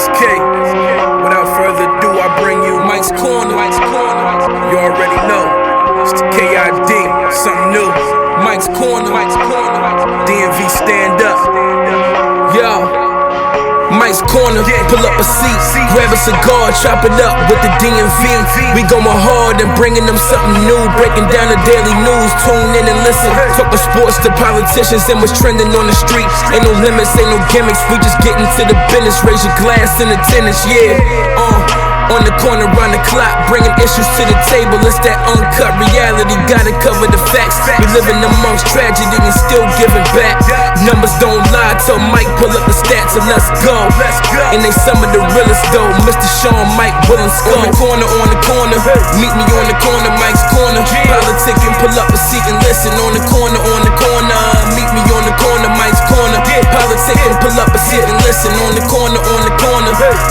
SK. Without further ado, I bring you Mike's Corner. You already know. It's the KID, something new. Mike's Corner. DMV stand up. Yo. Mike's Corner, pull up a seat, grab a cigar, chop it up with the DMV. We going hard and bringing them something new, breaking down the daily news. Tune in and listen, talking sports to politicians and what's trending on the street. Ain't no limits, ain't no gimmicks, we just getting to the business. Raise your glass in attendance, yeah. On the corner, round the clock, bringing issues to the table. It's that uncut reality, gotta cover the facts. We living amongst tragedy and still giving back. Numbers don't lie, tell Mike pull up the stats and let's go. And they some of the realest though, Mr. Sean, Mike, Will and Skull. On the corner, meet me on the corner, Mike's Corner. Politicking, pull up a seat and listen. On the corner, meet me on the corner, Mike's Corner. Politicking, pull up a seat and listen. On the corner,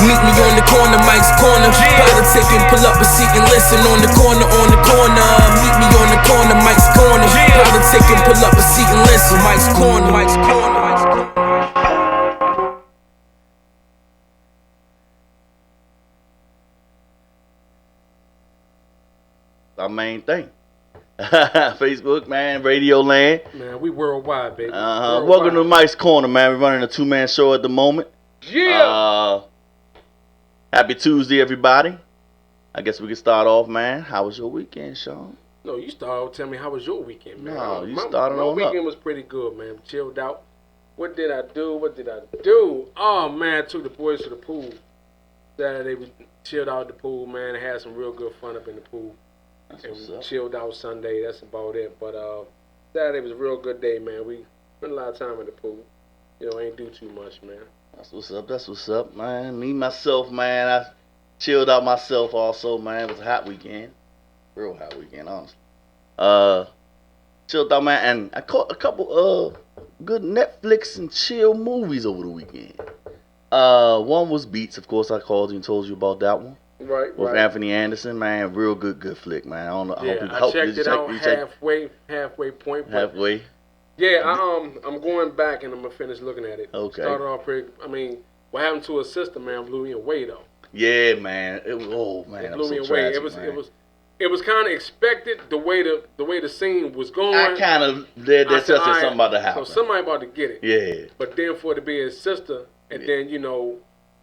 meet me on the corner, Mike's Corner. Politicking, pull up a seat and listen. On the corner, meet me on the corner, Mike's Corner. Politicking, pull up a seat and listen. Mike's Corner. Our main thing. Facebook, man, Radio Land. Man, we worldwide, baby. Welcome to Mike's Corner, man. We're running a two-man show at the moment. Yeah. Happy Tuesday, everybody. I guess we can start off, man. How was your weekend, Sean? No, you start off. Tell me, how was your weekend, man? No, you started my on weekend up. was pretty good, man. Chilled out. What did I do? Oh, man, I took the boys to the pool. Saturday, we chilled out at the pool, man. Had some real good fun up in the pool. That's And what's we up. chilled out Sunday. That's about it. But Saturday was a real good day, man. We spent a lot of time in the pool. You know, ain't do too much, man. That's what's up, man. Me, myself, man, I chilled out myself also, man. It was a hot weekend. Real hot weekend, honestly. Chilled out, man, and I caught a couple good Netflix and chill movies over the weekend. One was Beats, of course. I called you and told you about that one. Right. With Anthony Anderson, man. Real good flick, man. I don't know. Yeah, I checked it out halfway point. Halfway. Yeah, I'm going back and I'm gonna finish looking at it. Okay. Started off pretty. I mean, what happened to his sister, man, blew me away though. Yeah, man. It was. Oh man, It it blew was me so away. tragic, It was kind of expected the way the scene was going. I kind of did that. Said something about to happen. So somebody about to get it. Yeah. But then for it to be his sister, and then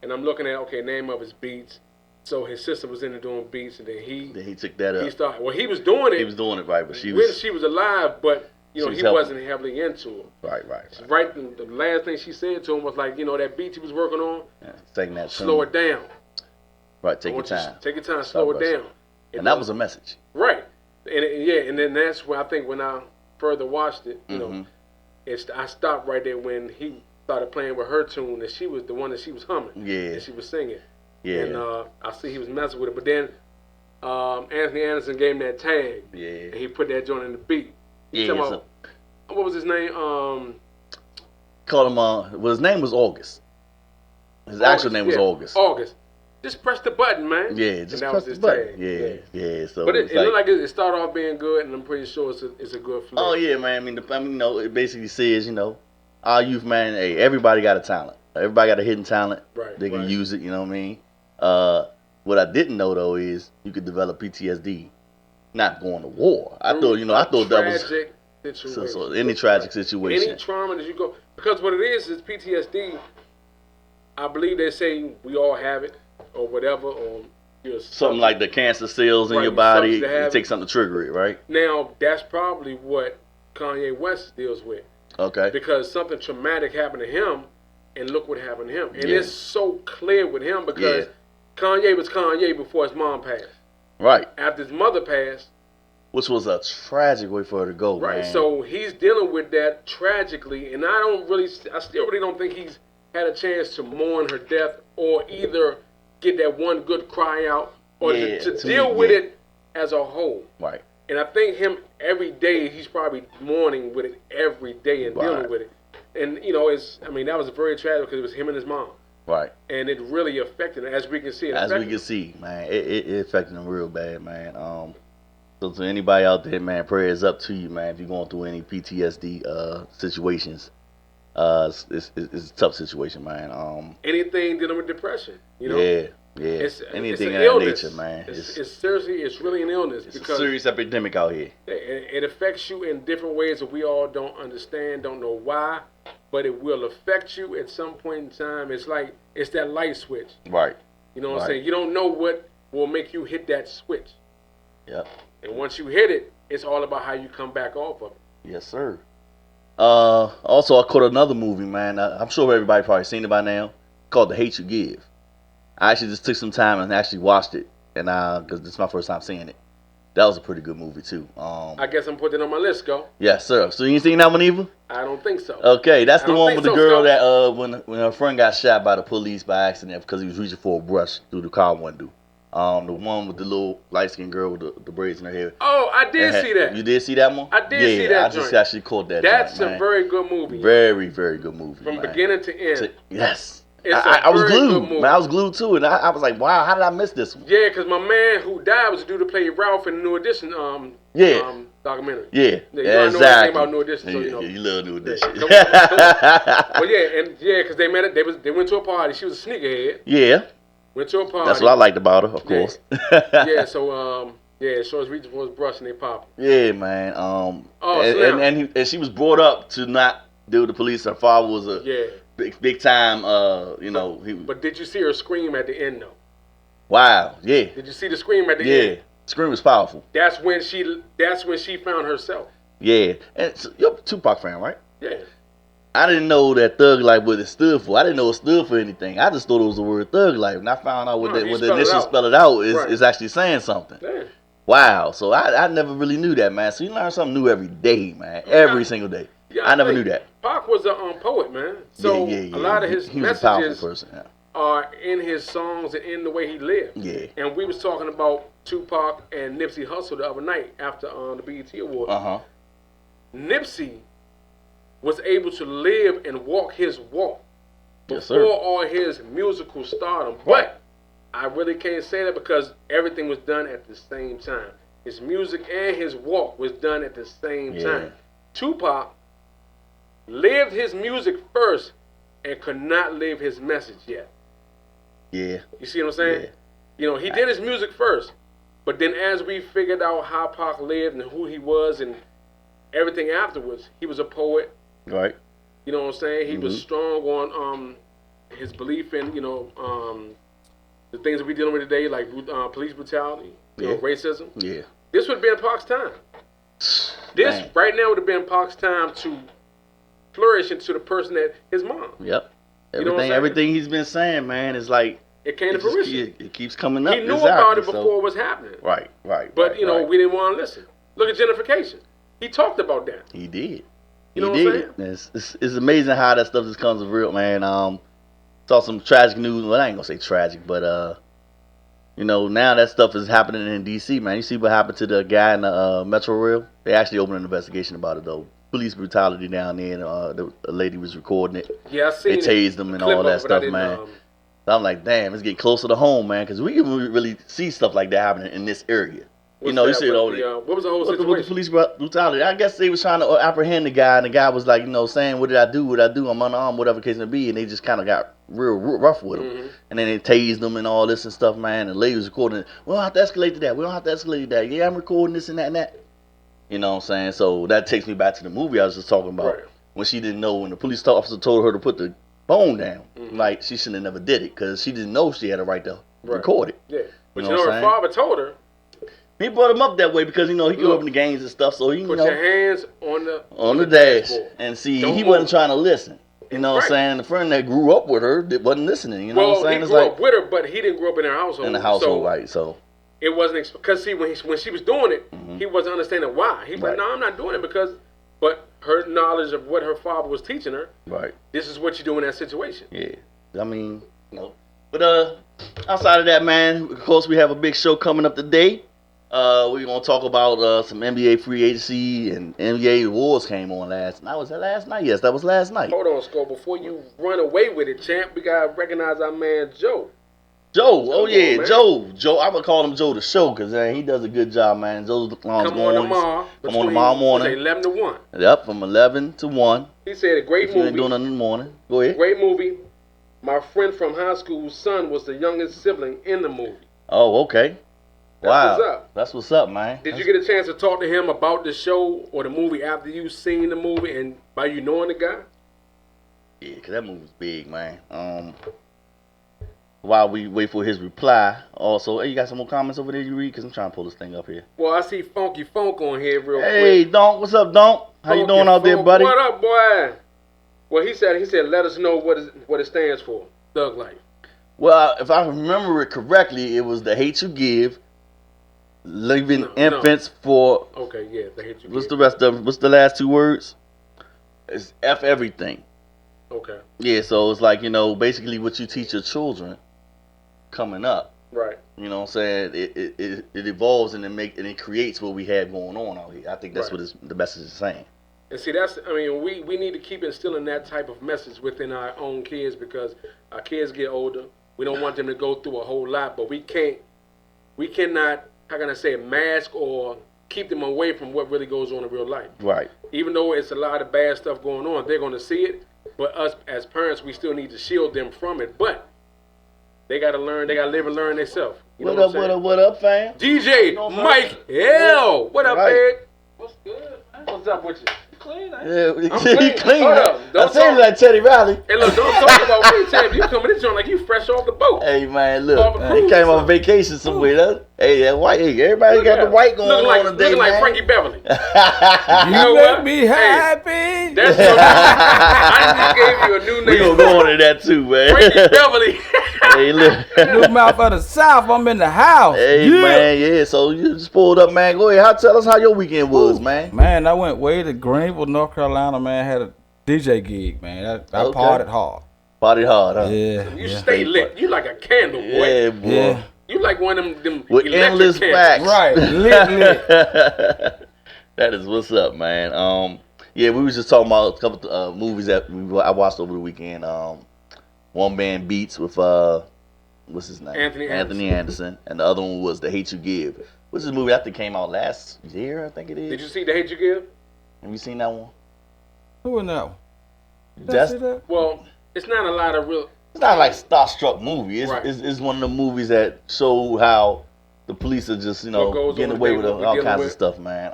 and I'm looking at name of his Beats. So his sister was in there doing Beats, and then he took that up. He started. Well, he was doing it. He was doing it right, but she when was. she was alive, but he wasn't heavily into it. Right. Right. The last thing she said to him was like, that beat he was working on. Yeah, taking that. Slow it down. Right. Take your time. Take your time. Slow it down. And that was a message. Right. And then that's where I think when I further watched it, I stopped right there when he started playing with her tune, and she was the one that she was humming. Yeah. And she was singing. Yeah. And I see he was messing with it, but then Anthony Anderson gave him that tag. Yeah. And he put that joint in the beat. Yeah. What was his name? Called him. Well, his name was August. His actual name was August. August. Just press the button, man. Yeah, just press the button. Yeah. So, but it looked like it started off being good, and I'm pretty sure it's a good flick. Oh yeah, man. I mean, it basically says, our youth, man. Hey, everybody got a talent. Everybody got a hidden talent. Right. They can use it. You know what I mean? What I didn't know though is you could develop PTSD, not going to war. I thought that was situation. So any tragic situation, any trauma that you go, because what it is PTSD. I believe they say we all have it or whatever, or something like the cancer cells in your body. It takes something to trigger it, right? Now that's probably what Kanye West deals with. Okay. Because something traumatic happened to him, and look what happened to him. And it's so clear with him because Kanye was Kanye before his mom passed. Right. After his mother passed. Which was a tragic way for her to go, right. Man. So he's dealing with that tragically, and I still really don't think he's had a chance to mourn her death or either get that one good cry out or to deal with it as a whole. Right. And I think him every day, he's probably mourning with it every day and dealing with it. And, that was very tragic because it was him and his mom. Right. And it really affected him, as we can see. As we can see, man, it affected him real bad, man. So to anybody out there, man, prayers up to you, man, if you're going through any PTSD situations. It's a tough situation, man. Anything dealing with depression, you know. Yeah. Anything of that nature, man. It's seriously, it's really an illness. It's because a serious epidemic out here. It affects you in different ways that we all don't understand, don't know why, but it will affect you at some point in time. It's that light switch. Right. You know what I'm saying? You don't know what will make you hit that switch. Yep. And once you hit it, it's all about how you come back off of it. Yes, sir. Also, I caught another movie, man. I'm sure everybody probably seen it by now. Called The Hate You Give. I actually just took some time and actually watched it, and because this is my first time seeing it. That was a pretty good movie too. I guess I'm putting it on my list, go. Yes, sir. So you ain't seen that one either? I don't think so. Okay, that's the one with the girl Scott. that when her friend got shot by the police by accident because he was reaching for a brush through the car window. The one with the little light skinned girl with the braids in her hair. Oh, I did see that. You did see that one? I did see that. I just actually caught that. That's joint, a very good movie. Very, very good movie. From beginning to end. Yes. I was glued. Man, I was glued too, and I was like, "Wow, how did I miss this one?" Yeah, because my man who died was the dude that played Ralph in the New Edition documentary. Yeah, you don't know anything about New Edition, so you know. You love New Edition. Well, because they met. They went to a party. She was a sneakerhead. Yeah. Went to a party. That's what I liked about her, of course. Yeah. So so it's reaching for his brush and they pop. Yeah, man. And she was brought up to not deal with the police. Her father was a big time. But did you see her scream at the end though? Wow. Yeah. Did you see the scream at the end? Yeah. Scream was powerful. That's when she found herself. Yeah. And so, you're a Tupac fan, right? Yeah. I didn't know that Thug Life what it stood for. I didn't know it stood for anything. I just thought it was the word Thug Life, and I found out what the initial spell it out is actually saying something. Yeah. Wow. So I never really knew that, man. So you learn something new every day, man. Every single day. I never knew that. Pac was a poet, man. So a lot of his messages are in his songs and in the way he lived. Yeah. And we was talking about Tupac and Nipsey Hussle the other night after the BET Awards. Nipsey was able to live and walk his walk before all his musical stardom. But I really can't say that because everything was done at the same time. His music and his walk was done at the same time. Tupac lived his music first and could not live his message yet. Yeah. You see what I'm saying? Yeah. You know, he did his music first. But then as we figured out how Pac lived and who he was and everything afterwards, he was a poet. Right. You know what I'm saying? He was strong on his belief in, the things that we're dealing with today, like police brutality, racism. Yeah. This would have been Pac's time. This right now would have been Pac's time to flourish into the person that his mom. Yep. Everything he's been saying, man, is like it came to fruition. It keeps coming up. He knew about it before it was happening. Right. But we didn't want to listen. Look at gentrification. He talked about that. He did. You know what I'm saying? It's amazing how that stuff just comes real, man. Saw some tragic news. Well, I ain't gonna say tragic, but now that stuff is happening in DC, man. You see what happened to the guy in the Metro Rail? They actually opened an investigation about it though. Police brutality down there, and the lady was recording it. Yeah, I seen it. They tased them and all that stuff, man. So I'm like, damn, it's getting closer to home, man, because we can really see stuff like that happening in this area. You see it over there. What was the whole situation? With the police brutality. I guess they was trying to apprehend the guy, and the guy was like, saying, what did I do? I'm unarmed, whatever the case may be, and they just kind of got real rough with him. And then they tased them and all this and stuff, man, and the lady was recording it. We don't have to escalate to that. We don't have to escalate to that. Yeah, I'm recording this and that and that. You know what I'm saying? So that takes me back to the movie I was just talking about. When she didn't know, when the police officer told her to put the phone down, like she shouldn't have never did it because she didn't know she had a right to record it. Yeah. But her father told her. He brought him up that way because he grew up in the gangs and stuff. So he put your hands on the dash and see he wasn't trying to listen. You know what I'm saying? The friend that grew up with her wasn't listening. You know what I'm saying? He grew up with her, but he didn't grow up in her household. In the household, right? So it wasn't because when she was doing it, he wasn't understanding why. He was like, no, I'm not doing it but her knowledge of what her father was teaching her. Right. This is what you do in that situation. Yeah. I mean, But outside of that, man, of course we have a big show coming up today. We're gonna talk about some NBA free agency and NBA awards came on last night. Was that last night? Yes, that was last night. Hold on, Sco. Before you run away with it, champ, we gotta recognize our man Joe. Joe. Oh yeah, man. Joe. I'm gonna call him Joe the Show because he does a good job, man. Joe's Come on tomorrow morning. 11 to 1. Yep, from 11 to 1. He said a great if you movie. ain't doing nothing in the morning. Go ahead. Great movie. My friend from high school's son was the youngest sibling in the movie. Oh, okay. That's what's up. That's what's up, man. Did you get a chance to talk to him about the show or the movie after you seen the movie and by you knowing the guy? Yeah, because that movie was big, man. While we wait for his reply, also, hey, you got some more comments over there you read? Because I'm trying to pull this thing up here. Well, I see Funky Funk on here real quick. Hey, Donk, what's up, Donk? How you doing out there, buddy? What up, boy? Well, he said, let us know what it stands for. Thug Life. Well, if I remember it correctly, it was the hate you give, leaving infants for. Okay, yeah, the hate you What's give. the rest of? What's the last 2 words? It's F everything. Okay. Yeah, so it's like, basically what you teach your children coming up. Right. You know what I'm saying? It evolves and it creates what we have going on out here. I think that's what the message is saying. And see, we need to keep instilling that type of message within our own kids because our kids get older. We don't want them to go through a whole lot, but we cannot, how can I say, mask or keep them away from what really goes on in real life. Right. Even though it's a lot of bad stuff going on, they're going to see it. But us as parents, we still need to shield them from it. But they got to learn. They got to live and learn themselves. What up, fam? DJ Mike L. What up, man? What's good, man? What's up with you? Clean, Yeah, I'm he clean. Hold up. I seen like Teddy Riley. Hey, look, don't talk about me, Ted. You coming in like you fresh off the boat. Hey, man, look. Off a He cruise came or on vacation somewhere. Huh? Hey, that white. Hey, everybody got the white going on today, looking like man. Frankie Beverly. You know make what? me happy. That's your I just gave you a new name. We gonna go on to that too, man. Frankie Beverly. Hey, look. New mouth of the South. I'm in the house. Hey, man, yeah. So you just pulled up, man. Go ahead. Tell us how your weekend was, man. Man, I went way to Greenville, North Carolina, man. Had a DJ gig, man. I partied hard. Partied hard, huh? Yeah. You stay lit. You like a candle, boy. Yeah, boy. Yeah. You like one of them With electric endless candles. wax. Right. Lit. That is what's up, man. Yeah, we was just talking about a couple of movies that I watched over the weekend. One Man Beats with what's his name? Anthony Anderson. And the other one was The Hate You Give, which is a movie I think came out last year, I think it is. Did you see The Hate You Give? Have you seen that one? Who in that one? That's, Well, it's not a lot of real. it's not like Starstruck movie. It's, Right. it's one of the movies that show how the police are just, What goes getting on away today, with what we're all dealing kinds with. of stuff, man.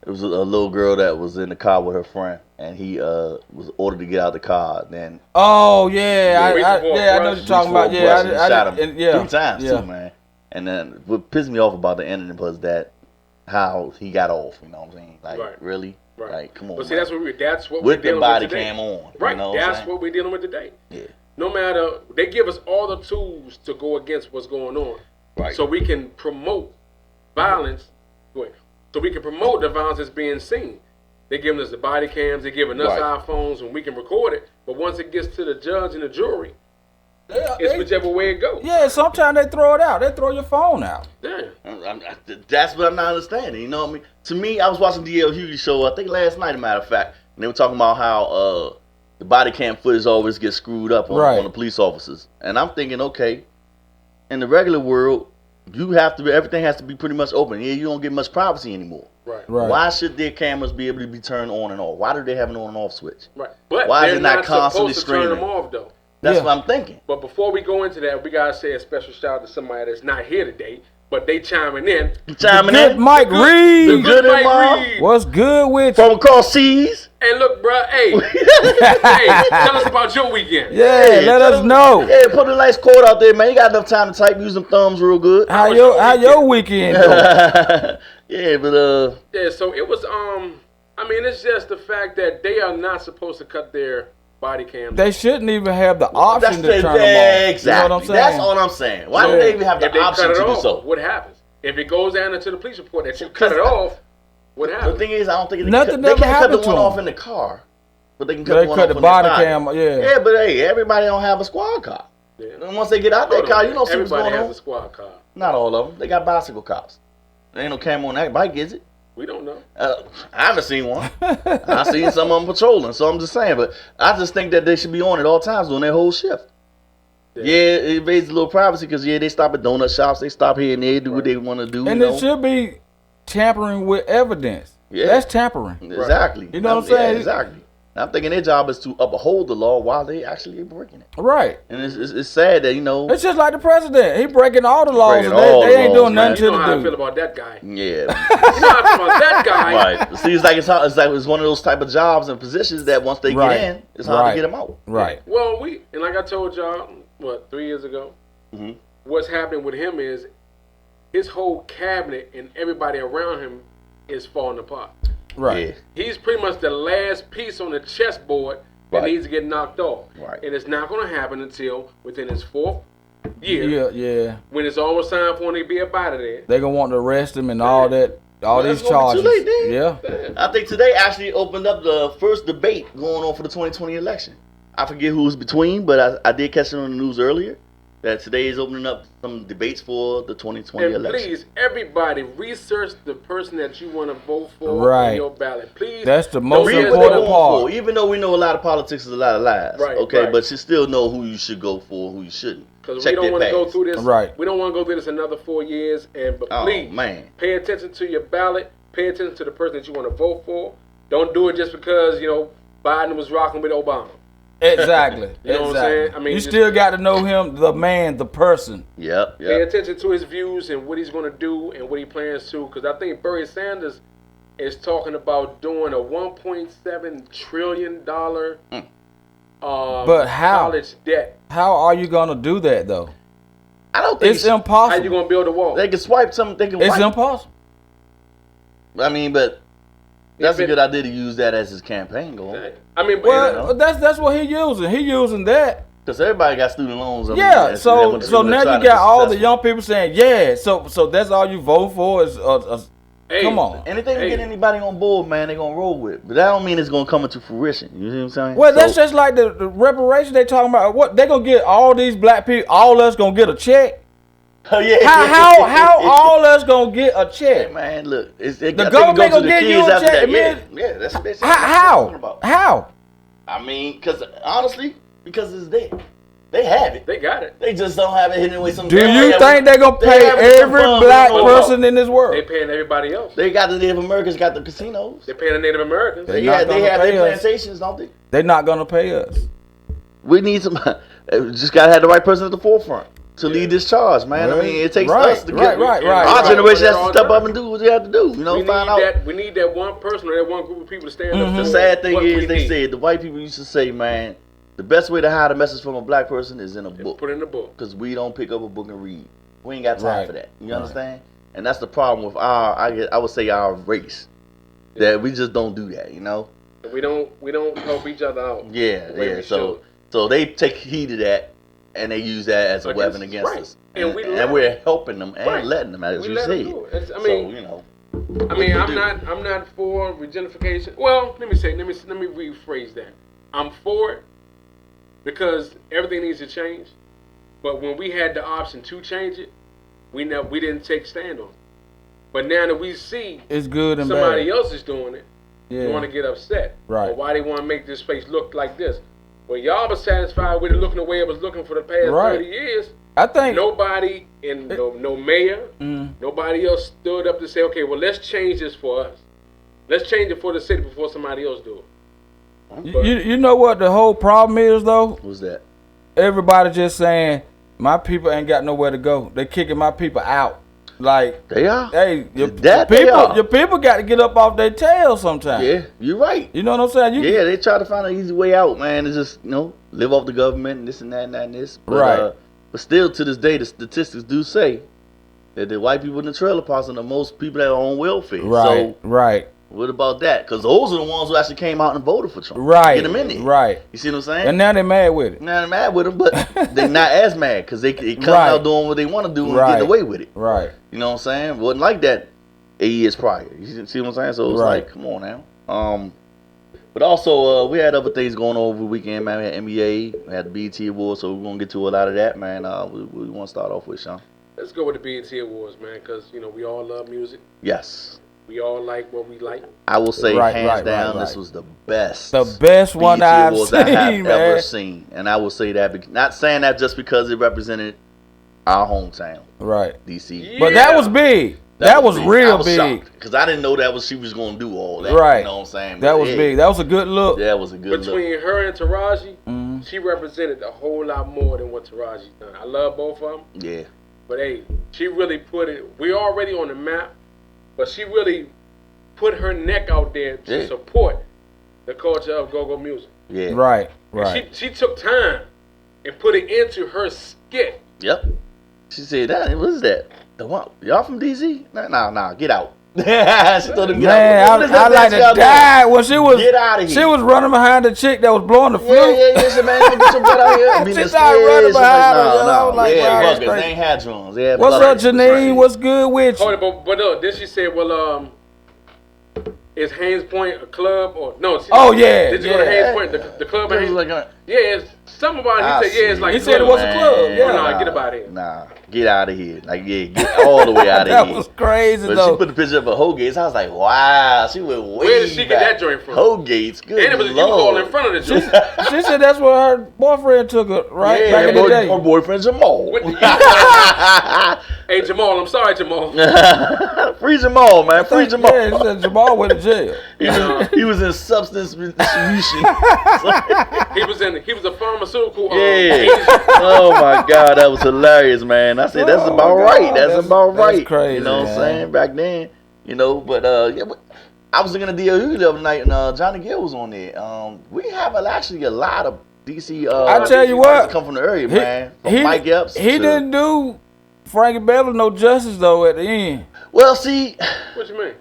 It was a little girl that was in the car with her friend, and he was ordered to get out of the car. Then Oh yeah, I Reach know for a what you're brush. talking about. Yeah, I shot him yeah, 3 times yeah. too, man. And then what pissed me off about the ending was that how he got off. You know what I'm saying? Like Right. really, Right. like come on. But see, man. that's what we're with the dealing body with today. cam on. Right. You know what I'm That's saying? what we're dealing with today. Yeah. No matter, they give us all the tools to go against what's going on. Right. So we can promote violence. So we can promote the violence that's being seen. They're giving us the body cams. They're giving us Right. iPhones, and we can record it. But once it gets to the judge and the jury, Yeah, it's whichever way it goes. yeah, sometimes they throw it out. They throw your phone out. Yeah. That's what I'm not understanding. You know what I mean? To me, I was watching D.L. Hughes show, I think last night, as a matter of fact, and they were talking about how the body cam footage always gets screwed up on the police officers. And I'm thinking, okay, in the regular world, everything has to be pretty much open. Yeah, you don't get much privacy anymore. Right. Right. Why should their cameras be able to be turned on and off? Why do they have an on and off switch? Right. But Why is they're it not not constantly supposed to turn them streaming? off, though. That's Yeah. what I'm thinking. But before we go into that, we gotta say a special shout out to somebody that's not here today, but they chiming in. You chiming Good in? Mike The Reed. good Mike Mom? Reed. What's good with From you? across seas? Hey, look, bruh. Hey, tell us about your weekend. Yeah, let tell us them- know. Yeah, put a nice quote out there, man. You got enough time to type. Use them thumbs real good. How your weekend go? Yeah, but Yeah, so it was I mean, it's just the fact that they are not supposed to cut their body cams. They shouldn't even have the that's option to turn them off. exactly. You know what I'm saying? That's all I'm saying. Why So do they even have if the they option cut it to do off, so? what happens? If it goes down into the police report that you cut it off, what The happens? thing is, I don't think Nothing they never can't cut the happened to one them. off in the car, but they can cut They the one cut off the in body their cam. Yeah. Yeah, but hey, everybody don't have a squad car. Yeah. And once they get out that Hold car, on, you know see what's everybody going has on. a squad car. Not all of them. They got bicycle cops. There ain't no camera on that bike, is it? We don't know. I haven't seen one. I seen some of them patrolling, so I'm just saying. But I just think that they should be on at all times doing their whole shift. Yeah, it invades a little privacy because they stop at donut shops, they stop here and there, do what they want to do. And it should be tampering with evidence. Yeah, that's tampering. Exactly. You know what I'm saying? Yeah, exactly. I'm thinking their job is to uphold the law while they actually are breaking it. Right. And it's sad that, It's just like the president. He breaking all the laws. And they ain't doing nothing to do. You know how do. I feel about that guy. Yeah. You know how I feel about that guy. Right. See, it's one of those type of jobs and positions that once they get in, it's hard to get them out. Right. Well, and like I told y'all, 3 years ago, what's happening with him is his whole cabinet and everybody around him is falling apart. Right. Yeah. He's pretty much the last piece on the chessboard that needs to get knocked off. Right. And it's not going to happen until within his 4th year. Yeah. When it's almost time for him to be up out of there. They're going to want to arrest him and all that. All these charges. Too late, then. Yeah. I think today actually opened up the first debate going on for the 2020 election. I forget who was between, but I did catch it on the news earlier that today is opening up some debates for the 2020 and election. Please, everybody, research the person that you want to vote for on your ballot. Please. That's the most important part. Even though we know a lot of politics is a lot of lies. Right. Okay, but you still know who you should go for, who you shouldn't. Because we don't want to go through this. Right. We don't want to go through this another 4 years. But please, pay attention to your ballot. Pay attention to the person that you want to vote for. Don't do it just because Biden was rocking with Obama. Exactly. You know what I'm saying? I mean, you still got to know him, the man, the person. Yep. Pay attention to his views and what he's going to do and what he plans to. Because I think Bernie Sanders is talking about doing a $1.7 trillion but how? College debt. How are you going to do that, though? I don't think it's impossible. How you going to build a wall? They can swipe something. It's impossible. I mean, but that's a good idea to use that as his campaign goal. I mean, that's what he using. He using that. Because everybody got student loans. So now you got all the young people saying, so that's all you vote for is come on. Anything to get anybody on board, man, they're going to roll with. But that don't mean it's going to come into fruition. You see what I'm saying? Well, that's just like the reparation they talking about. What they going to get all these black people, all us going to get a check? Oh, yeah. How all us gonna get a check? Hey, man, look, the government gonna give you a check. Yeah, that's basically how? I mean, honestly, because it's there. They have it. They got it. They just don't have it hidden away. Do you think they're gonna pay every black person in this world? They paying everybody else. They got the Native Americans, got the casinos. They're paying the Native Americans. They have their plantations, don't they? They're not gonna pay us. We need some. Just gotta have the right person at the forefront to lead this charge, man. I mean, it takes us to get our generation has to step up and do what they have to do. Find out. We need that one person or that one group of people to stand up. The sad thing is, they say the white people used to say, man, the best way to hide a message from a black person is in a book. Put it in a book. Because we don't pick up a book and read. We ain't got time for that. You understand? And that's the problem with I would say our race, that we just don't do that. We don't help each other out. Yeah. So they take heed of that. And they use that as a weapon against us. And we're helping them and letting them, as you say. I'm not for regentrification. Well, let me rephrase that. I'm for it because everything needs to change. But when we had the option to change it, we didn't take stand on it. But now that we see it's good and somebody bad. else is doing it, we want to get upset. Right. Or why they want to make this space look like this. Well, y'all was satisfied with it looking the way it was looking for the past 30 years. I think nobody no mayor, nobody else stood up to say, okay, well, let's change this for us. Let's change it for the city before somebody else do it. You know what the whole problem is, though? What's that? Everybody just saying, my people ain't got nowhere to go. They kicking my people out. Like they are. Hey, your people got to get up off their tail sometimes. Yeah, you're right. You know what I'm saying? They try to find an easy way out, man. It's just live off the government and this and that and that and this. But, but still, to this day, the statistics do say that the white people in the trailer parks are the most people that are on welfare. Right. What about that? Because those are the ones who actually came out and voted for Trump. Right. Get them in there. Right. You see what I'm saying? And now they're mad with it. Now they're mad with them, but they're not as mad because they come out doing what they want to do and getting away with it. Right. You know what I'm saying? It wasn't like that 8 years prior. You see what I'm saying? So it's like, come on now. But also, we had other things going on over the weekend, man. We had NBA, we had the BET Awards, so we're going to get to a lot of that, man. We want to start off with, Sean. Let's go with the BET Awards, man, because, we all love music. Yes. We all like what we like. I will say, hands down, this was the best. The best one I've seen, I have ever seen. And I will say that, not saying that just because it represented our hometown. Right. DC. Yeah. But that was big. That was real big. Because I didn't know she was going to do all that. Right. You know what I'm saying? That was big. That was a good look. That was a good look. Between her and Taraji, she represented a whole lot more than what Taraji done. I love both of them. Yeah. But hey, she really put it. We're already on the map, but she really put her neck out there to support the culture of go-go music. Yeah. Right. She took time and put it into her skit. Yep. She said, what is that? The one? Y'all from DC? Nah, get out. She told him, man, I like to die. Well, she was get out of here. She was running behind the chick that was blowing the flute. Yeah. She said, man, get your butt out here. She started running behind her. I was like, wow, buggers. They ain't had drums. What's up, Janine? What's good with you? But then she said, well, is Haynes Point a club or no? Did you go to Haynes Point? The club at Haynes Point? It's something about it. He said, it's like he said it was a club. Yeah, get about it. Nah, get out of here. Like, get all the way out of here. That was crazy, but though. She put the picture up of Hogate's. I was like, wow, she went way Where did she get that joint from? Hogate's, good And it was all in front of the joint. She said that's where her boyfriend took her, right? Yeah, back in the day. Her boyfriend Jamal. Hey, Jamal, I'm sorry, Jamal. Free Jamal, man. Free Jamal. Yeah, he said Jamal went to jail. He was in substance distribution. He was a pharmaceutical. Oh my God, that was hilarious, man. I said that's about right. That's about right. That's crazy. You know what I'm saying? Back then, but I was looking at DOU the other night, and Johnny Gill was on there. We have actually a lot of DC. I tell you what, come from the area, man. From Mike Epps. He didn't do Frankie Beverly no justice though at the end. Well, see, what you mean?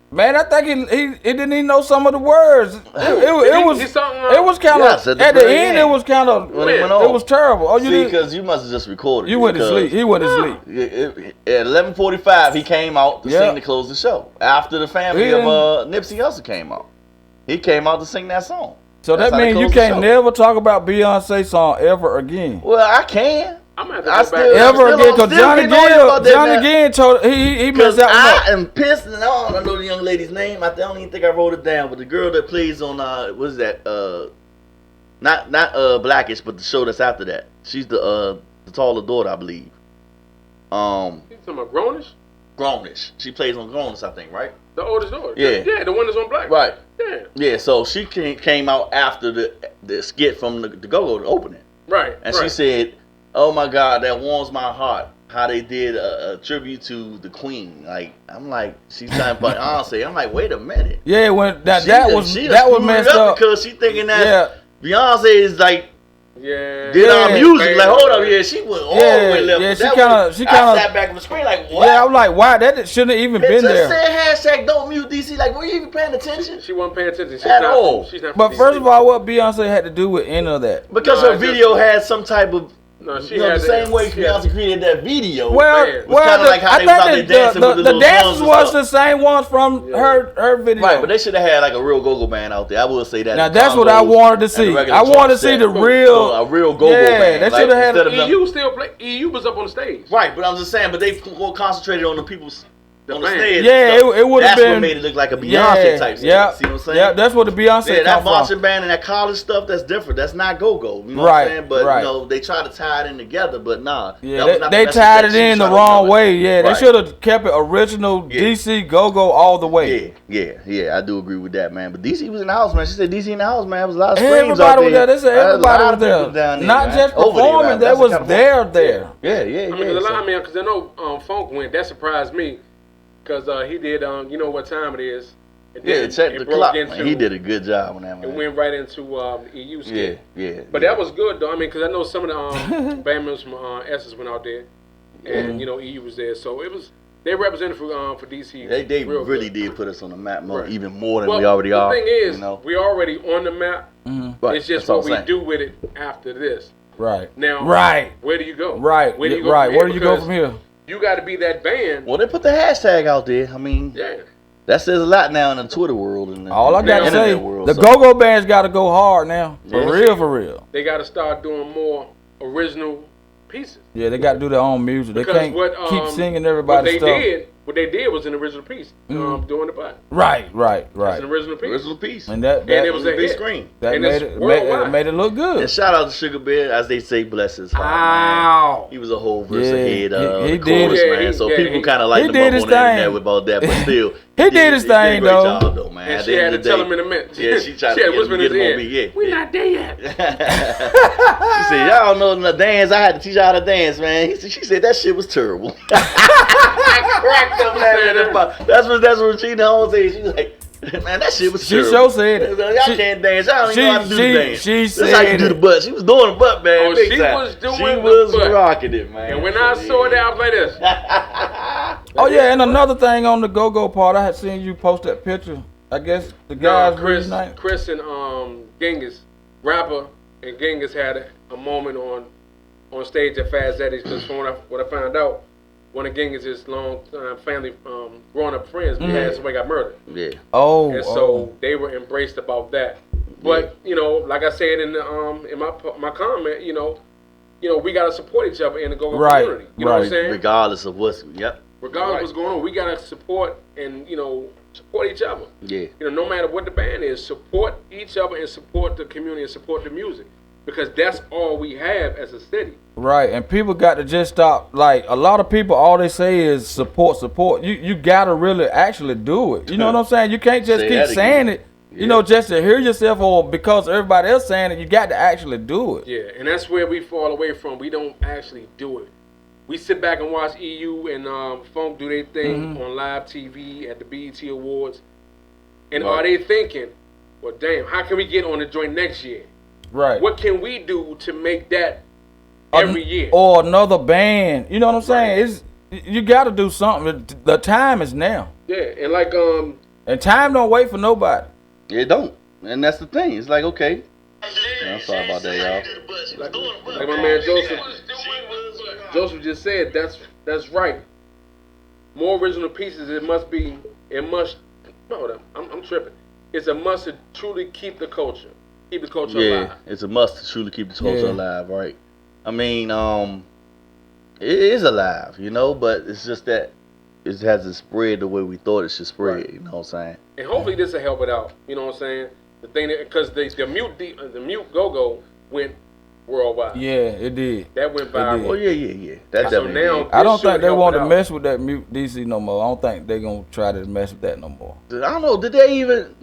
Man, I think he didn't even know some of the words. It was kind of at the end. It was kind of it was terrible. Oh, because you must have just recorded. You went to sleep. He went to sleep. At 11:45, he came out to sing to close the show. After the family of Nipsey Hussle came out, he came out to sing that song. So that means you can't never talk about Beyonce song ever again. Well, I can. I'm gonna have to go back. Ever again, because Johnny Gill told he messed that one up. I am pissed, and I don't know the young lady's name. I don't even think I wrote it down, but the girl that plays on what is that? Not Blackish, but the show that's after that. She's the taller daughter, I believe. You talking about Grownish? Grownish. She plays on Grownish, I think, right? The oldest daughter. Yeah, the one that's on Black. Right. Yeah. Yeah. So she came out after the skit from the Go-Go to open it. Right. And she said, "Oh my God, that warms my heart. How they did a tribute to the Queen." Like, I'm like, she's trying to Beyonce. I'm like, wait a minute. Yeah, when that was messed up because she thinking that Beyonce is like did our music. Like, hold up, she went all the way left. Yeah, she kind of sat back on the screen like, what? Yeah, I'm like, why? That shouldn't have even been there. It said #don't mute DC. Like, were you even paying attention? She wasn't paying attention. At all. She's not but first of all, what Beyonce had to do with any of that? Because her video had some type of. No, she had the same way Beyonce created that video. Well, like how I think the dances was the same ones from her video. Right, but they should have had like a real go-go band out there. I will say that. Now that's what I wanted to see. I wanted to see the real, a real go-go band. They should have had. EU still play. EU was up on the stage. Right, but I'm just saying. But they more concentrated on the people's. On the stage. Yeah, it would have been. That's what made it look like a Beyonce type. Yeah, see what I'm saying? Yeah, that's what the Beyonce. Yeah, that marching band and that college stuff. That's different. That's not go-go. You know what I'm saying? But they try to tie it in together. But nah. Yeah, they tied it in the wrong way. Yeah, they should have kept it original DC go-go all the way. Yeah. I do agree with that, man. But DC was in the house, man. She said DC in the house, man. It was a lot of screams out there. was there. They said everybody was there. Not just performing. They was there. Yeah. I mean, because I know Funk went. That surprised me. Because he did, you know what time it is. Check the clock, man. He did a good job on that, man. It went right into the EU skit. Yeah. But that was good, though. I mean, because I know some of the band members from Essence went out there. And, EU was there. So it was, they represented for DC. They really did put us on the map even more than we already are. The thing is, we already on the map. Right. It's just what we do with it after this. Right. Now, where do you go? Right. Where do you go Where do you go from here? You got to be that band. Well, they put the hashtag out there. I mean, that says a lot now in the Twitter world. And all I got to say, the go-go bands got to go hard now. For real. They got to start doing more original pieces. Yeah, they got to do their own music. They can't keep singing everybody's stuff. What they did what they did was an original piece doing the butt. Right. That's an original piece. Original piece. And that it was a big hit. screen. That made it look good. And shout out to Sugar Bear, as they say, bless his heart. Wow. He was a whole verse ahead he the chorus, did. man. So people kind of like him up on the internet about that, but still. He did his thing, though. Job, man. And she had to tell him in a minute. Yeah, she tried to whisper in his ear. Yeah. We're not there yet. She said, y'all know the dance. I had to teach y'all how to dance, man. She said that shit was terrible. I cracked up laughing. That's what she always said. She was like, man, that shit was terrible. She sure said it. Y'all can't dance. Y'all don't even know how to do the dance. She said that's how you do the butt. She was doing the butt, man. Oh, she was doing the butt. She was rocking it, man. And when I saw that, I was like this. Oh, yeah, and another thing on the go-go part, I had seen you post that picture. I guess the guys reunited. Chris and Genghis, rapper, and Genghis had a moment on stage at Fast Eddie's, because from what I found out, one of Genghis' long family growing up friends had somebody got murdered. Yeah. Oh. And so they were embraced about that. But you know, like I said in my comment, you know, we gotta support each other in the go-go community. You know what I'm saying? Regardless of what's regardless of what's going on, we gotta support and support each other. Yeah. No matter what the band is, support each other and support the community and support the music. Because that's all we have as a city. Right, and people got to just stop. Like, a lot of people, all they say is support. You got to really actually do it. You know what I'm saying? You can't just keep saying it, just to hear yourself or because everybody else saying it. You got to actually do it. Yeah, and that's where we fall away from. We don't actually do it. We sit back and watch EU and Funk do their thing on live TV at the BET Awards. And are they thinking, well, damn, how can we get on the joint next year? Right. What can we do to make that every year? Or another band. You know what I'm saying? You got to do something. The time is now. Yeah, and like and time don't wait for nobody. It don't. And that's the thing. It's like, okay. I'm sorry about that, y'all. Like my man Joseph just said, that's right. More original pieces. I'm tripping. It's a must to truly keep the culture. Keep the culture alive. Yeah, it's a must to truly keep the culture alive, right? I mean, it is alive, but it's just that it hasn't spread the way we thought it should spread, you know what I'm saying? And hopefully this will help it out, you know what I'm saying? The thing because the mute go-go went worldwide. Yeah, it did. That went viral. Oh, yeah. That definitely did. I don't think they want to mess with that mute DC no more. I don't think they're going to try to mess with that no more. I don't know. Did they even...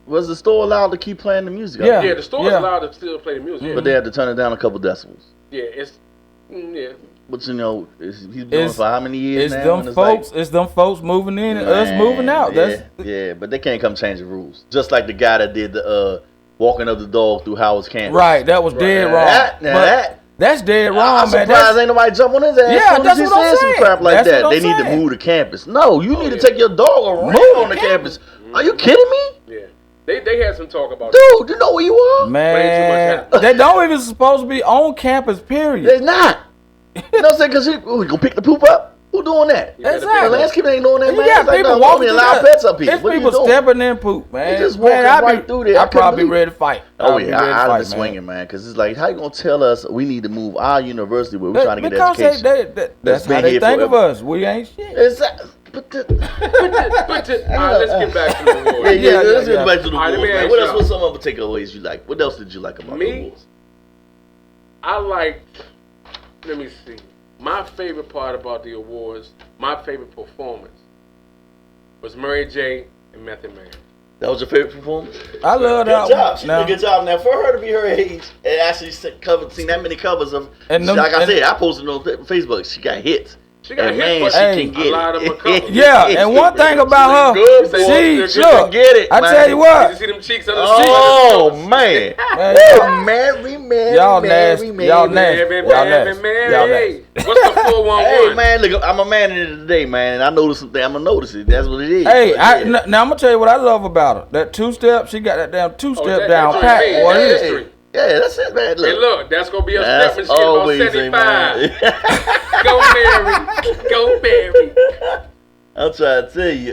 Was the store allowed to keep playing the music? Yeah, the store is allowed to still play the music. But they had to turn it down a couple decibels. Yeah, But he's been doing it for how many years now? It's them folks moving in and us moving out. Yeah, but they can't come change the rules. Just like the guy that did the walking up the dog through Howard's campus. Right, that was dead wrong. That's dead wrong, I'm man. surprised ain't nobody jump on his ass. Yeah, that's what I'm saying. Some crap like that. They need to move the campus. No, you need to take your dog around on the campus. Are you kidding me? Yeah. They had some talk about Dude, you know where you are? Man, they don't even supposed to be on campus, period. They're not. You know what I'm saying? Because we gonna pick the poop up? Who doing that? Exactly. The landscaping ain't doing that, man. You got people walking a lot of pets up here. It's people stepping in poop, man. They just walking right through there. I'd probably be ready to fight. Oh, yeah, I'd be swinging, man. Because it's like, how you going to tell us we need to move our university where we're trying to get education? That's how they think of us. We ain't shit. Exactly. Let's get back to the awards. Yeah, let's get back to the awards, man. What else was some other takeaways you like? What else did you like about the awards? I like, let me see. My favorite part about the awards, my favorite performance, was Mary J. and Method Man. That was your favorite performance? I love that. Good job. She did a good job. Now, for her to be her age and actually seen that many covers of, like I said, I posted on Facebook, she got hits. She got hit, but she can get a lot of them covers. Yeah, and one thing about her, she look, get it. I tell you what. You see them cheeks on the Oh, man. Mary. Y'all nasty. Y'all nasty. What's the 411? Hey, man, look, I'm a man in it today, man, and I noticed something. I'm going to notice it. That's what it is. Hey, now I'm going to tell you what I love about her. That two-step, she got that damn two-step down pat. Yeah, that's it, man. Look. Hey, look, that's going to be a step when she about 75. Go Mary. I'm trying to tell you.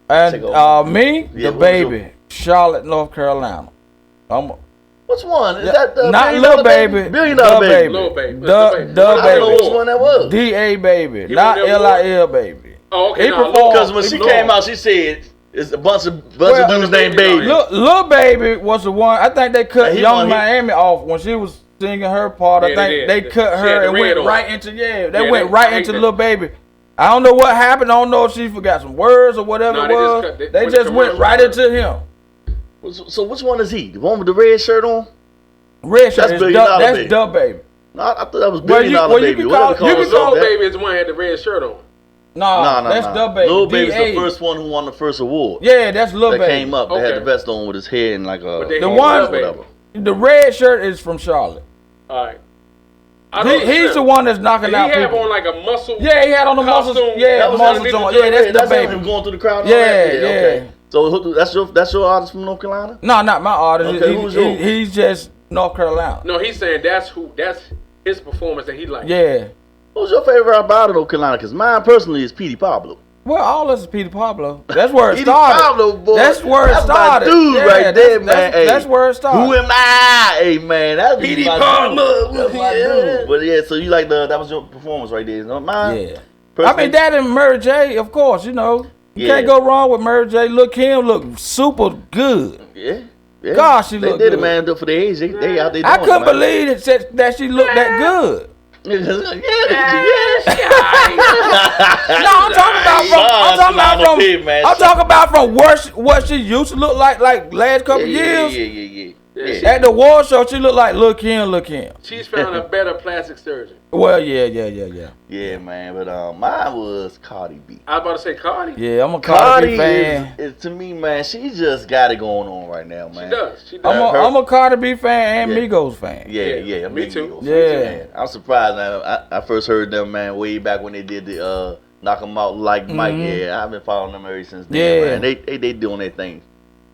And me, the baby, Charlotte, North Carolina. Which one? Is that the not Lil Baby? Billion Dollar Baby. Lil Baby. The I don't know which one that was. D.A. Baby, not L.I.L. Baby. Oh, okay. He No, performed. Because when she came out, she said it's a bunch of dudes named Baby. Lil Baby was the one. I think they cut Young Miami off when she was singing her part. I think they cut her and went right into They went right into Lil Baby. I don't know what happened. I don't know if she forgot some words or whatever it was. They just went right into him. So which one is he? The one with the red shirt on? Red shirt. That's Dub Baby. No, I thought that was Billion Dollar Baby. Lil Baby is the one that had the red shirt on. No, that's Dub Baby. Lil Baby's the first one who won the first award. Yeah, that's Lil Baby. That came up. They had the vest on with his hair and like the one. Whatever. The red shirt is from Charlotte. All right. He's the one that's knocking out people. He had on like a muscle. Yeah, he had on the muscles. Yeah, muscles on. Yeah, that's Dub Baby. Him going through the crowd. Yeah. Okay. So that's your artist from North Carolina? No, not my artist. Okay, who's yours? He's just North Carolina. No, he's saying that's his performance that he likes. Yeah. Who's your favorite out of North Carolina? Because mine personally is Petey Pablo. Well, all us is Petey Pablo. That's where it started. Petey Pablo, boy. That's where it started. My dude right there, man. That's where it started. Who am I? Hey, man. That's Petey Pablo. That's my dude. But yeah, so you like that was your performance right there. Not mine? Yeah. I mean, that and Mary J, of course, you know. You can't go wrong with Mary J. Look, Kim look super good. Yeah. Gosh, she looked good. They did it, man. For the age, they out there doing I couldn't believe it that she looked that good. No, I'm talking about from what she used to look like last couple years. Yeah. At the award show, she looked like Lil' Kim. She's found a better plastic surgeon. Well, yeah. Yeah, man, but mine was Cardi B. I was about to say Cardi. Yeah, I'm a Cardi B fan. Is, to me, man, she just got it going on right now, man. She does. I'm a Cardi B fan and Migos fan. Yeah, me too. Yeah. I'm surprised, man. I first heard them, man, way back when they did the Knock 'Em Out Like Mike. Yeah, I've been following them ever since then, man. They doing their thing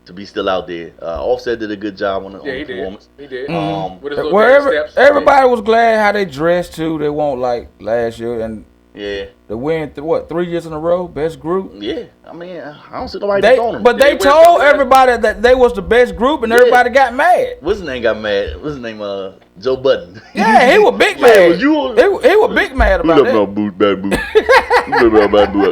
to be still out there. Offset did a good job on the performance. He did. With his little everybody was glad how they dressed too. They won't like last year and yeah. The win 3 years in a row, best group. Yeah, I mean I don't see nobody on them. But they told everybody that they was the best group, and everybody got mad. What's his name got mad? What's his name? Joe Budden. Yeah, he was big mad. He was big mad about that. No boot, bad boot. Bad boot.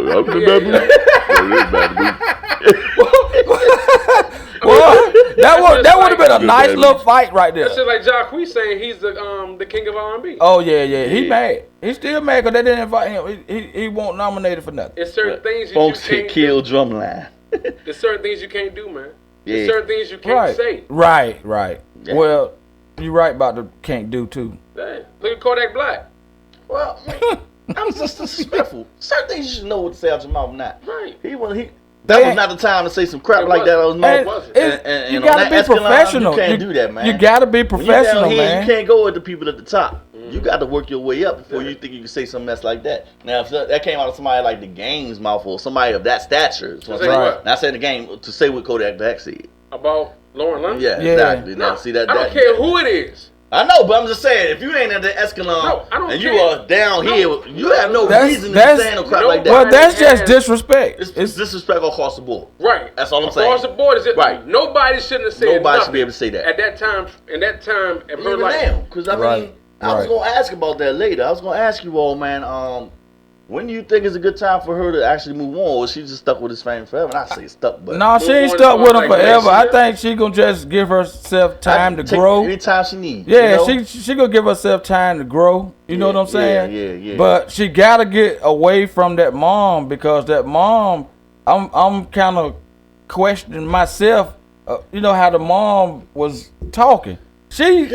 Well, that would have been a nice little fight right there. That's just like Jacquees saying he's the king of R&B. Oh yeah. He mad. He's still mad because they didn't invite him. He won't nominated for nothing. It's certain things folks get killed drumline. There's certain things you can't do, man. Yeah. There's certain things you can't say. Right. Yeah. Well, you're right about the can't do too. Dang. Look at Kodak Black. Well, I'm just disrespectful. Certain things you should know what to say out your mouth, not. Right. That was not the time to say some crap like that. You gotta be professional. You can't do that, man. You gotta be professional, man. You can't go with the people at the top. You got to work your way up before you think you can say something that's like that. Now, if that came out of somebody like the Game's mouth or somebody of that stature, not saying the Game, to say what Kodak Black said about Lauren London. Yeah, exactly. No, now, see that. I don't care who it is. I know, but I'm just saying, if you ain't at the Escalon and you are down here, you have no reason to be saying no crap like that. Well, that's just disrespect. It's disrespect across the board. Right. That's all I'm saying. Across the board is it. Right. Nobody shouldn't have said Nobody should be able to say that. At that time, in her life. Because, I mean, I was going to ask about that later. I was going to ask you all, man, when do you think is a good time for her to actually move on? Or she just stuck with his fame forever? And I say stuck, but... No, she ain't stuck with him forever. I think she gonna just give herself time to grow. Anytime she needs. Yeah, you know? she gonna give herself time to grow. You know what I'm saying? Yeah. But she gotta get away from that mom, because that mom, I'm kind of questioning myself. You know how the mom was talking. She's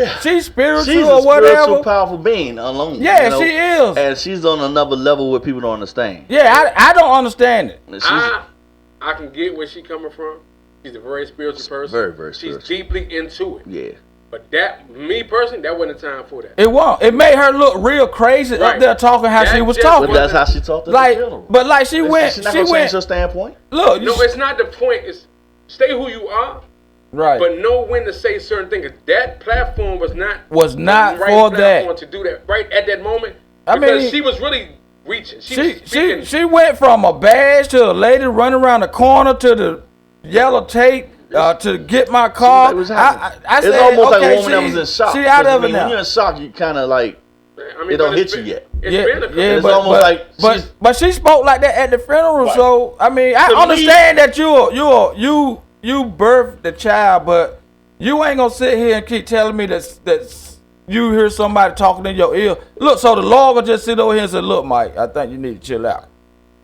spiritual or whatever. She's a spiritual, powerful being alone. Yeah, you know? she is. And she's on another level where people don't understand. Yeah, I don't understand it. I can get where she's coming from. She's a very spiritual person. Very, very spiritual. She's deeply into it. Yeah. But me personally, that wasn't the time for that. It won't. It made her look real crazy up there talking how she was talking. But that's how she talked at the funeral. But like she went. She's not going to change her standpoint. Look. No, it's not the point. It's stay who you are. Right. But know when to say certain things. That platform was not right for that. To do that right at that moment. I mean, she was really reaching. She went from a badge to a lady running around the corner to the yellow tape to get my car. I said, it's almost like a woman she, that was in shock. She out of it now. When you're in shock, you kind of like I mean, it don't hit you yet. It's almost like but she spoke like that at the funeral. Right. So I mean, I understand that you birthed the child, but you ain't gonna sit here and keep telling me that you hear somebody talking in your ear. Look, so the Lord will just sit over here and say, "Look, Mike, I think you need to chill out,"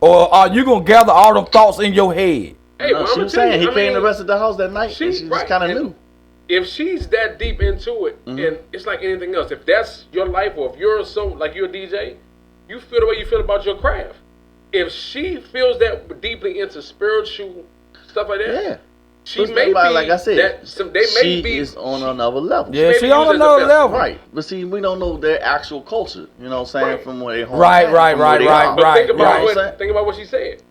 or are you gonna gather all them thoughts in your head? Hey, no, she was saying he came to the rest of the house that night. She just kind of knew. If she's that deep into it, and it's like anything else, if that's your life, or if you're you're a DJ, you feel the way you feel about your craft. If she feels that deeply into spiritual stuff like that, she may be, like I said, she is on another level. Yeah, she on another level. Right. But see, we don't know their actual culture, you know what I'm saying, Right. from where they home. Right. But think about what she said.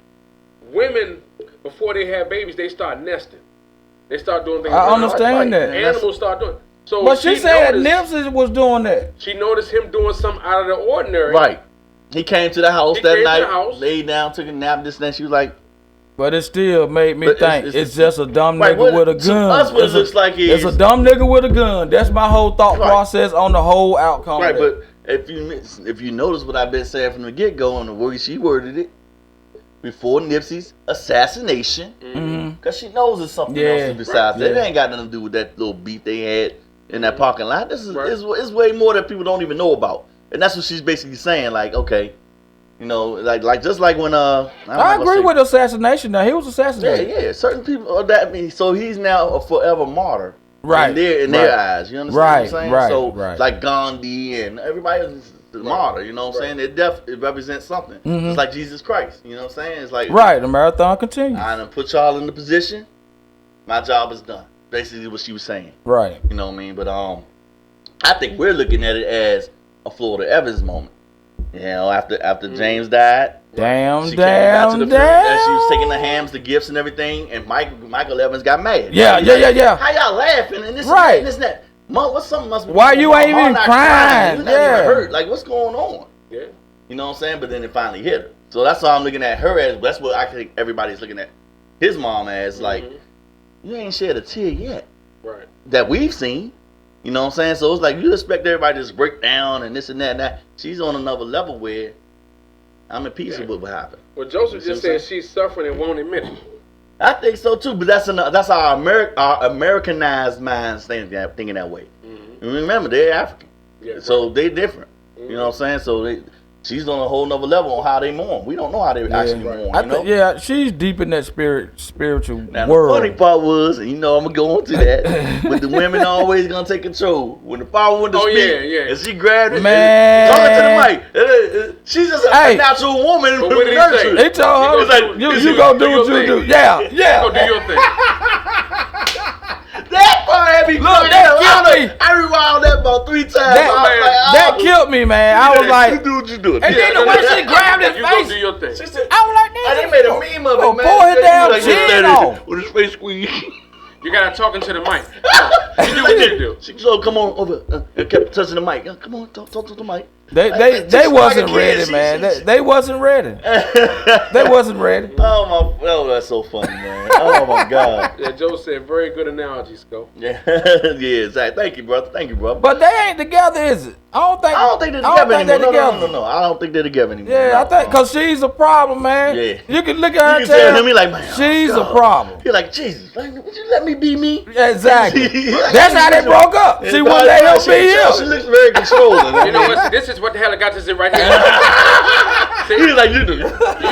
Women, before they have babies, they start nesting. They start doing things. I understand that. Animals start doing. So but she said Nipsey was doing that. She noticed him doing something out of the ordinary. Right. He came to the house that night, laid down, took a nap, this and that. She was like, but it still made me think it's just a dumb nigga with a gun. To us, what it looks like is it's a dumb nigga with a gun. That's my whole thought process on the whole outcome. Right, but if you notice what I've been saying from the get go and the way she worded it, before Nipsey's assassination, because she knows it's something else besides that. It ain't got nothing to do with that little beat they had in that parking lot. This is it's way more that people don't even know about, and that's what she's basically saying. Like, okay, you know, like just like when I agree with assassination. Now he was assassinated. Yeah. Certain people that mean so he's now a forever martyr. Right. In their eyes, you understand what I'm saying? Right. So like Gandhi and everybody is the martyr, you know what I'm saying? It represents something. It's like Jesus Christ, you know what I'm saying? It's like the marathon continues. I done put y'all in the position. My job is done. Basically what she was saying. Right. You know what I mean? But I think we're looking at it as a Florida Evans moment. You know, after James died. Damn. She was taking the hams, the gifts and everything, and Michael Evans got mad. Yeah. How y'all laughing and this and that? What's something must be why you ain't even crying? You not even hurt. Like, what's going on? Yeah. You know what I'm saying? But then it finally hit her. So that's why I'm looking at her as. That's what I think everybody's looking at his mom as. Like, you ain't shed a tear yet. Right. That we've seen. You know what I'm saying? So it's like you expect everybody to just break down and this and that and that. She's on another level where I'm at peace with what happened. Well, Joseph just said she's suffering and won't admit it. I think so too, but that's our Americanized minds thinking that way. And remember, they're African, so they're different. You know what I'm saying? So she's on a whole nother level on how they mourn. We don't know how they actually mourn. She's deep in that spiritual now, world. The funny part was, and I'm gonna go into that, but the women always gonna take control. When the father went to speak, and she grabbed it, talking to the mic. She's just a natural woman. But what did he say? He told her, you gonna do what you do. Yeah. You gonna do your thing. That part had me. Look, that killed me. I rewound that about 3 times. That killed me, man. I was like, you do what you do. And then the way she grabbed his face, gonna do your thing. She said, I was like, they made a meme of it, man. Pour his damn chin off. With his face squeezed. You gotta talk into the mic. You do what you do. She come on over and kept touching the mic. Come on, talk to the mic. They wasn't ready, man. They wasn't ready. They wasn't ready. Oh, that's so funny, man. Oh my God. Yeah, Joe said very good analogy, Sco. Yeah, exactly. Thank you, brother. But they ain't together, is it? I don't think they're together. No. I don't think they're together anymore. Yeah, I think because she's a problem, man. Yeah. You can look at her and tell him, like, man, she's a problem. You're like, Jesus, would you let me be me? Exactly. That's how they broke up. She wouldn't let him be him. She looks very controlling. You know what? This is what the hell got us in right here. He's like, you do. You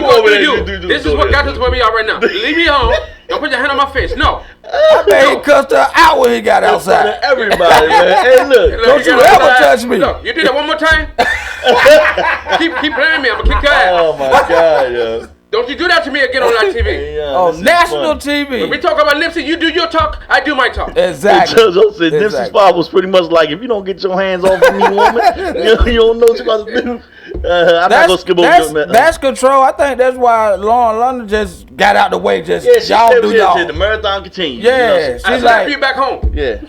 over there, you do. This is what got us where we are right now. Leave me alone. Don't put your hand on my face. No. I bet he cussed her out when he got outside. Everybody, man. Hey, look. Don't you ever touch me. Look, you do that one more time. keep playing me. I'm gonna kick your ass. Oh my God, yo. Don't you do that to me again on that TV. National TV. When we talk about Nipsey, you do your talk, I do my talk. Exactly. Nipsey's father was pretty much like, if you don't get your hands off of me, woman, you don't know what you're about to do. I'm not going to skip over that. That's control. I think that's why Lana just got out the way. Y'all do y'all. The marathon continues. Yeah. She's like, you back home. Yeah.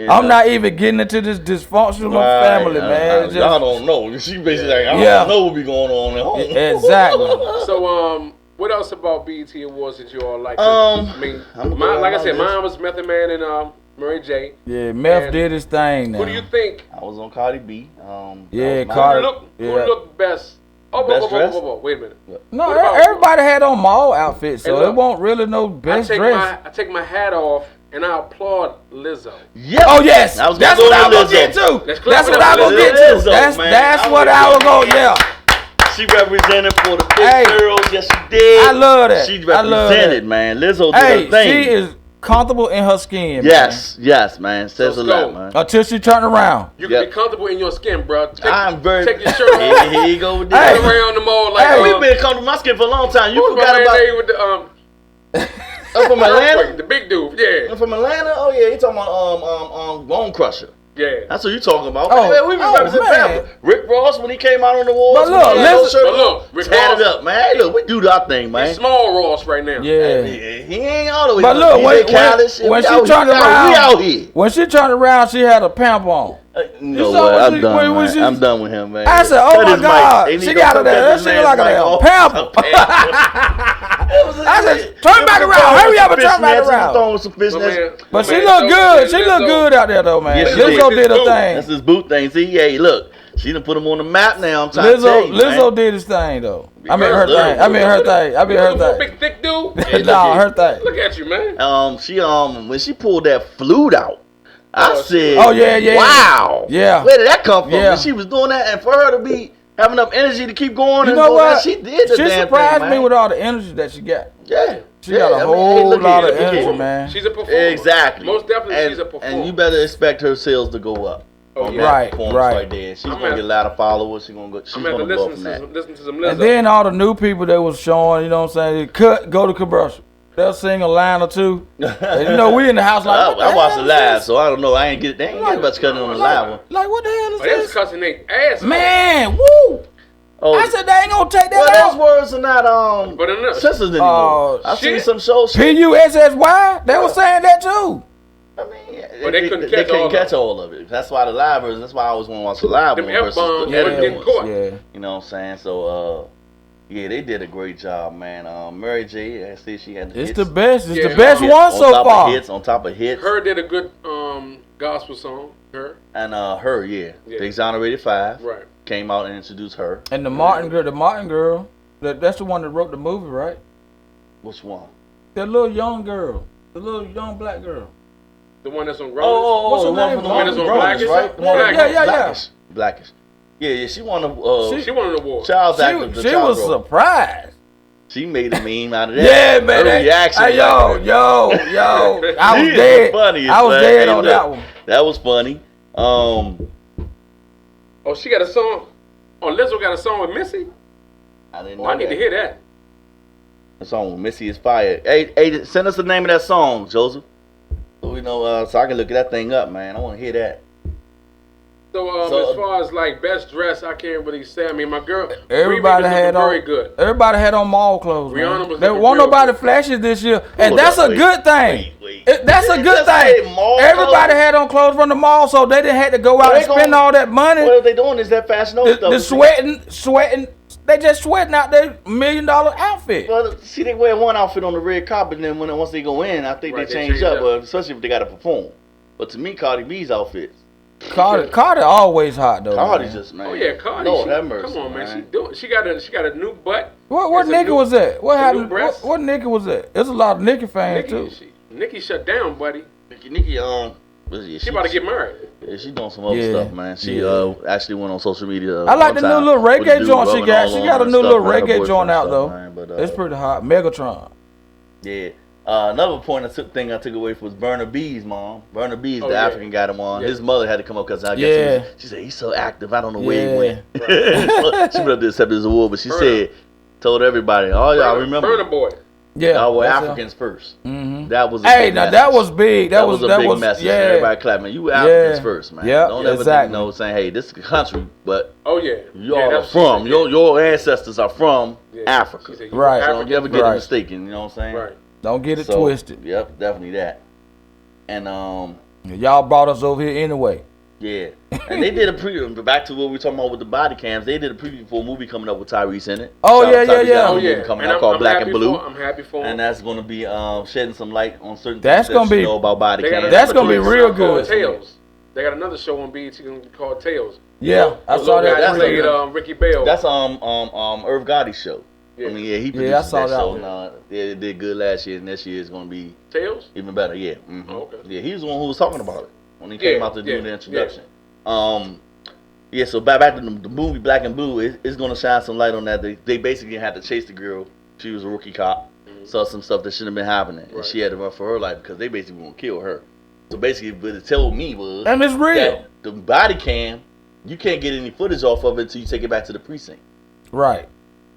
I'm not even getting into this dysfunctional family, man. Y'all don't know. She basically like, I don't know what be going on at home. Exactly. So, what else about BET Awards that you all like? I mean, like I said, mine was Method Man and Mary J. Yeah, Meth And did his thing now. Who do you think? I was on Cardi B. Yeah, Cardi. Cardi. Who looked best? Oh, Best dressed? wait a minute. No, What about- everybody had on mall outfits, so Hey, look, it won't really no best dress. I take my hat off and I applaud Lizzo. Yep. Oh yes, I was that's gonna what I go was with gonna get Lizzo. to. Let's That's clap what I it up was for gonna get Lizzo, to. That's man. that's I what was I was gonna- gonna. Yeah, She represented for the big Hey. girls. Yes, she did. I love that. She I love represented, that. man. Lizzo did hey, her thing. she is comfortable in her skin. Yes, man. Says a Let's lot, go. man. Until she turned around. You can Yep. be comfortable in your skin, bro. I'm very. Take your shirt off. Here you go with Hey. that. Around the mall like Hey. We've been comfortable with my skin for a long time. You who's my forgot man about. there with the I'm from Atlanta. the big dude. Yeah, I'm from Atlanta. Oh yeah, you talking about Bone Crusher. yeah. That's what you talking about. Oh, Man, we been oh, representing man. forever. Rick Ross when he came out on the walls. But look, listen- But look, Rick tatted Ross- up, man. Hey, look, we do our thing, man. He's small Ross right now. Yeah. He ain't all the way. But look, when we she out turned here, around, we out here. when she turned around, she had a pamp on. No saw way, when I'm she- done, when man. she- I'm done with him, man. I said, oh Cut my his mic. God, They need she to got cut it there. That this shit man's like a mic damn off. pamp. I said, turn back around. Hurry up and turn back around. Throwing some fish My nets. man- But my she man look Lizzo- good. She look Lizzo- good out there though, man. Yes, she Lizzo did. did her That's thing. his boot thing. See, hey, look, she done put him on the map now. I'm trying to tell Lizzo, you, Lizzo man. did his thing though. I mean Because her Lizzo- thing. I mean her thing. I mean her You little thing. big thick dude. Yeah, Nah, look her thing. Look at you, man. She when she pulled that flute out, I Oh, said, Oh, yeah, yeah. wow, Yeah. where did that come from?" Yeah. And she was doing that, and for her to be having enough energy to keep going, You and know doing what? that, she did the She damn surprised thing, me man. with all the energy that she got. Yeah, She got a I mean, whole hey, look lot here, of look here. energy, man. She's a performer. Exactly. Most definitely, and, she's a performer. And you better expect her sales to go up. Oh, on yeah. that Right, performance right. there. She's I'm gonna at- get a lot of followers. She's gonna go. She's I'm going gonna to go listen from to that. listen to some Lizzo. And then all the new people that was showing, you know what I'm saying, go to commercial. They'll sing a line or two. And you know, we in the house like, what the I watched hell the is live, this? so I don't know. I ain't get. They ain't get about cutting on the live one. Like, what the hell is Oh, they was this? cussing their ass off. Man, woo! Oh, I said they ain't gonna take well, that those out. words are not But enough. censored anymore. Oh, I've seen shit. some shows. P-U-S-S-Y? They were saying that too. I mean, But they couldn't catch all of it. all of it. That's why the live version. That's why I always want to watch the live Them one versus the F-bombs edited getting ones. caught. Yeah. You know what I'm saying? So, yeah, they did a great job, man. Mary J, I see she had the It's hits. the best. It's Yeah. the best Hits one so top far. Of hits on top of hits. Her did a good gospel song. Her. And her, yeah. Yeah. The Exonerated Five Right. came out and introduced her. And the Martin girl, that's the one that wrote the movie, right? Which one? That little young girl, the little young black girl. The one that's on Rose. What's her the one name? from the The one that's on Blackish, right? The right? one- Blackish. Yeah. Blackish. Blackish. Yeah, she won a She won an award. Child's Act of the She Child was role. surprised. She made a meme out of that. Yeah, man. Her reaction. Hey, was like- yo. I was She is dead. the funniest, I was man. dead Hey, on look, that one. That was funny. Oh, she got a song. Oh, Lizzo got a song with Missy. I didn't Oh, know I need that. to hear that. The song with Missy is fire. Hey, send us the name of that song, Joseph. So we know, so I can look that thing up, man. I want to hear that. So, as far as like best dress, I can't really say. I mean, my girl, Everybody Riri was had looking on. very good. Everybody had on mall clothes. Rihanna Man. was There looking wasn't real nobody good. flashes this year, and Hold that's up, a good thing. wait. That's a Did good you just say thing. mall Everybody clothes? had on clothes from the mall, so they didn't have to go out Well, and they spend gon- all that money. What they doing is that Fashion Nova The stuff. sweating. They just sweating out their $1 million outfit. Well, see, they wear one outfit on the red carpet, and then once they go in, I think Right, they they change change up, up. well, especially if they got to perform. But to me, Cardi B's outfits. Carter always hot though. Cardi man. just, man. Oh yeah, Cardi. Lord she, have mercy, come on, man. man. She got a new butt. What It's a nigga new- was that? What a new happened? breast. What nigga was that? There's a lot of Nicki fans too. Nikki shut down, buddy. Nikki, She about to get married. Yeah, she doing some other Yeah, stuff, man. She yeah. Actually went on social media. I like one the time new little with the reggae dude joint she rubbing got. all She on got her a and new stuff, little man. Her reggae boyfriend joint out and though. stuff, man. But, It's pretty hot. Megatron. Yeah. Another point I took away was Burner B's mom. Burner B's Oh, the yeah. African guy that won. Yeah. His mother had to come up because I Yeah. guess she said he's so active. I don't know where he Yeah. went. She went up there accepted his award, but she Burner. told everybody, "Oh y'all remember? Burna Boy. Yeah. Y'all were that's Africans first." Mm-hmm. That was a Hey, big now message. that was big. That was a big message. Yeah. Everybody clapping. You were Africans Yeah. first, man. Yeah, Don't ever exactly. think saying, "Hey, this is a country," but Oh yeah. y'all Yeah, are that's from what she said. your ancestors are from Yeah. Africa. She said, Right. So don't African ever get it Right. mistaken. You know what I'm saying? Right. Don't get it So, twisted. Yep, definitely that. And Y'all brought us over here anyway. Yeah, and they did a preview. Back to what we were talking about with the body cams. They did a preview for a movie coming up with Tyrese in it. Oh, Tyrese got a movie movie coming out called Black and Blue. I'm happy for him. And that's going to be shedding some light on certain That's things gonna be, you know about body cams. That's going to be real good. Tales. They got another show on BET called Tales. Yeah, I saw that. That's like Ricky Bell. That's Irv Gotti's show. Yeah. I mean, he produced I saw that show. one. It did good last year, and this year is going to be Tales even better. Yeah. Oh, okay. Yeah, he was the one who was talking about it when he came out to do the introduction. Yeah. So back to the movie Black and Blue, it's going to shine some light on that. They basically had to chase the girl. She was a rookie cop. Saw some stuff that shouldn't have been happening, and she had to run for her life because they basically want to kill her. So basically, what it told me was, and it's real. That the body cam, you can't get any footage off of it until you take it back to the precinct. Right.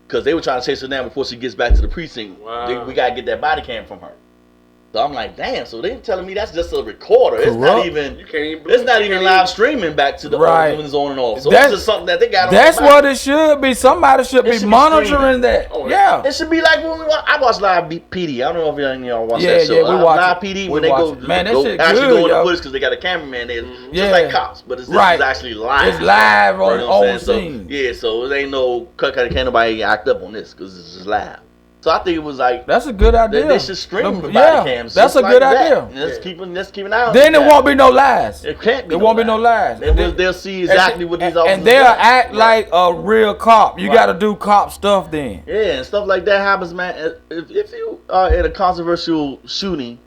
Because they were trying to chase her down before she gets back to the precinct. Wow. We gotta get that body cam from her. So I'm like, damn. So they telling me that's just a recorder. It's not even. You can't even. It's not even live streaming back to the when it's on and off. So it's just something that they got. That's what it should be. Somebody should be monitoring that. Oh, yeah. It should be like when I watch Live PD. I don't know if y'all watch that show. Yeah, we watch Live PD when they go man, that shit actually good, go in the footage because they got a cameraman there, just like cops, but this is actually live. It's live on scene. So it ain't no cut. Can't nobody act up on this because it's just live. So I think it was like that's a good idea. They should stream the body cams. That's a good idea. Let's keep an eye on. Then there won't be no lies. It can't be. There won't be no lies. They'll see exactly what these officers and they'll act like a real cop. You got to do cop stuff then. Yeah, and stuff like that happens, man. If you are in a controversial shooting,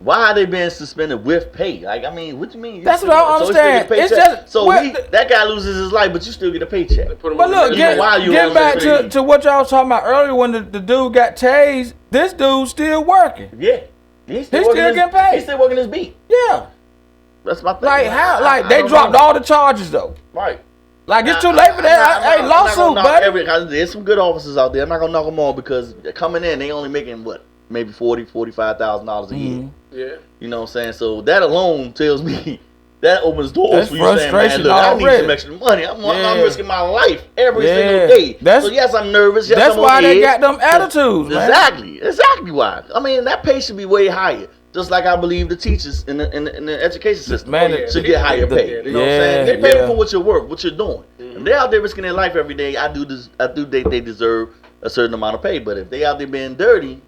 why are they being suspended with pay? Like, I mean, what do you mean? That's what I don't understand. It's just that guy loses his life, but you still get a paycheck. But look, get back to what y'all was talking about earlier when the dude got tased. This dude's still working. Yeah, he's still getting paid. He's still working his beat. Yeah, that's my thing. Like how? Like they dropped all the charges though. Right. Like it's too late for that. Hey, lawsuit, buddy. There's some good officers out there. I'm not gonna knock them all because coming in, they only making what? Maybe $45,000 a year. Yeah. You know what I'm saying? So that alone tells me that opens doors for you saying, man, look, I need some extra money. I'm risking my life every single day. So yes, I'm nervous. Yes, that's why they got them attitudes, man. Exactly why. I mean, that pay should be way higher. Just like I believe the teachers in the education system should get higher pay. You know what I'm saying? They pay for what you're worth, what you're doing. If they're out there risking their life every day, I do they deserve a certain amount of pay. But if they out there being dirty,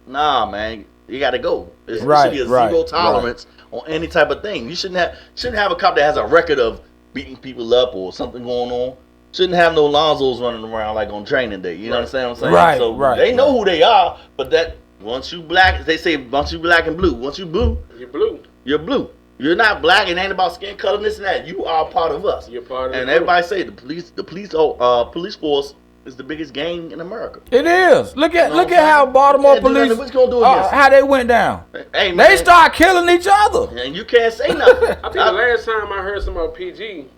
nah, man, you gotta go. There should be a zero tolerance on any type of thing. You shouldn't have a cop that has a record of beating people up or something going on. Shouldn't have no Lonzos running around like on training day. You know what I'm saying? Right, so they know who they are, but that once you black, they say once you black and blue. Once you blue, you're blue. You're blue. You're not black. It ain't about skin color, this and that. You are a part of us. You're part of and everybody say the police force is the biggest gang in America. It is. Look at how Baltimore police. What's gonna do how they went down. Hey, man, they start killing each other. And you can't say nothing. I think the last time I heard something about PG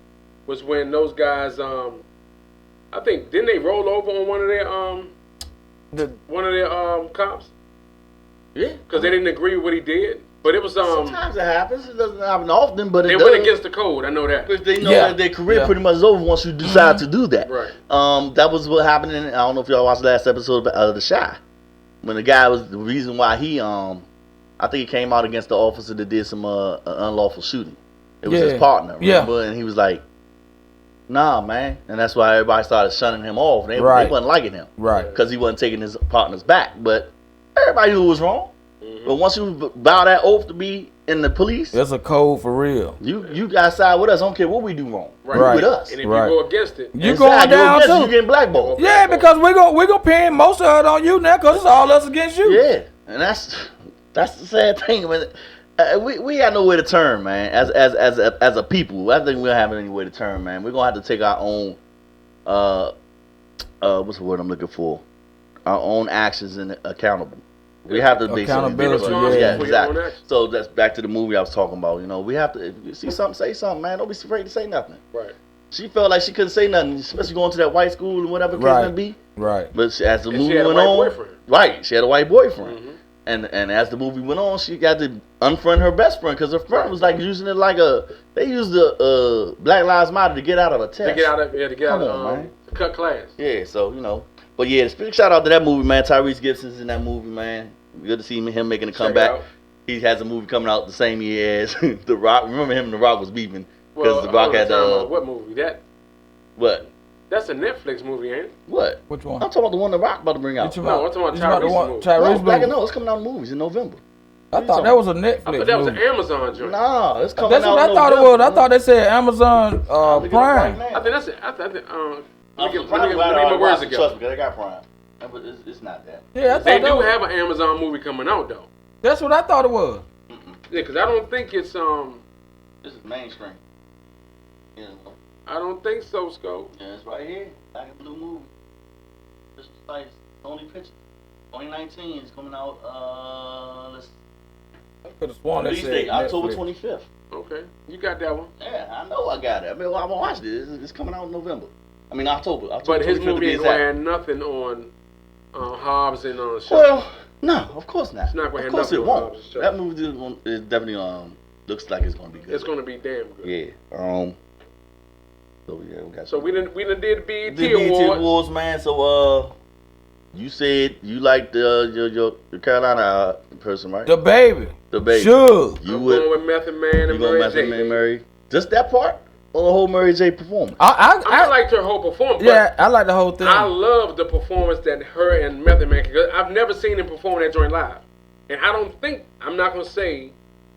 was when those guys. I think didn't they roll over on one of their cops? Yeah, because they didn't agree with what he did. But it was sometimes it happens. It doesn't happen often, but they went against the code. I know that because they know that their career pretty much is over once you decide to do that. Right. That was what happened. I don't know if y'all watched the last episode of The Shy, when the guy was the reason why he I think he came out against the officer that did some unlawful shooting. It was his partner, remember? And he was like, "Nah, man," and that's why everybody started shunning him off. They wasn't liking him, because he wasn't taking his partners back. But everybody knew it was wrong. But once you bow that oath to be in the police, there's a code for real. You got to side with us. I don't care what we do wrong. Right. With us. And if you go against it, you going down too. You getting blackballed. Yeah, because we gonna pin most of it on you now, because it's all us against you. Yeah, and that's the sad thing. I mean, we got nowhere to turn, man. As a people, I think we don't have anywhere to turn, man. We're gonna have to take our own what's the word I'm looking for? Our own actions and accountable. We have to be accountability. Yeah, exactly. So that's back to the movie I was talking about. You know, we have to. If you see something, say something, man. Don't be afraid to say nothing. Right. She felt like she couldn't say nothing, especially going to that white school and whatever the case may be. Right. But as the movie went on, she had a white boyfriend. Mm-hmm. And as the movie went on, she got to unfriend her best friend because her friend was like using it like they used the Black Lives Matter to get out of a test. To get out of to cut class. Yeah, so you know. But yeah, big shout out to that movie, man. Tyrese Gibson's in that movie, man. Good to see him making a comeback. He has a movie coming out the same year as The Rock. Remember him and The Rock was beefing Because The Rock had what movie? What? That's a Netflix movie, ain't it? What? Which one? I'm talking about the one The Rock about to bring out. No, I'm talking about Tyrese Black and movie. No, it's coming out in movies in November. I thought that was a Netflix I thought that was an movie. Amazon joint. Nah, it's coming That's out what in I thought it November. was. I thought they said Amazon Prime. I think that's it. Let me get my my words together. Trust me, 'cause I got Prime. But it's not that. Yeah, I They thought do that have an Amazon movie coming out though. That's what I thought it was. Yeah, because I don't think it's This is mainstream. Yeah, I don't think so, Scope. yeah, it's right here. Black and Blue movie. This is like only picture. 2019 is coming out. Let's I could have sworn they release said date October Netflix. 25th. Okay, you got that one. Yeah, I know I got it. I mean, I watched it. It's coming out in November. I mean October. But his 25th to movie be ain't gonna exact. have nothing on Hobbs and Shaw. Well, no, of course not. It's not gonna Of have course nothing it on won't. Hobbs and Shaw. That movie is definitely looks like it's gonna be good. It's gonna be damn good. Yeah. So yeah, we got. So we done did BET the BET Awards. Awards, man. So you said you liked your Carolina person, right? The baby. The baby. Sure. You I'm would. going with Method Man You and gonna Mary mess with J. Mary? Just that part, or the whole Mary J performance? I liked her whole performance. Yeah, I like the whole thing. I love the performance that her and Method Man, because I've never seen him perform that joint live. And I don't think, I'm not going to say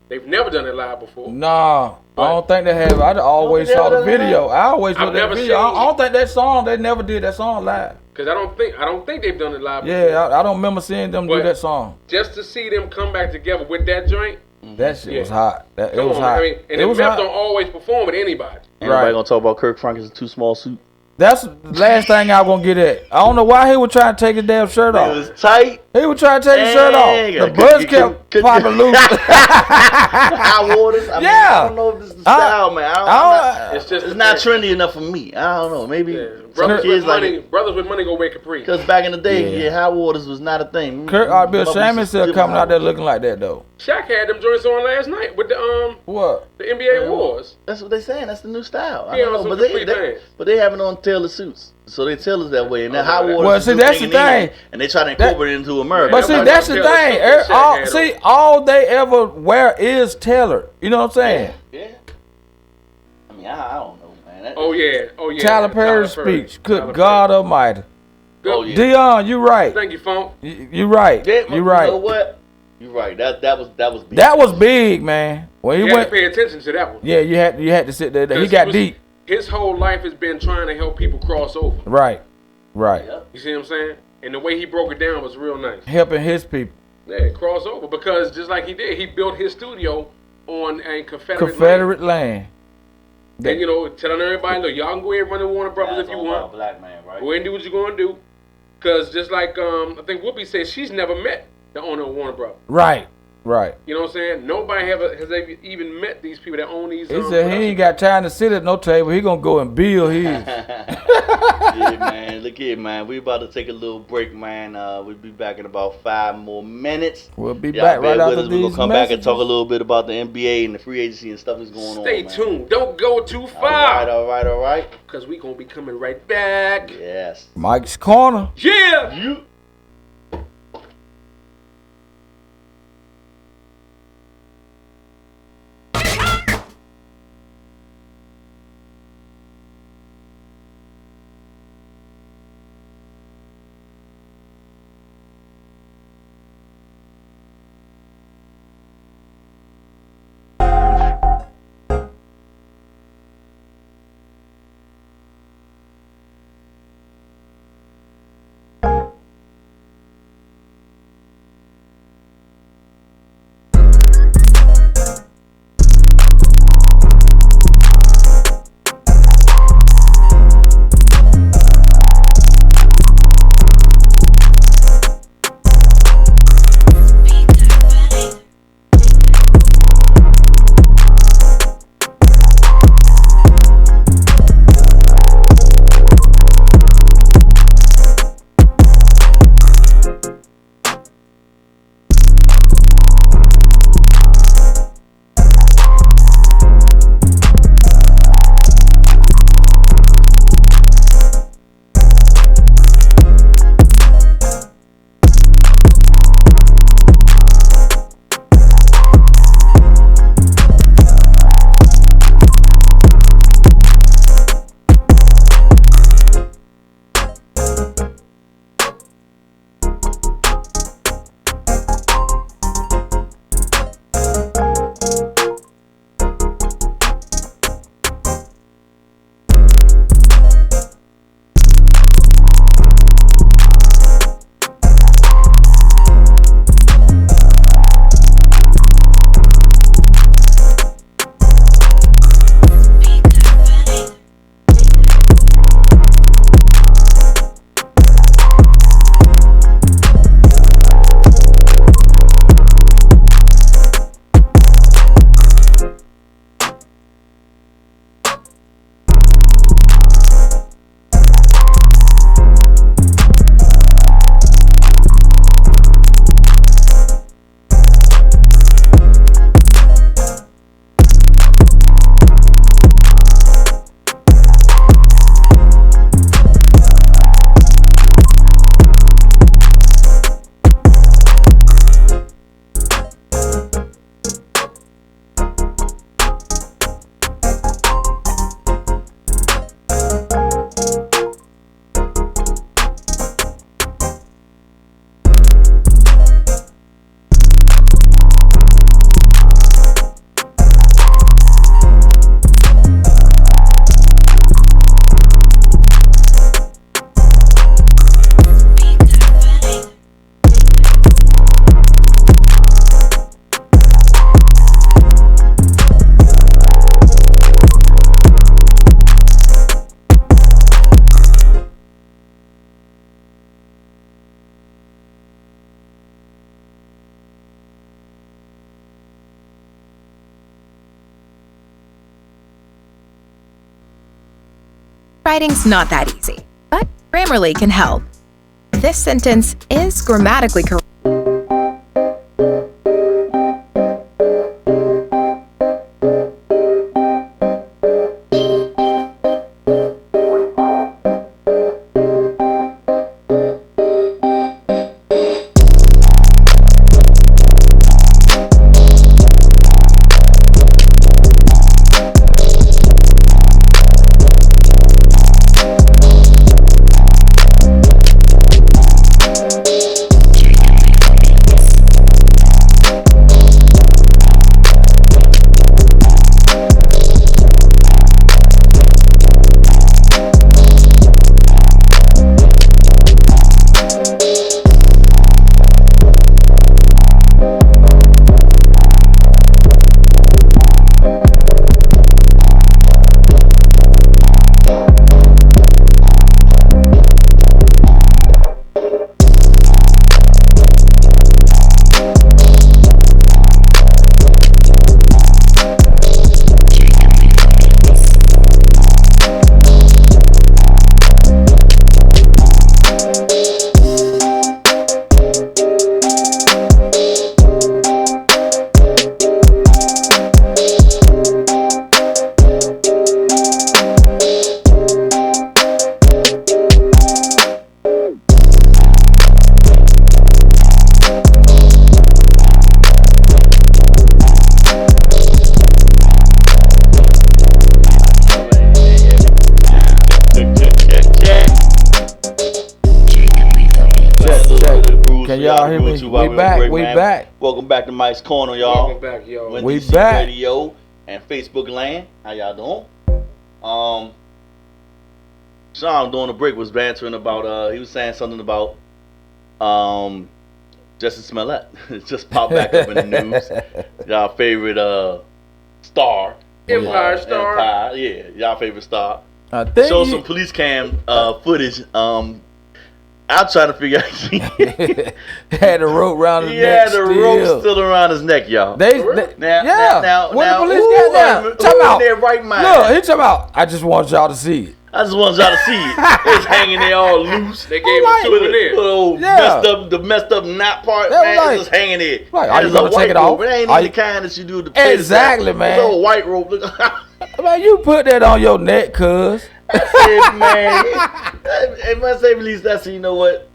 they've never done it live before. Nah, I don't think they have. I always They saw never the done video. that? I always I've looked at never the video. seen I don't think that song, they never did that song live. Because I don't think they've done it live before. Yeah, I don't remember seeing them do But that song. just to see them come back together with that joint, That shit was Yeah. hot. It come was on, hot. I mean, and It was Meth hot. don't always perform with anybody. Ain't Right. nobody gonna talk about Kirk Franklin's too small suit. That's the last thing I was gonna get at. I don't know why he was trying to take his damn shirt It off. was tight. He was trying to take his shirt Dang. off. The buds kept popping loose. High waters. I mean, Yeah. I don't know if this is the style, man. It's just It's not trendy enough for me. I don't know. Maybe some Brothers kids with like money, it. brothers with money go wear Capri. Because back in the day, Yeah. yeah, high waters was not a thing. Kirk ought to be ashamed Motherfuckers himself still coming high out there waters. looking like that though. Shaq had them joints on last night with What? the NBA Awards. That's what they saying. That's the new style. I Yeah, don't on know, some but Capri they pants. but they having on tailored suits, so they tailor that way. And that high waters. Well, is see, new that's the in thing. England, and they try to incorporate it into America. But see, Yeah, that's the Taylor thing. Swift and Shaq had See, all they ever wear is tailored. You know what I'm saying? Yeah. I mean, I don't know, man. Oh yeah. Tyler Perry's speech. Good God Almighty. Oh yeah. Dion, you right. Thank you, Funk. You right. Yeah, You right. You know what? You right. That was big. That was big, man. When he You had to went, pay attention to that one. yeah, you had to sit there. He 'Cause got was- deep. His whole life has been trying to help people cross over. Right. Yep. You see what I'm saying? And the way he broke it down was real nice. Helping his people. Yeah, cross over, because just like he did, he built his studio on a Confederate land. Confederate land. And you know, telling everybody, look, y'all can go ahead and run the Warner Brothers That's if you all want. about a black man, right? Go ahead and do what you're gonna do. Cause just like I think Whoopi said, she's never met the owner of Warner Brothers. Right. Right. You know what I'm saying? Nobody has even met these people that own these. He said he ain't got time to sit at no table. He gonna go and build his. Yeah, man. Look here, man. We about to take a little break, man. We'll be back in about 5 more minutes. We'll be Y'all back right bear with after us. these We're gonna come back and messages. talk a little bit about the NBA and the free agency and stuff that's going on. Stay man. tuned. Don't go too far. All right. Cause we gonna be coming right back. Yes. Mike's Corner. Yeah. You. Writing's not that easy, but Grammarly can help. This sentence is grammatically correct. Can y'all hear me? We back. Welcome back to Mike's Corner, y'all. Welcome back, yo. We back. Radio and Facebook land. How y'all doing? Sean during the break was bantering about he was saying something about Justin Smollett. It just popped back up in the news. Y'all favorite star. Empire star. Empire, yeah, y'all favorite star. Show some police cam footage. I'm trying to figure out. Had the rope around his neck. Yeah, the rope still around his neck, y'all. Now, when the police got down, talking about their right mind. Look, he talking about. I just want y'all to see it. I just want y'all to see it. It's hanging there all loose. They gave it to it the messed up knot part, man. It's just hanging there. Like, are you gonna take it off? It ain't even the kind that you do to exactly, man. It's a white rope. Man, you put that on your neck, cuz. I said, man. If I say release that, so you know what?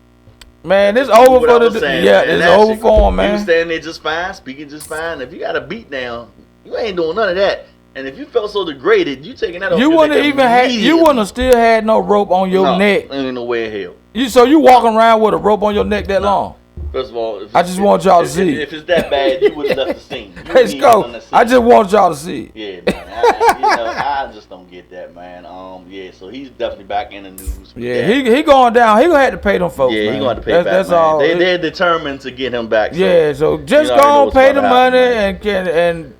Man, it's over for the it's over for him, man. He was standing there just fine, speaking just fine. If you got a beat down, you ain't doing none of that. And if you felt so degraded, you taking that off. You wouldn't have still had no rope on your neck. Ain't no way in hell. So you walking around with a rope on your neck that long? First of all, I just want y'all to see it. If it's that bad, you would have left the scene. Let's go. I just want y'all to see it. Yeah, man. I just don't get that, man. Yeah, so he's definitely back in the news. Yeah, he going down. He gonna have to pay them folks. Yeah, man. he gonna have to pay back. That's man. All. They're determined to get him back. So, yeah, so just go on, pay the money and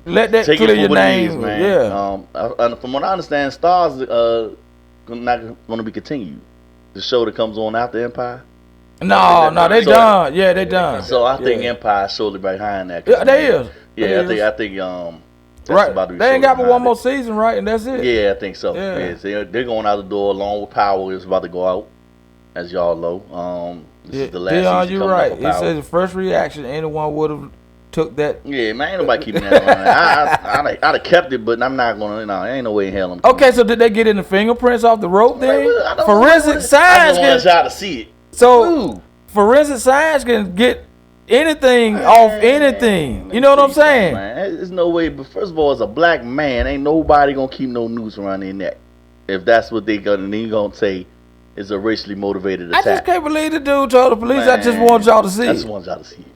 let that take clear your name. Man. Yeah. From what I understand, Stars not going to be continued. The show that comes on after Empire. No, they done. Yeah, they done. So I think Empire surely behind that. Yeah, they is. Yeah, I think. Right. About to be they ain't got but one more season, right? And that's it. Yeah, I think so. Yeah. So they're going out the door along with Power is about to go out, as y'all know. This is the last season. You're right. He says the first reaction anyone would have took that. Yeah, man, ain't nobody keeping that on. I'd have kept it, but I'm not gonna. No, ain't no way in hell. Okay, so did they get in the fingerprints off the rope then? Forensic science. I just want y'all to see it. So forensic science can get anything off anything. You know what I'm saying? Man, there's no way. But first of all, as a black man, ain't nobody gonna keep no noose around their neck. If that's what they gonna, then you gonna say it's a racially motivated attack. I just can't believe the dude told the police. Man, I just want y'all to see it. I just want y'all to see it.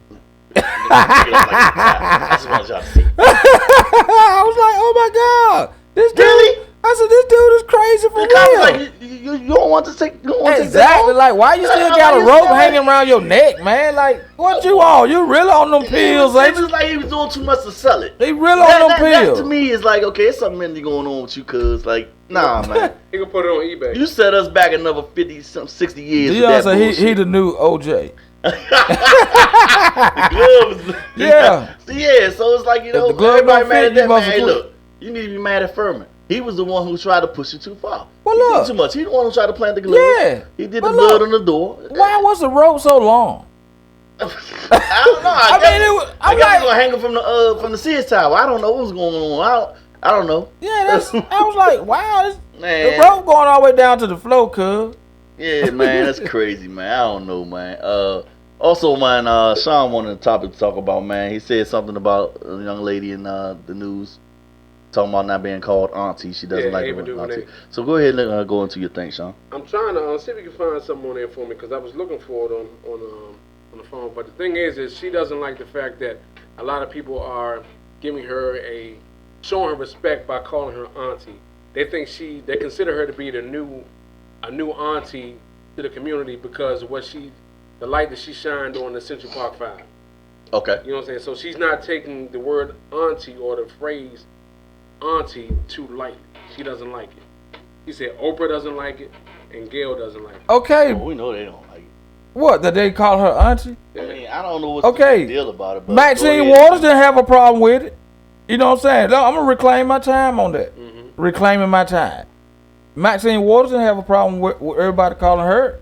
I just want y'all to see it. I was like, oh my God, this dude. Really? I said, this dude is crazy for real. Like, you don't want to take. You don't want exactly. Like, why you still got a rope hanging around your neck, man? Like, what you on? You really on them pills? It was like he was doing too much to sell it. They really on them pills. That to me is like, okay, it's something really going on with you, cuz. Like, nah, man. He can put it on eBay. You set us back another 50, 60 years. You know what I'm saying? He the new OJ. The gloves. Yeah. So it's like, you know, everybody mad at that man. Hey, look, you need to be mad at Furman. He was the one who tried to push it too far. Well, he look. did too much. He the one who tried to plant the glue. Yeah. He did the blood on the door. Why was the rope so long? I don't know. I guess he gonna hang him from the Sears Tower. I don't know what was going on. I don't know. Yeah, I was like, wow, Man. the rope going all the way down to the floor, cuz. Yeah, man, that's crazy, man. I don't know, man. Also, man, Sean wanted a topic to talk about, man. He said something about a young lady in the news talking about not being called auntie. She doesn't like it when auntie. So go ahead and go into your thing, Sean. I'm trying to see if you can find something on there for me because I was looking for it on the phone. But the thing is she doesn't like the fact that a lot of people are giving her showing her respect by calling her auntie. They think they consider her to be a new auntie to the community because of the light that she shined on the Central Park 5. Okay. You know what I'm saying? So she's not taking the word auntie or the phrase auntie too lightly. She doesn't like it. He said Oprah doesn't like it and Gail doesn't like it. Okay. Well, we know they don't like it. What, that they call her auntie? I mean, I don't know what's the deal about it. But Maxine Waters didn't have a problem with it. You know what I'm saying? I'm going to reclaim my time on that. Mm-hmm. Reclaiming my time. Maxine Waters didn't have a problem with everybody calling her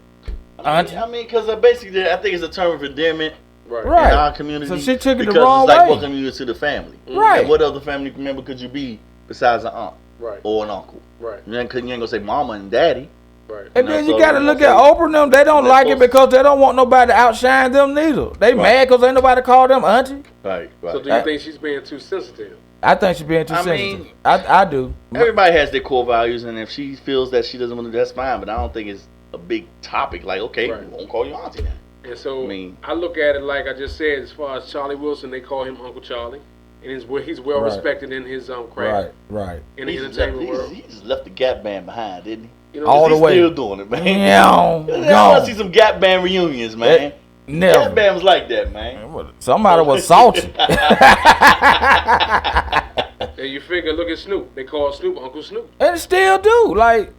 auntie. I mean, because basically, I think it's a term of endearment in our community. So she took it because the wrong it's like way. welcoming you to the family. Right. And what other family member could you be besides an aunt or an uncle? Right. You ain't going to say mama and daddy. Right. And then you got to look at Oprah and them. They don't like it because they don't want nobody to outshine them neither. They mad because ain't nobody call them auntie. Right. So do you think she's being too sensitive? I think she's being too sensitive. I do. Everybody has their core values, and if she feels that she doesn't want to, that's fine. But I don't think it's a big topic. Like, okay, we won't call you auntie now. And so I look at it like I just said, as far as Charlie Wilson, they call him Uncle Charlie. And he's well respected in his craft. Right. In the entertainment world. He just left the Gap Band behind, didn't he? You know, all the way. Still doing it, man. Yeah, I want to see some Gap Band reunions, man. Never. Gap Band was like that, man. Somebody was salty. And you figure, look at Snoop. They call Snoop Uncle Snoop. And still do. Like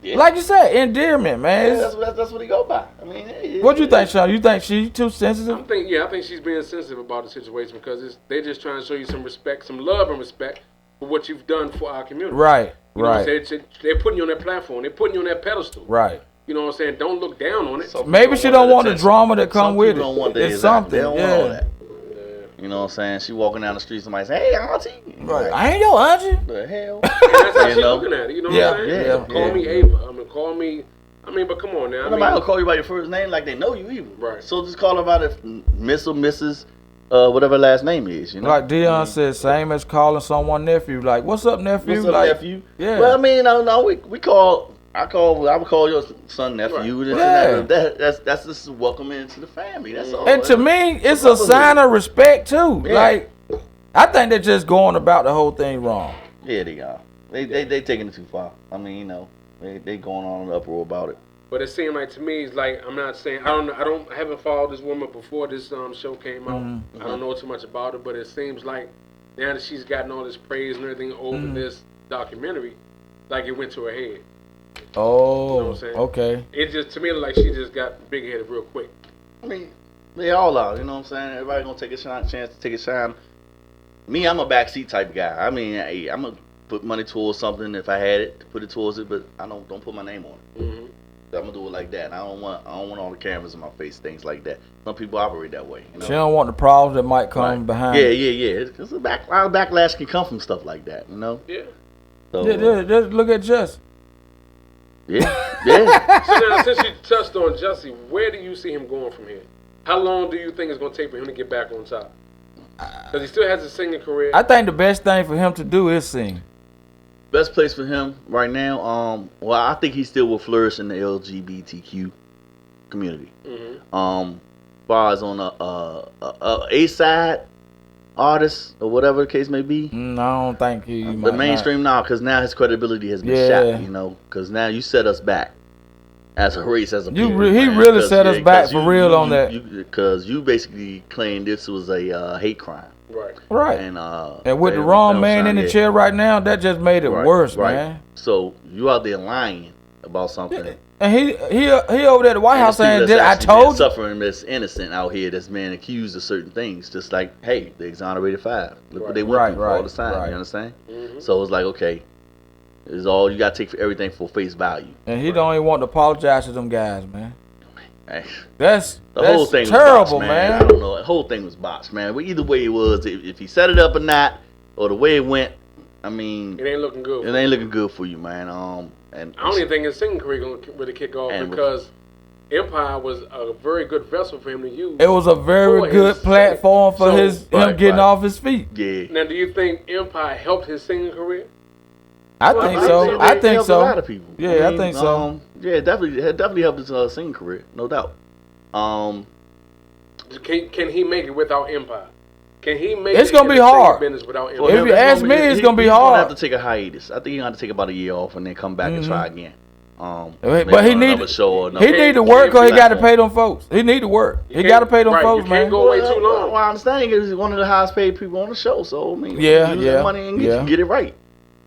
you said, endearment, man. Yeah, that's what he go by. I mean, what you think, Sean? You think she's too sensitive? I think she's being sensitive about the situation because they're just trying to show you some respect, some love and respect for what you've done for our community. Right. You know what I'm saying? They're putting you on that platform. They're putting you on that pedestal. Right. You know what I'm saying? Don't look down on it. Maybe she don't want the drama that come with it. Don't want it's something. They don't want all that. You know what I'm saying? She walking down the street, somebody say, "Hey, auntie." Right. I ain't your auntie. The hell? That's how she's looking at it. You know what I'm saying? Yeah. Call me Ava. Call me. But come on now. Nobody gonna call you by your first name like they know you even. Right. So just call her by the Miss or Mrs. Whatever last name is. You know. Like Dion said, same as calling someone nephew. Like, what's up, nephew? What's up, nephew? Yeah. Well, I mean, no, we call. I would call your son nephew. Right. That's just welcoming into the family. That's all. And to me, it's a sign of respect too. Yeah. Like, I think they're just going about the whole thing wrong. Yeah, they are. They taking it too far. I mean, you know, they going on an uproar about it. But it seemed like to me, it's like I'm not saying I haven't followed this woman before this show came out. Mm-hmm. I don't know too much about her, but it seems like now that she's gotten all this praise and everything over this documentary, like it went to her head. Oh, you know what I'm saying? Okay. It just to me like she just got big headed real quick. I mean, they all are. You know what I'm saying? Everybody gonna take a chance to take a shine. Me, I'm a backseat type guy. I mean, hey, I'm gonna put money towards something if I had it, to put it towards it, but I don't put my name on it. Mm-hmm. I'm gonna do it like that. I don't want all the cameras in my face, things like that. Some people operate that way. You know? She don't want the problems that might come behind. Yeah. Because a lot of backlash can come from stuff like that. You know. Yeah. So, just look at Jussie. Yeah. So now, since you touched on Jussie, where do you see him going from here? How long do you think it's gonna take for him to get back on top? Because he still has a singing career. I think the best thing for him to do is sing. Best place for him right now, well, I think he still will flourish in the LGBTQ community. Mm-hmm. Far as on a side artist or whatever the case may be. I don't think he. The mainstream now, because now his credibility has been shot. You know, because now you set us back as a race, as a people. He really set us back for real on that. Because you basically claimed this was a hate crime. Right. And with the wrong man in the chair right now, that just made it worse, man. So you out there lying about something. And he over there at the White House saying, I told you. Suffering that's innocent out here that's being accused of certain things. Just like, hey, they exonerated 5. Look what they went through all the time. You understand? Mm-hmm. So it's like, okay, Is all you got to take for everything for face value. And he don't even want to apologize to them guys, man. Hey, That's whole thing terrible, was botched, man. I don't know. The whole thing was botched, man. But either way it was, if he set it up or not, or the way it went, I mean, it ain't looking good. It ain't looking good for you, man. And I don't even think his singing career gonna really kick off because Empire was a very good vessel for him to use. It was a very good platform for him getting off his feet. Yeah. Now, do you think Empire helped his singing career? I think so. I think so. A lot of people. Yeah, I think so. Yeah, it definitely helped his singing career, no doubt. Can he make it without Empire? Can he make it's gonna be hard. Without Empire? If you ask me, it's gonna be hard. He's gonna have to take a hiatus. I think he's gonna have to take about a year off and then come back and try again. But he need to work because he got to pay them folks. He need to work. He got to pay them folks, man. Can't go away too long. Well, I understand he's one of the highest paid people on the show, so I mean, use their money and get it right.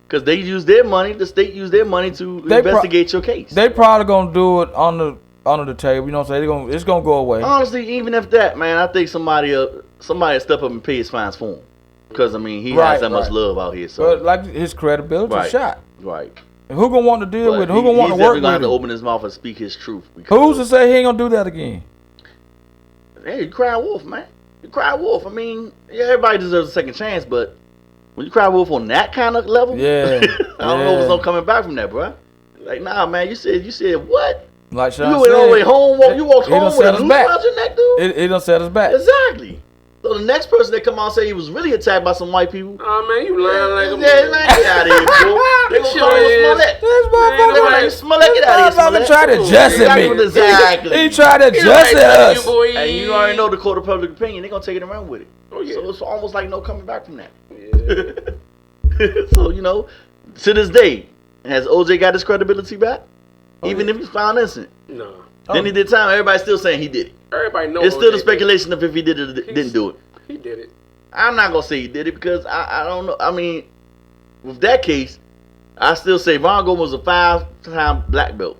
Because they use their money, the state used their money to investigate your case. They probably gonna do it under the table. You know what I'm saying? It's gonna go away. Honestly, even if that, man, I think somebody step up and pay his fines for him. Because I mean, he has that much love out here. So, but like his credibility shot. Right. And who gonna want to deal with it? Who gonna want to work with it? He's gonna have to open his mouth and speak his truth. Who's to say he ain't gonna do that again? Hey, you cry wolf, man. You cry wolf. I mean, yeah, everybody deserves a second chance, but when you cry wolf on that kind of level, I don't know if there's no coming back from that, bro. Like, nah, man, you said what? Like Sean you went all the way home. You walked home with a noose around your neck, dude. It done set us back. Exactly. So the next person that come out and say he was really attacked by some white people. Oh man, you lying like a man, get out of here, bro. They gonna call him Millette. This motherfucker, Millette, get out of here, Millette. Tried to adjust at me. Exactly. He tried to adjust at us. And you already know the court of public opinion. They gonna take it around with it. Oh yeah. So it's almost like no coming back from that. Yeah. So to this day, has OJ got his credibility back? Even if he's found innocent? No. Then he did time. Everybody's still saying he did it. Everybody knows. It's still the speculation of if he did it or didn't do it. He did it. I'm not gonna say he did it because I don't know. I mean, with that case, I still say Von Goldman was a 5-time black belt.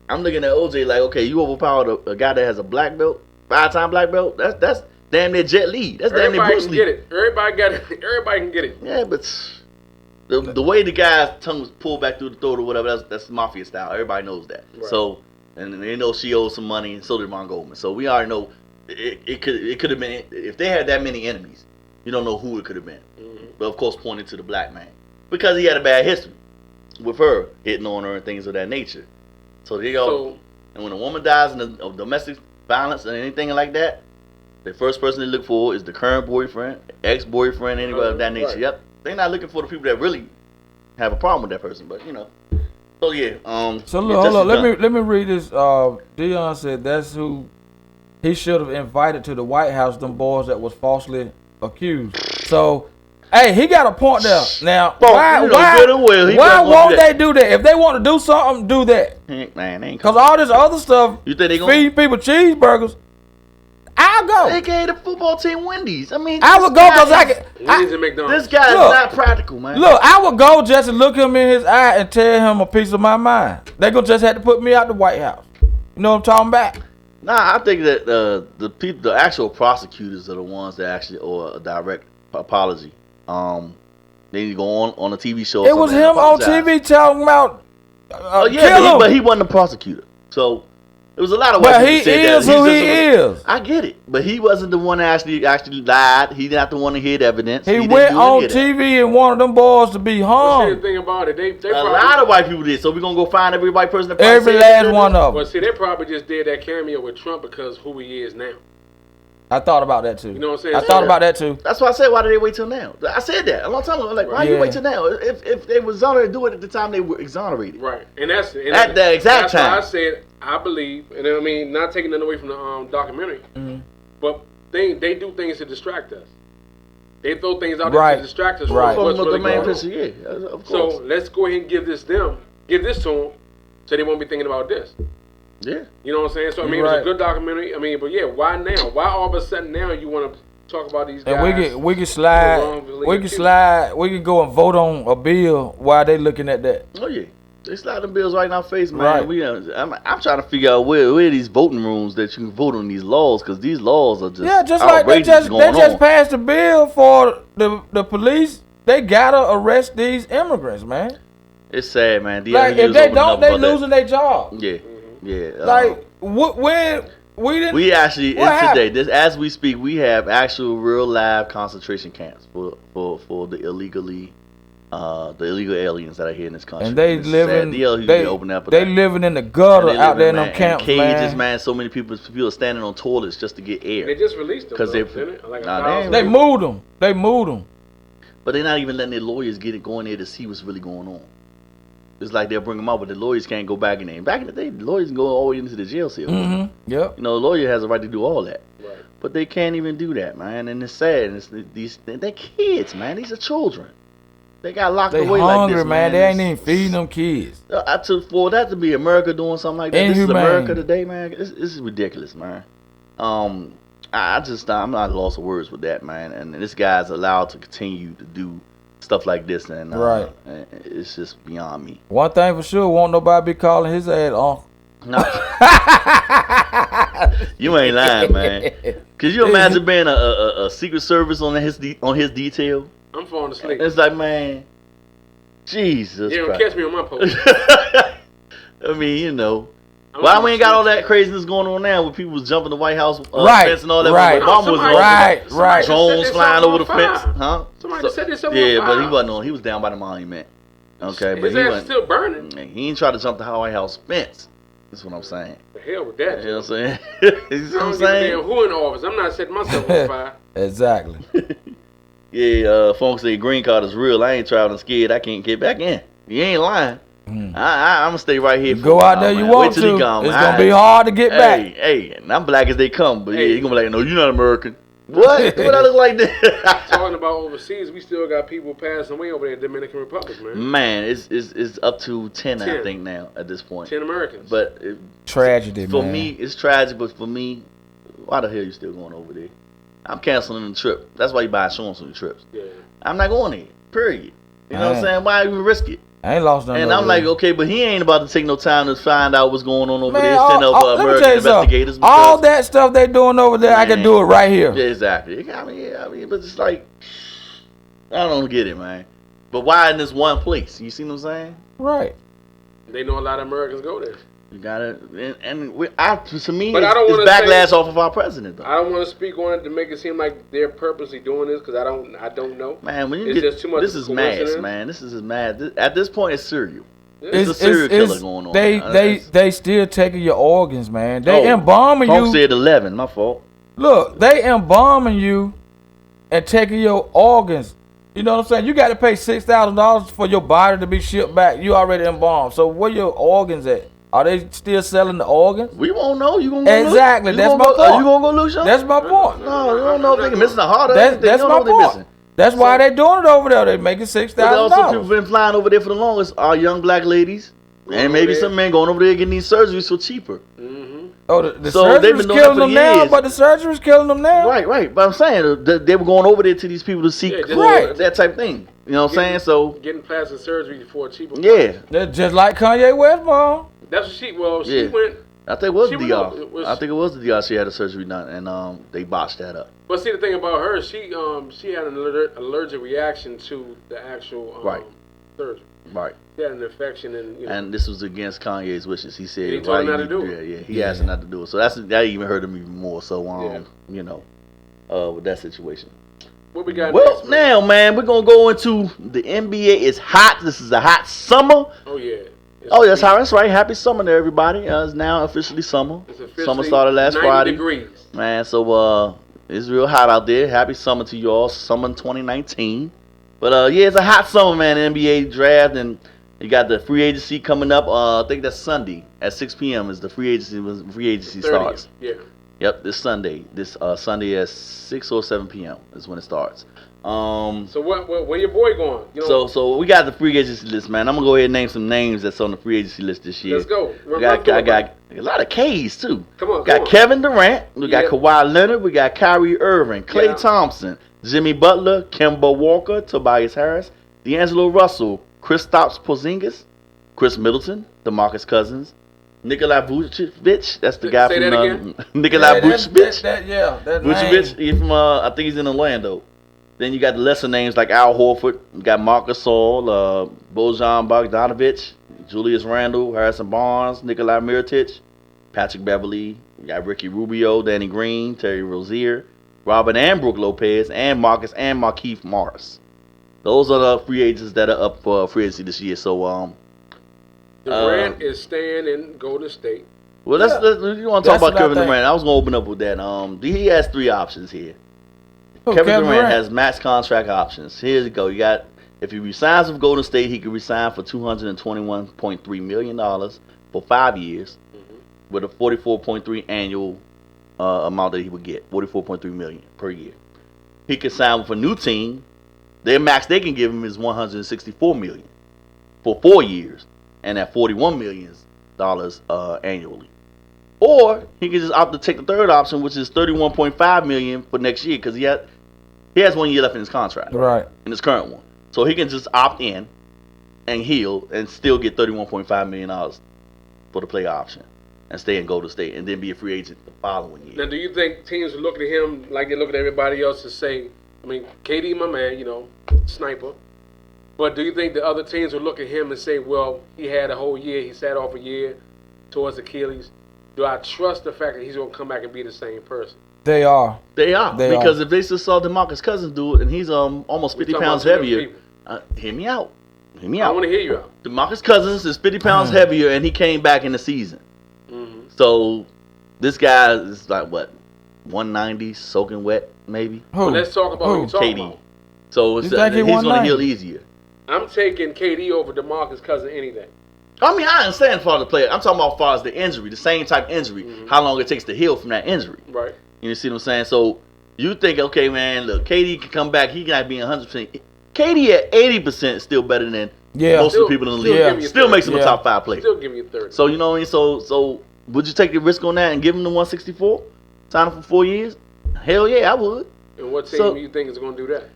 I'm looking at OJ like, okay, you overpowered a guy that has a black belt, 5-time black belt. That's damn near Jet Li. That's damn near Bruce Lee. Get it. Everybody got it. Everybody can get it. Yeah, but the way the guy's tongue was pulled back through the throat or whatever, that's mafia style. Everybody knows that. Right. So, and they know she owes some money, and so did Von Goldman. So we already know it could have been, if they had that many enemies, you don't know who it could have been. Mm-hmm. But of course, pointing to the black man because he had a bad history with her hitting on her and things of that nature. So they go, and when a woman dies of domestic violence and anything like that, the first person they look for is the current boyfriend, ex-boyfriend, anybody of that nature. Right. Yep, they're not looking for the people that really have a problem with that person. But so yeah. So look, hold on. Let me read this. Dion said that's who he should have invited to the White House. Them boys that was falsely accused. So, hey, he got a point there. Now, why won't they do that? If they want to do something, do that. Man, ain't because all this other stuff, you think they gonna feed people cheeseburgers. I'll go. They gave the football team Wendy's. I mean, I would go because this guy is not practical, man. Look, I would go just to look him in his eye and tell him a piece of my mind. They gonna just have to put me out the White House. You know what I'm talking about? Nah, I think that the actual prosecutors are the ones that actually owe a direct apology. They need to go on a TV show. It was him on TV talking about. But he wasn't a prosecutor, so. There was a lot of well, he is who he is. I get it, but he wasn't the one that actually lied. He's not the one that hid evidence. He went on TV and wanted them boys to be hung. See, the thing about it, they a lot of white people did. So we're gonna go find every white person. That every last one of them. Well, see, they probably just did that cameo with Trump because who he is now. I thought about that too. You know what I'm saying? I thought about that too. That's why I said, why did they wait till now? I said that a long time ago. Like, why you wait till now? If they was exonerated, to do it at the time they were exonerated. Right, and that's at the exact time. Why I said I believe, and I mean, not taking nothing away from the documentary, but they do things to distract us. They throw things out there to distract us from what's really going on. Of course. So let's go ahead and give this to them, so they won't be thinking about this. Yeah. You know what I'm saying? So, I mean, it's a good documentary. I mean, but yeah, why now? Why all of a sudden now you want to talk about these guys? And we can go and vote on a bill while they looking at that. Oh, yeah. They slide them bills right in our face, man. Right. I'm trying to figure out where are these voting rooms that you can vote on these laws, because these laws are just like they just passed a bill for the police. They gotta arrest these immigrants, man. It's sad, man. Like if they don't, they losing their job. Yeah, yeah. Like when we didn't. We actually today. This as we speak, we have actual real live concentration camps for the illegal aliens that are here in this country. And they living. They living in the gutter out there in them camps, in cages, man. So many people are standing on toilets just to get air. They just released them because they moved them. They moved them. But they're not even letting their lawyers go in there to see what's really going on. It's like they'll bring them out, but the lawyers can't go back in there. Back in the day, the lawyers can go all the way into the jail cell. Mm-hmm. Yep. You know, the lawyer has a right to do all that. Right. But they can't even do that, man. And it's sad. They're kids, man. These are children. They got locked away hungry, like this, man. They ain't even feeding them kids. For that to be America doing something like that, this is America today, man. This is ridiculous, man. I'm not at a loss of words with that, man. And this guy's allowed to continue to do stuff like this, and it's just beyond me. One thing for sure, won't nobody be calling his ass on. No. You ain't lying, man. Could you imagine being a Secret Service on his detail? I'm falling asleep. It's like, man, Jesus. You don't catch me on my post. I mean, you know. Why we ain't got all that craziness going on now with people jumping the White House fence and all that? Right, right. Drones flying over the fence, huh? Somebody set this up. Yeah, but he wasn't on. He was down by the monument. Okay, but his ass is still burning. He ain't try to jump the White House fence. That's what I'm saying. The hell with that. You know what I'm saying? You know what I'm saying? I don't give a damn who in office. I'm not setting myself on fire. Exactly. Yeah, folks say green card is real. I ain't traveling scared. I can't get back in. You ain't lying. I'm gonna stay right here. Go out there, you want to. It's gonna be hard to get back. Hey, and I'm black as they come, but you gonna be like, no, you're not American. What? What I look like that? Talking about overseas, we still got people passing away over there in the Dominican Republic, man. Man, it's up to 10, I think now at this point. 10 Americans. But tragedy, for man. me, it's tragic. But for me, why the hell you still going over there? I'm canceling the trip. That's why you buy insurance on the trips. Yeah. I'm not going there. Period. You know what I'm saying? Why even risk it? I ain't lost nothing. And I'm like, okay, but he ain't about to take no time to find out what's going on over there. Send up let me American tell you investigators. All that stuff they doing over there, I can do it right here. Yeah, exactly. I mean, but it's like, I don't get it, man. But why in this one place? You see what I'm saying? Right. They know a lot of Americans go there. You gotta, to me, but it's backlash off of our president, though. I don't want to speak on it to make it seem like they're purposely doing this because I don't know. Man, when you it's just too much. This is mass, man. This is mad. At this point, it's serial. It's a serial killer going on. They still taking your organs, man. They embalming you. Folks said 11. My fault. Look, they embalming you and taking your organs. You know what I'm saying? You got to pay $6,000 for your body to be shipped back. You already embalmed. So where your organs at? Are they still selling the organs? We won't know. You gonna go exactly. That's my point. Are you gonna go lose your? That's my point. No, you don't know if they're missing a heart. That's my point. That's why they doing it over there. They making $6,000. Also, people been flying over there for the longest. Our young black ladies and maybe some men going over there getting these surgeries for cheaper. Oh, the surgery's killing them now, but the surgery's killing them now. Right. But I'm saying they were going over there to these people to seek that type of thing. You know what I'm saying? So getting plastic surgery for cheaper. Yeah, they're just like Kanye West, mom. That's what she went. I think it was DR. I think it was the DR. She had a surgery done, and they botched that up. But see, the thing about her, she had an allergic reaction to the actual surgery. Right. She had an infection, and this was against Kanye's wishes. He said, he told her not to do it. Yeah, he asked her not to do it. So that even hurt him even more. So with that situation. What we got next, man? Now, man, we're gonna go into the NBA. It's hot. This is a hot summer. Oh yeah. That's right. Happy summer to everybody. It's now officially summer. Summer started last 90 Friday. Degrees. Man, so it's real hot out there. Happy summer to you all. Summer 2019. But it's a hot summer, man. NBA draft, and you got the free agency coming up. I think that's Sunday at 6 p.m. is the free agency starts. Yeah. Yep, this Sunday. This Sunday at 6 or 7 p.m. is when it starts. So where your boy going? So we got the free agency list, man. I'm gonna go ahead and name some names that's on the free agency list this year. Let's go. I got a lot of K's too. Come on. Got Kevin Durant. We got Kawhi Leonard. We got Kyrie Irving, Klay Thompson, Jimmy Butler, Kemba Walker, Tobias Harris, D'Angelo Russell, Kristaps Porzingis, Chris Middleton, DeMarcus Cousins, Nikola Vucevic. That's the guy from Nikola Vucevic. Vucevic. He's from I think he's in Orlando. Then you got the lesser names like Al Horford. You got Marcus Gasol, Bojan Bogdanovic, Julius Randle, Harrison Barnes, Nikolai Mirotic, Patrick Beverly. You got Ricky Rubio, Danny Green, Terry Rozier, Robin and Brook Lopez, and Marcus and Markieff Morris. Those are the free agents that are up for free agency this year. So Durant is staying in Golden State. Well, let's you want to talk about Kevin Durant? I was gonna open up with that. He has 3 options here. Kevin Durant has max contract options. Here you go. You got, if he resigns with Golden State, he can resign for $221.3 million for 5 years, with a 44.3 annual amount that he would get, 44.3 million per year. He can sign with a new team. Their max they can give him is $164 million for 4 years, and at $41 million annually. Or he can just opt to take the third option, which is $31.5 million for next year, because he has 1 year left in his contract, right? In his current one, so he can just opt in and heal and still get $31.5 million for the play option and stay in Golden State, and then be a free agent the following year. Now, do you think teams are looking at him like they look at everybody else to say, I mean, KD, my man, sniper. But do you think the other teams will look at him and say, well, he had a whole year, he sat off a year towards Achilles? Do I trust the fact that he's going to come back and be the same person? They are. Because if they just saw DeMarcus Cousins do it, and he's almost 50 pounds heavier, hear me out. I want to hear you out. DeMarcus Cousins is 50 pounds heavier, and he came back in the season. So this guy is like, what, 190, soaking wet, maybe? Well, let's talk about who you're talking about. So he's going to heal easier. I'm taking KD over DeMarcus Cousins any day. I mean, I understand for the player. I'm talking about as far as the injury, the same type of injury, how long it takes to heal from that injury. Right. You see what I'm saying? So you think, okay, man, look, KD can come back. He can be 100%. KD at 80% is still better than most of the people in the league. Still makes him a top 5 player. Still give me a 30. So you know what I mean? So would you take the risk on that and give him the 164? Sign him for 4 years? Hell yeah, I would. And what team do you think is going to do that?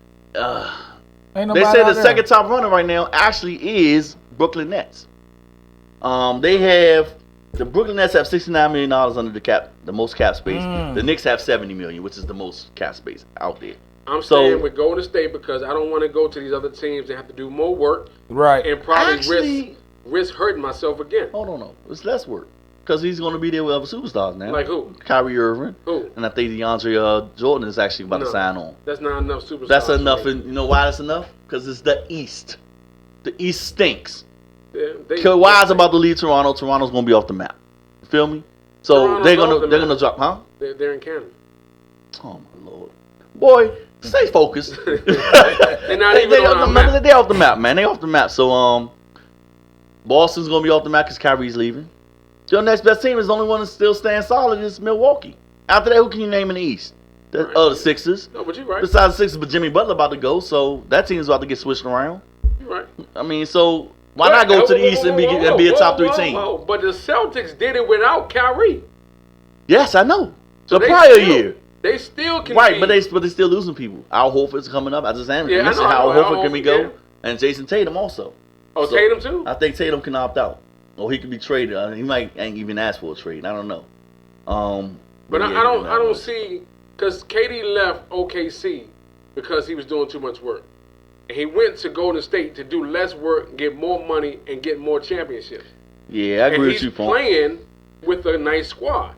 They say the second top runner right now actually is Brooklyn Nets. The Brooklyn Nets have $69 million under the cap, the most cap space. The Knicks have $70 million, which is the most cap space out there. I'm staying with Golden State because I don't want to go to these other teams that have to do more work, right? And probably risk hurting myself again. Hold on, no, it's less work because he's going to be there with other superstars now. Like who? Kyrie Irving. Who? And I think DeAndre Jordan is actually about to sign on. That's not enough superstars. That's enough, and you know why that's enough? Because it's the East. The East stinks. Kawhi's about to leave Toronto. Toronto's gonna be off the map. You feel me? So they're gonna drop, huh? They're in Canada. Oh my lord, boy, stay focused. They're not even on the map. They're off the map, man. They off the map. So Boston's gonna be off the map because Kyrie's leaving. Your next best team is the only one that still stands solid is Milwaukee. After that, who can you name in the East? The Sixers. No, but you're right. Besides the Sixers, but Jimmy Butler about to go, so that team's about to get switched around. You're right. I mean, so. Why not go to the East and be a top 3 team? But the Celtics did it without Kyrie. Yes, I know. So the prior year. They still can Right, but they still losing people. Al Horford's coming up. I just mentioned how Horford can go. Yeah. And Jason Tatum also. Oh, so, Tatum too? I think Tatum can opt out. Or he could be traded. He might ain't even ask for a trade. I don't know. But I don't see, because KD left OKC because he was doing too much work. And he went to Golden State to do less work, get more money, and get more championships. Yeah, I agree with you, He's playing with a nice squad.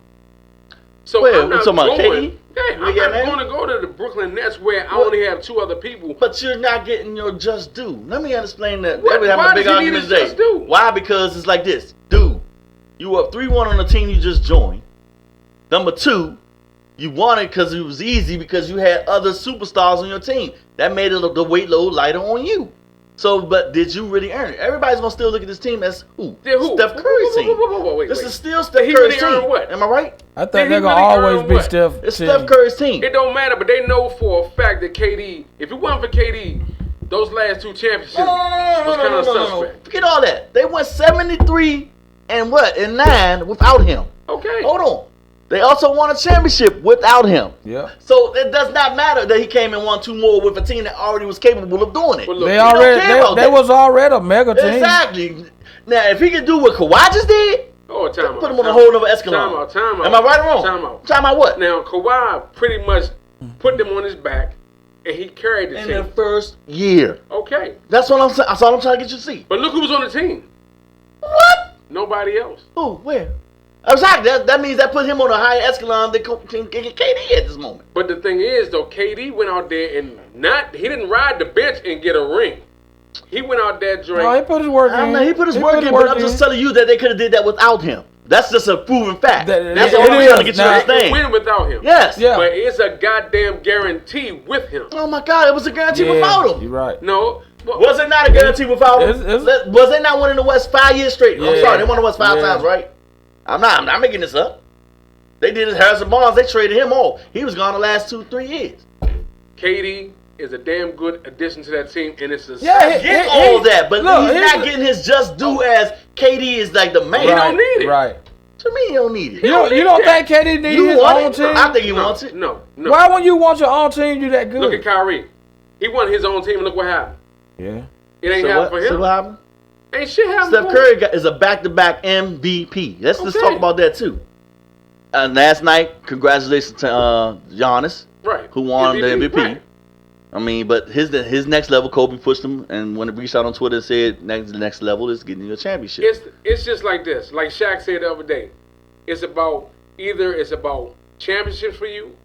So I'm not going. I'm not going to go to the Brooklyn Nets where I only have 2 other people. But you're not getting your just due. Let me explain that. Why They would have a big argument today. Due? Why? Because it's like this. Dude, you were up 3-1 on the team you just joined. Number 2, you won it because it was easy because you had other superstars on your team. That made the weight load lighter on you. So, but did you really earn it? Everybody's going to still look at this team as who? Steph Curry's team. This is still Steph Curry's team. What? Am I right? I think they're going to always be Steph. It's Steph Curry's team. It don't matter, but they know for a fact that KD, if it wasn't for KD, those last 2 championships was kind of suspect. Forget all that. They went 73 and 9 without him. Okay. Hold on. They also won a championship without him. Yeah. So it does not matter that he came and won 2 more with a team that already was capable of doing it. Well, look, they was already a mega team. Exactly. Now, if he can do what Kawhi just did, put him on a whole other escalon. Time out. Am I right or wrong? Time out what? Now, Kawhi pretty much put them on his back And he carried the in team. the first year. Okay. That's what I'm saying. That's all I'm trying to get you to see. But look who was on the team. What? Nobody else. Who? Where? Exactly. That means that put him on a higher echelon than KD at this moment. But the thing is, though, KD went out there and he didn't ride the bench and get a ring. He went out there drinking. No, he put his work in. He put his work in, but I'm just telling you that they could have did that without him. That's just a proven fact. That's all I'm trying to get you to understand. Win without him. Yes. Yeah. But it's a goddamn guarantee with him. Oh my God, it was a guarantee without him. You're right. No. Was it not a guarantee without him? Was they not winning the West 5 years straight? I'm sorry, they won the West 5 times, right? I'm not making this up. They did it. Harrison Barnes, they traded him off. He was gone the last 2-3 years. KD is a damn good addition to that team, and it's a I get all that, but look, he's not getting his just due as KD is like the man. He don't need it. Right. To me, he don't need it. You don't think KD needs his own team? I think he wants it. No. Why when you want your own team, you that good? Look at Kyrie. He won his own team, and look what happened. Yeah. It ain't happened for him. So what happened? Ain't shit happened Steph for Curry him. is a back-to-back MVP. Let's just talk about that too. Last night, congratulations to Giannis, Right. who won the MVP. Right. I mean, but his next level, Kobe pushed him, and when it reached out on Twitter, said the next level is getting you a championship. It's just like this. Like Shaq said the other day, it's about championships for you,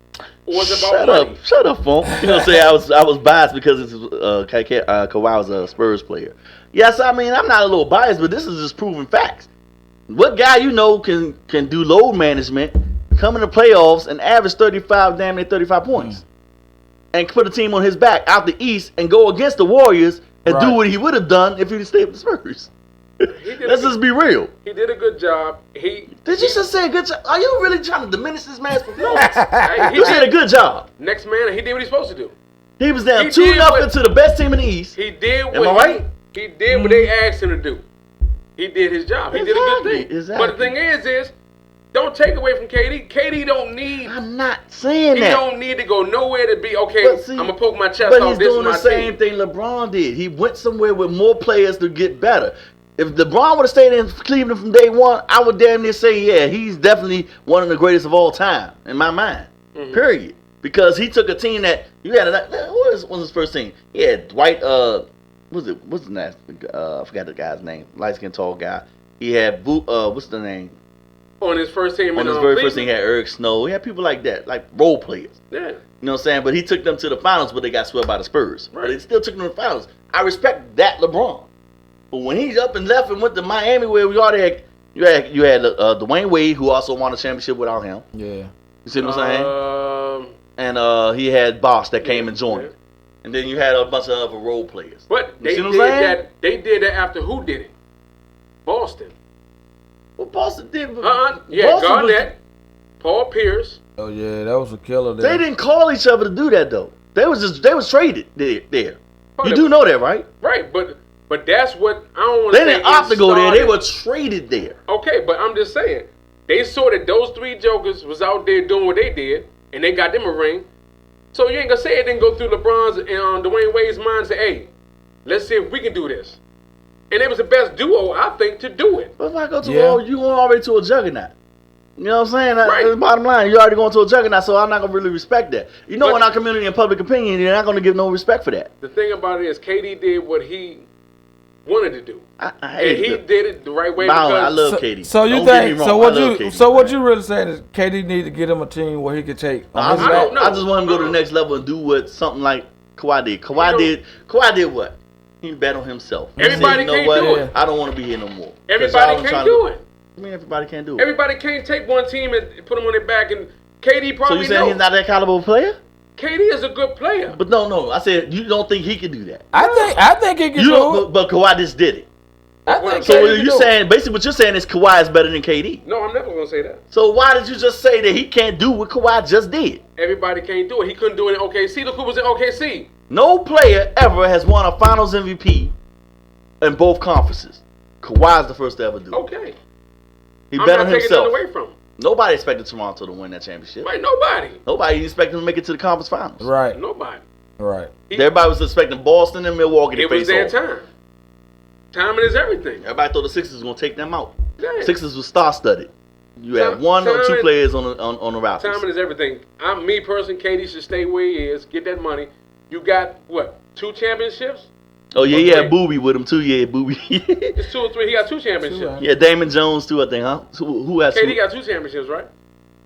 or it's about money. Shut up, Funk. You know, say I was biased because it's Kawhi was a Spurs player. Yes, I mean I'm not a little biased, but this is just proven facts. What guy you know can do load management, come in the playoffs and average 35 points, and put a team on his back out the East and go against the Warriors and do what he would have done if he'd stayed with the Spurs? Let's just be real. He did a good job. Did you just say a good job? Are you really trying to diminish this man's performance? Hey, You said a good job. Next man, he did what he's supposed to do. He was down 2-0 to the best team in the East. He did what Am I right? He did what they asked him to do. He did his job. He did a good thing. Exactly. But the thing is don't take away from KD. KD don't need. I'm not saying He that. don't need to go nowhere to be okay. But see, I'm gonna poke my chest But off. he's This doing is the my same team. thing LeBron did. He went somewhere with more players to get better. If LeBron would have stayed in Cleveland from day one, I would damn near say, yeah, he's definitely one of the greatest of all time in my mind. Mm-hmm. Period. Because he took a team that you had. What was his first team? He had Dwight. What's the name? I forgot the guy's name. Light skinned tall guy. He had what's the name? On his first team. On his very first team, he had Eric Snow. He had people like that, like role players. Yeah. You know what I'm saying? But he took them to the finals, but they got swept by the Spurs. Right. But they still took them to the finals. I respect that LeBron. But when he's up and left and went to Miami, where we already had, you had Dwayne Wade, who also won a championship without him. Yeah. You see what I'm saying? And he had Bosh that came and joined him. And then you had a bunch of other role players. But they see what did I'm saying? that. They did that after who did it? Boston. Well, Boston did. Yeah, Boston Garnett, Paul Pierce. Oh yeah, that was a killer. They didn't call each other to do that though. They was traded there. Oh, You do know that, right? Right, but that's what I don't want They to say. didn't opt to go there. They started- were traded there. Okay, but I'm just saying. They saw that those three jokers was out there doing what they did, and they got them a ring. So you ain't gonna say it didn't go through LeBron's and Dwayne Wade's mind and say, hey, let's see if we can do this. And it was the best duo, I think, to do it. But if I go to you going already to a juggernaut. You know what I'm saying? Right. That's the bottom line. You're already going to a juggernaut, so I'm not going to really respect that. You know, in our community and public opinion, you're not going to give no respect for that. The thing about it is, KD did what he wanted to do. I And he did it the right way I because love KD. So you Don't get me think? wrong, So I what love you? KD, So what man. you really saying is KD need to get him a team where he could take. I On his back? don't know. I just want him to go to the next level and do what something like Kawhi did. Kawhi did what? He bet on himself. He Everybody said, you know can't what? do it. I don't want to be here no more. everybody can't do it. I mean, everybody can't do it. Everybody can't take one team and put them on their back, and KD So probably you saying knows. he's not that caliber of player? KD is a good player. But no. I said you don't think he can do that. I think he can You do don't. it. But Kawhi just did it. I think So KD what can you do it. saying? Basically, what you're saying is Kawhi is better than KD. No, I'm never going to say that. So why did you just say that he can't do what Kawhi just did? Everybody can't do it. He couldn't do it in OKC. Look who was in OKC. No player ever has won a Finals MVP in both conferences. Kawhi's the first to ever do it. Okay. He I'm bet not on taking that himself. away from him. Nobody expected Toronto to win that championship. Right, nobody. Nobody expected him to make it to the conference finals. Right. Nobody. Right. Everybody was expecting Boston and Milwaukee to It was face their off. time. Timing is everything. Everybody thought the Sixers was going to take them out. Yeah. Sixers was star-studded. You had one or two Timing- players on the Raptors. Timing is everything. Me personally, KD should stay where he is, get that money, You got what? 2 championships? Oh yeah, he had Booby with him too. Yeah, Booby. It's 2 or 3. He got 2 championships. Yeah, Damon Jones too, I think, huh? Who has KD got 2 championships, right?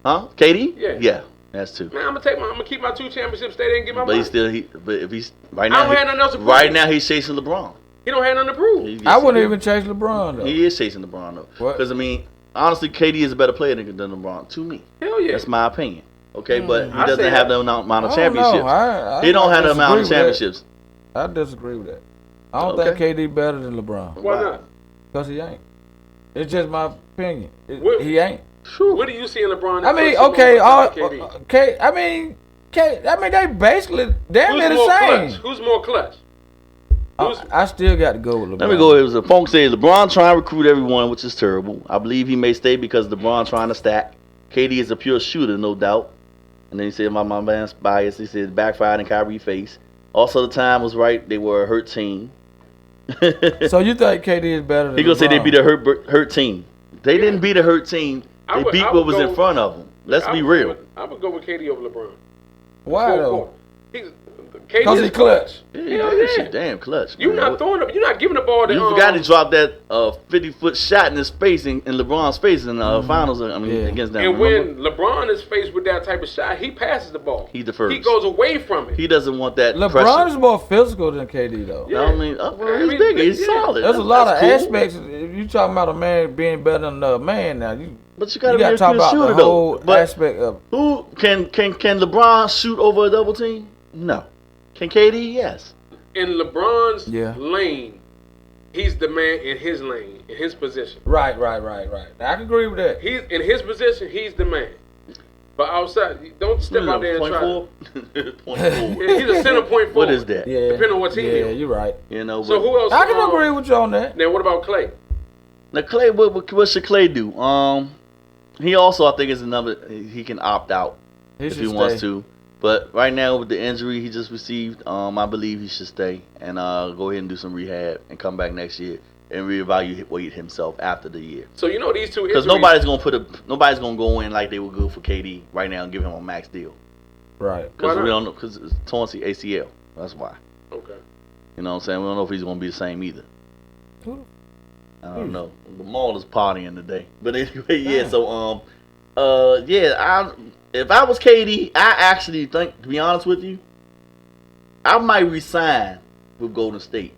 Huh? KD? Yeah. Yeah, that's 2. Man, I'm gonna keep my 2 championships. Stay there and get my money. But if he's right I now, don't have nothing else to prove. right now he's chasing LeBron. He don't have nothing to prove. I wouldn't even chase LeBron though. He is chasing LeBron though. What? Because I mean, honestly, KD is a better player than LeBron to me. Hell yeah. That's my opinion. Okay, but he I doesn't say have that. the amount of I don't championships. know. He don't have the amount of disagree with championships. I disagree with that. I don't think KD better than LeBron. Why not? Because he ain't. It's just my opinion. He ain't. What do you see in LeBron? I mean, okay, they basically damn near the same. Who's more clutch? I still got to go with LeBron. Let me go. It was a Funk says LeBron trying to recruit everyone, which is terrible. I believe he may stay because LeBron trying to stack. KD is a pure shooter, no doubt. And then he said my man's bias. He said backfired in Kyrie's face. Also, the time was right. They were a hurt team. So you think KD is better than He gonna LeBron? say they beat a hurt team. They didn't beat a hurt team. They beat what was in front of them. Let's be real. I would go with KD over LeBron. Why though? Because he's clutch. Yeah, damn clutch. You're not throwing up. You're not giving the ball to. You forgot to drop that 50-foot shot in his face in LeBron's face in the finals. I mean, against them. And when LeBron is faced with that type of shot, he passes the ball. He defers. He goes away from it. He doesn't want that. LeBron pressure. is more physical than KD though. Yeah. I mean, he's bigger. He's solid. There's a lot of cool. aspects. If you talking about a man being better than another man, now but you gotta talk about shooter, the whole aspect of. Who can LeBron shoot over a double team? No. Can KD? Yes. In LeBron's lane, he's the man in his lane, in his position. Right. I can agree with that. He's in his position. He's the man. But outside, don't step out there and try. He's a center point forward. What is that? Yeah. Depending on what team. Yeah, you're right. You know. So who else? I can agree with you on that. Now what about Clay? Now Clay, what should Clay do? He also, I think, is another. He can opt out if he wants to. But right now with the injury he just received, I believe he should stay and go ahead and do some rehab and come back next year and reevaluate himself after the year. So you know these two because nobody's gonna go in like they were good for KD right now and give him a max deal. Right. Because we don't know, because it's torn ACL. That's why. Okay. You know what I'm saying? We don't know if he's gonna be the same either. I don't know. The mall is partying today. But anyway, yeah. So if I was KD, I actually think, to be honest with you, I might resign with Golden State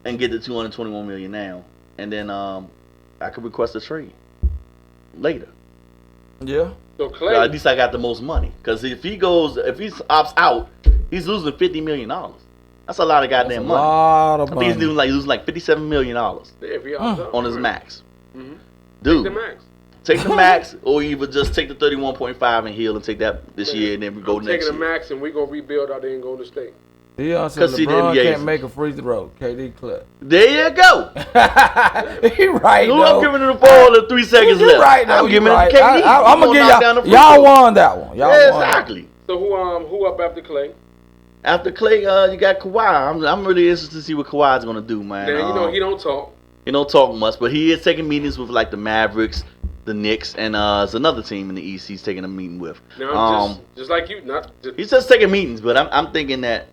and get the $221 million now, and then I could request a trade later. Yeah. So Clay, at least I got the most money, because if he opts out, he's losing $50 million. That's a lot of goddamn money. Lot of money. He's losing like $57 million on his max. Mm-hmm. Dude, the max. Take the max, or either just take the 31.5 and heal and take that this year, and then we go next year. Taking the max, and we're gonna rebuild out there and go to state. Deion said LeBron can't make a free throw. KD clutch. There you go. He right. Who I'm giving the ball in 3 seconds left? Right. I'm giving right. it to KD. I'm gonna give y'all won that one. Y'all won. Exactly. So who up after Clay? After Clay, you got Kawhi. I'm really interested to see what Kawhi's gonna do, man. Now he don't talk. He don't talk much, but he is taking meetings with like the Mavericks, the Knicks, and there's another team in the East he's taking a meeting with. Now, just like you, he's just taking meetings, but I'm thinking that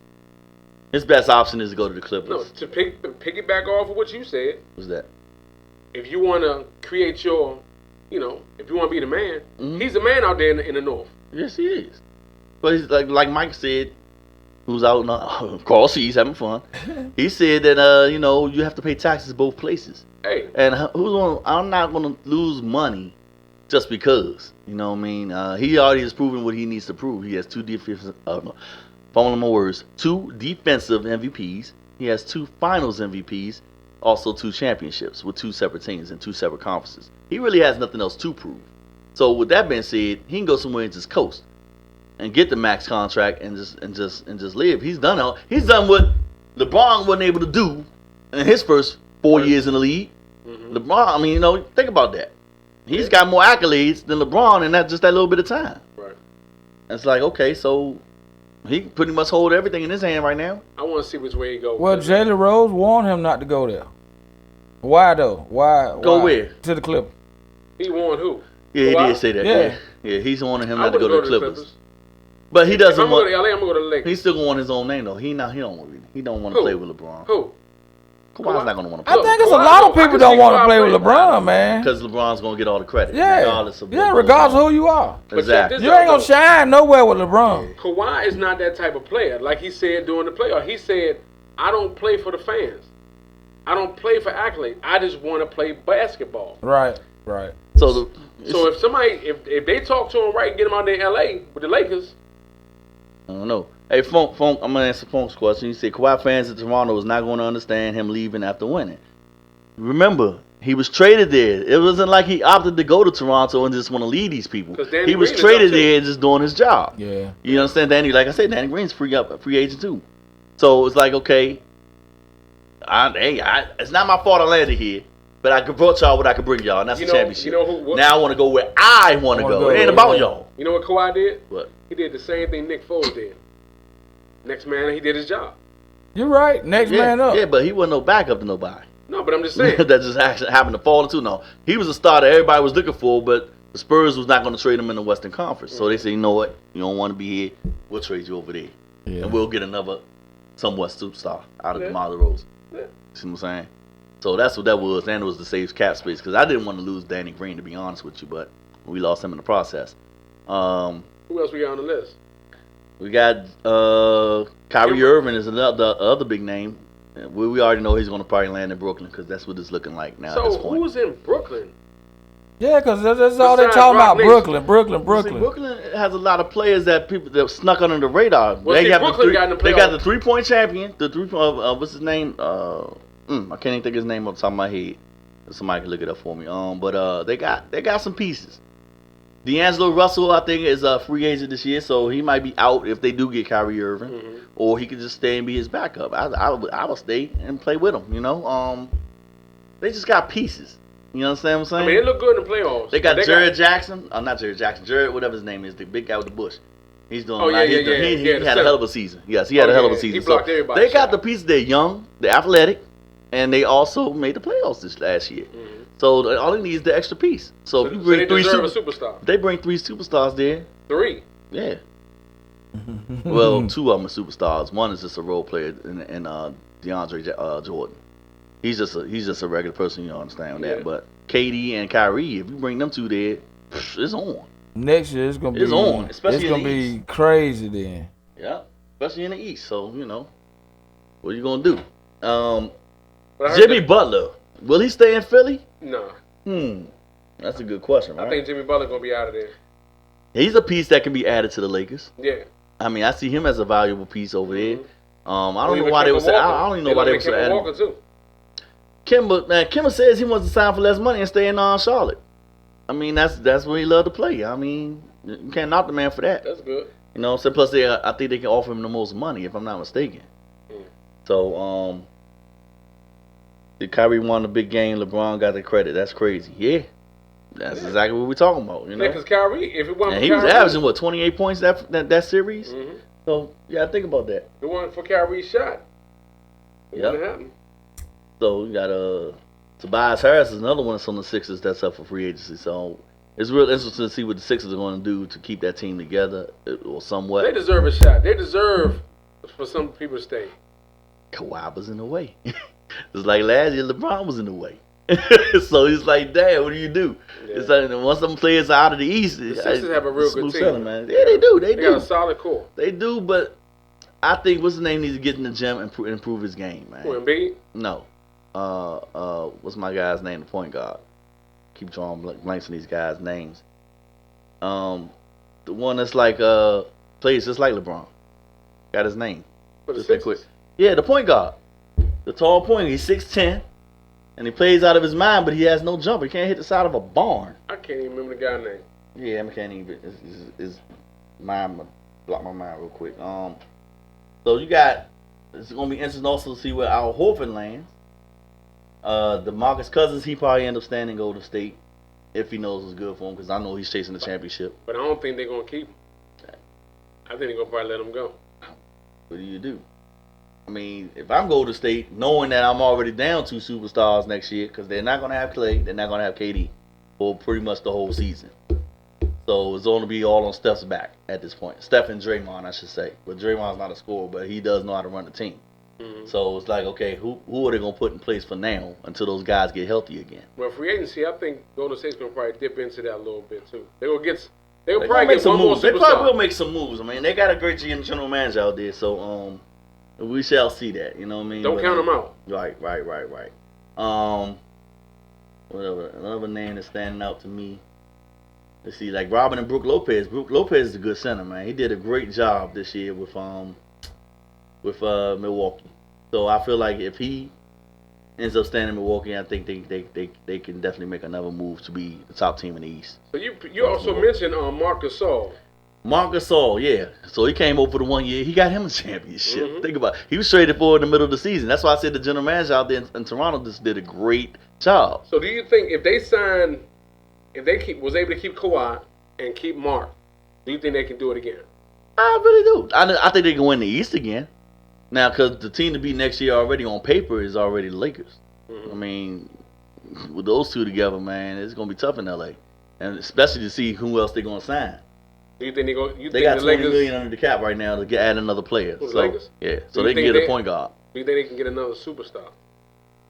his best option is to go to the Clippers. No, to piggyback off of what you said. What's that? If you want to create your, if you want to be the man, he's the man out there in the North. Yes, he is. But he's like Mike said, who's out across seas having fun. He said that you have to pay taxes both places. Hey. And I'm not gonna lose money just because. You know what I mean? He already has proven what he needs to prove. He has two defensive MVPs. He has 2 finals MVPs, also 2 championships with 2 separate teams and 2 separate conferences. He really has nothing else to prove. So with that being said, he can go somewhere and just coast and get the max contract and just live. He's done what LeBron wasn't able to do in his first 4 years in the league. Mm-hmm. LeBron, think about that. He's got more accolades than LeBron in that little bit of time. Right. And it's like, okay, so he pretty much hold everything in his hand right now. I want to see which way he goes. Well, Jalen Rose warned him not to go there. Why though? Why? Go where? To the Clippers. He warned who? Yeah, he did say that. Yeah. Yeah, he's warning him not to go to the Clippers. But he doesn't if I'm want. going to LA, I'm going to go to the Lakers. He's still going to want his own name though. He don't want to play with LeBron. Who? Kawhi's not going to want to play. I think it's a lot of people don't want to play with LeBron, man. Because LeBron's going to get all the credit. Yeah, regardless of who you are. Exactly. You ain't going to shine nowhere with LeBron. Kawhi is not that type of player. Like he said during the playoff, he said, I don't play for the fans. I don't play for accolades. I just want to play basketball. Right. So if somebody, if they talk to him right and get him out there in LA with the Lakers. I don't know. Hey, Funk, I'm going to answer Funk's question. He said, Kawhi fans in Toronto is not going to understand him leaving after winning. Remember, he was traded there. It wasn't like he opted to go to Toronto and just want to lead these people. He was traded there and just doing his job. Yeah. You understand, Danny? Like I said, Danny Green's free agent too. So it's like, okay, it's not my fault I landed here, but I brought y'all what I could bring y'all, and that's the championship. Now I want to go where I want to go. It ain't about y'all. You know what Kawhi did? What? He did the same thing Nick Foles did. Next man, he did his job. You're right. Next man up. Yeah, but he wasn't no backup to nobody. No, but I'm just saying. That just actually happened to fall into. No, he was a star that everybody was looking for, but the Spurs was not going to trade him in the Western Conference. So they say, you know what? You don't want to be here. We'll trade you over there. Yeah. And we'll get another somewhat superstar out of DeMar DeRozan. Yeah. See what I'm saying? So that's what that was. And it was to save cap space. Because I didn't want to lose Danny Green, to be honest with you. But we lost him in the process. Who else we got on the list? We got Kyrie Irving is another other big name. We already know he's going to probably land in Brooklyn because that's what it's looking like now. So at this point. who's in Brooklyn? Yeah, because that's all they're talking about. Brooklyn. See, Brooklyn has a lot of players that people that snuck under the radar. Well, they got the 3-point champion. The 3-point. What's his name? I can't even think of his name off the top of my head. Somebody can look it up for me. But they got some pieces. D'Angelo Russell, I think, is a free agent this year, so he might be out if they do get Kyrie Irving, or he could just stay and be his backup. I would stay and play with him. You know, they just got pieces. You understand what I'm saying? I mean, they look good in the playoffs. They got Jared Jackson. Not Jared Jackson. Jared, whatever his name is, the big guy with the bush. He's doing. He had a hell of a season. Yes, he had a hell of a season. He blocked everybody. They got the pieces. They're young, they're athletic, and they also made the playoffs this last year. So all they need is the extra piece. So if you bring they deserve a superstar. They bring 3 superstars there. 3. Yeah. Well, 2 of them are superstars. One is just a role player, and DeAndre Jordan. He's just a regular person. You don't understand that. But KD and Kyrie, if you bring them 2 there, it's on. Next year it's gonna be on. Especially it's gonna be crazy then. Yeah, especially in the East. So you know, what are you gonna do? Jimmy Butler. Will he stay in Philly? No. That's a good question, right? I think Jimmy Butler gonna be out of there. He's a piece that can be added to the Lakers. Yeah. I mean, I see him as a valuable piece over there. I don't know why they was. I don't even know why they was adding. Walker too. Kimba says he wants to sign for less money and stay in Charlotte. I mean, that's where he loved to play. I mean, you can't knock the man for that. That's good. You know, so plus I think they can offer him the most money if I'm not mistaken. So did Kyrie won the big game? LeBron got the credit. That's crazy. Yeah, that's exactly what we're talking about. You know, because Kyrie, if it wasn't for he was averaging what 28 points that series. So yeah, think about that. If it wasn't for Kyrie's shot, it wouldn't happen. So you got Tobias Harris is another one that's on the Sixers that's up for free agency. So it's real interesting to see what the Sixers are going to do to keep that team together or somewhat. They deserve a shot. They deserve for some people to stay. Kawhi was in the way. It's like last year, LeBron was in the way. So he's like, damn, what do you do? Yeah. It's like once some players are out of the East, the Sixers have a real good team. Selling, man. Yeah, they do. They do. Got a solid core. They do, but I think what's his name needs to get in the gym and improve his game, man. Who, Embiid? No. What's my guy's name? The point guard. Keep drawing blanks on these guys' names. The one that's like plays just like LeBron. Got his name. Just that quick. Yeah, the point guard. The tall point. He's 6'10", and he plays out of his mind, but he has no jumper. He can't hit the side of a barn. I can't even remember the guy's name. Yeah, I can't even. It's mind block my mind real quick. So you got. It's gonna be interesting also to see where Al Horford lands. DeMarcus Cousins, he probably end up staying in Golden State if he knows what's good for him, because I know he's chasing the championship. But I don't think they're gonna keep him. I think they're gonna probably let him go. What do you do? I mean, if I'm Golden State, knowing that I'm already down 2 superstars next year, because they're not going to have Clay, they're not going to have KD for pretty much the whole season. So it's going to be all on Steph's back at this point. Steph and Draymond, I should say. But Draymond's not a scorer, but he does know how to run the team. Mm-hmm. So it's like, okay, who are they going to put in place for now until those guys get healthy again? Well, free agency, I think Golden State's going to probably dip into that a little bit too. They'll probably make some moves. They probably will make some moves. I mean, they got a great general manager out there, so we shall see that. You know what I mean? Don't count them out. Right. Whatever. Another name that's standing out to me. Let's see, like Robin and Brook Lopez. Brook Lopez is a good center, man. He did a great job this year with Milwaukee. So I feel like if he ends up staying in Milwaukee, I think they can definitely make another move to be the top team in the East. So you also mentioned Marc Gasol. Marc Gasol, yeah. So he came over for the 1 year. He got him a championship. Mm-hmm. Think about it. He was traded for in the middle of the season. That's why I said the general manager out there in Toronto just did a great job. So do you think if they was able to keep Kawhi and keep Mark, do you think they can do it again? I really do. I think they can win the East again. Now, because the team to beat next year already on paper is already the Lakers. Mm-hmm. I mean, with those two together, man, it's going to be tough in L.A. And especially to see who else they're going to sign. Do you think they got $20 million under the cap right now to add another player. The Lakers? Yeah, so they can get a point guard. Do you think they can get another superstar?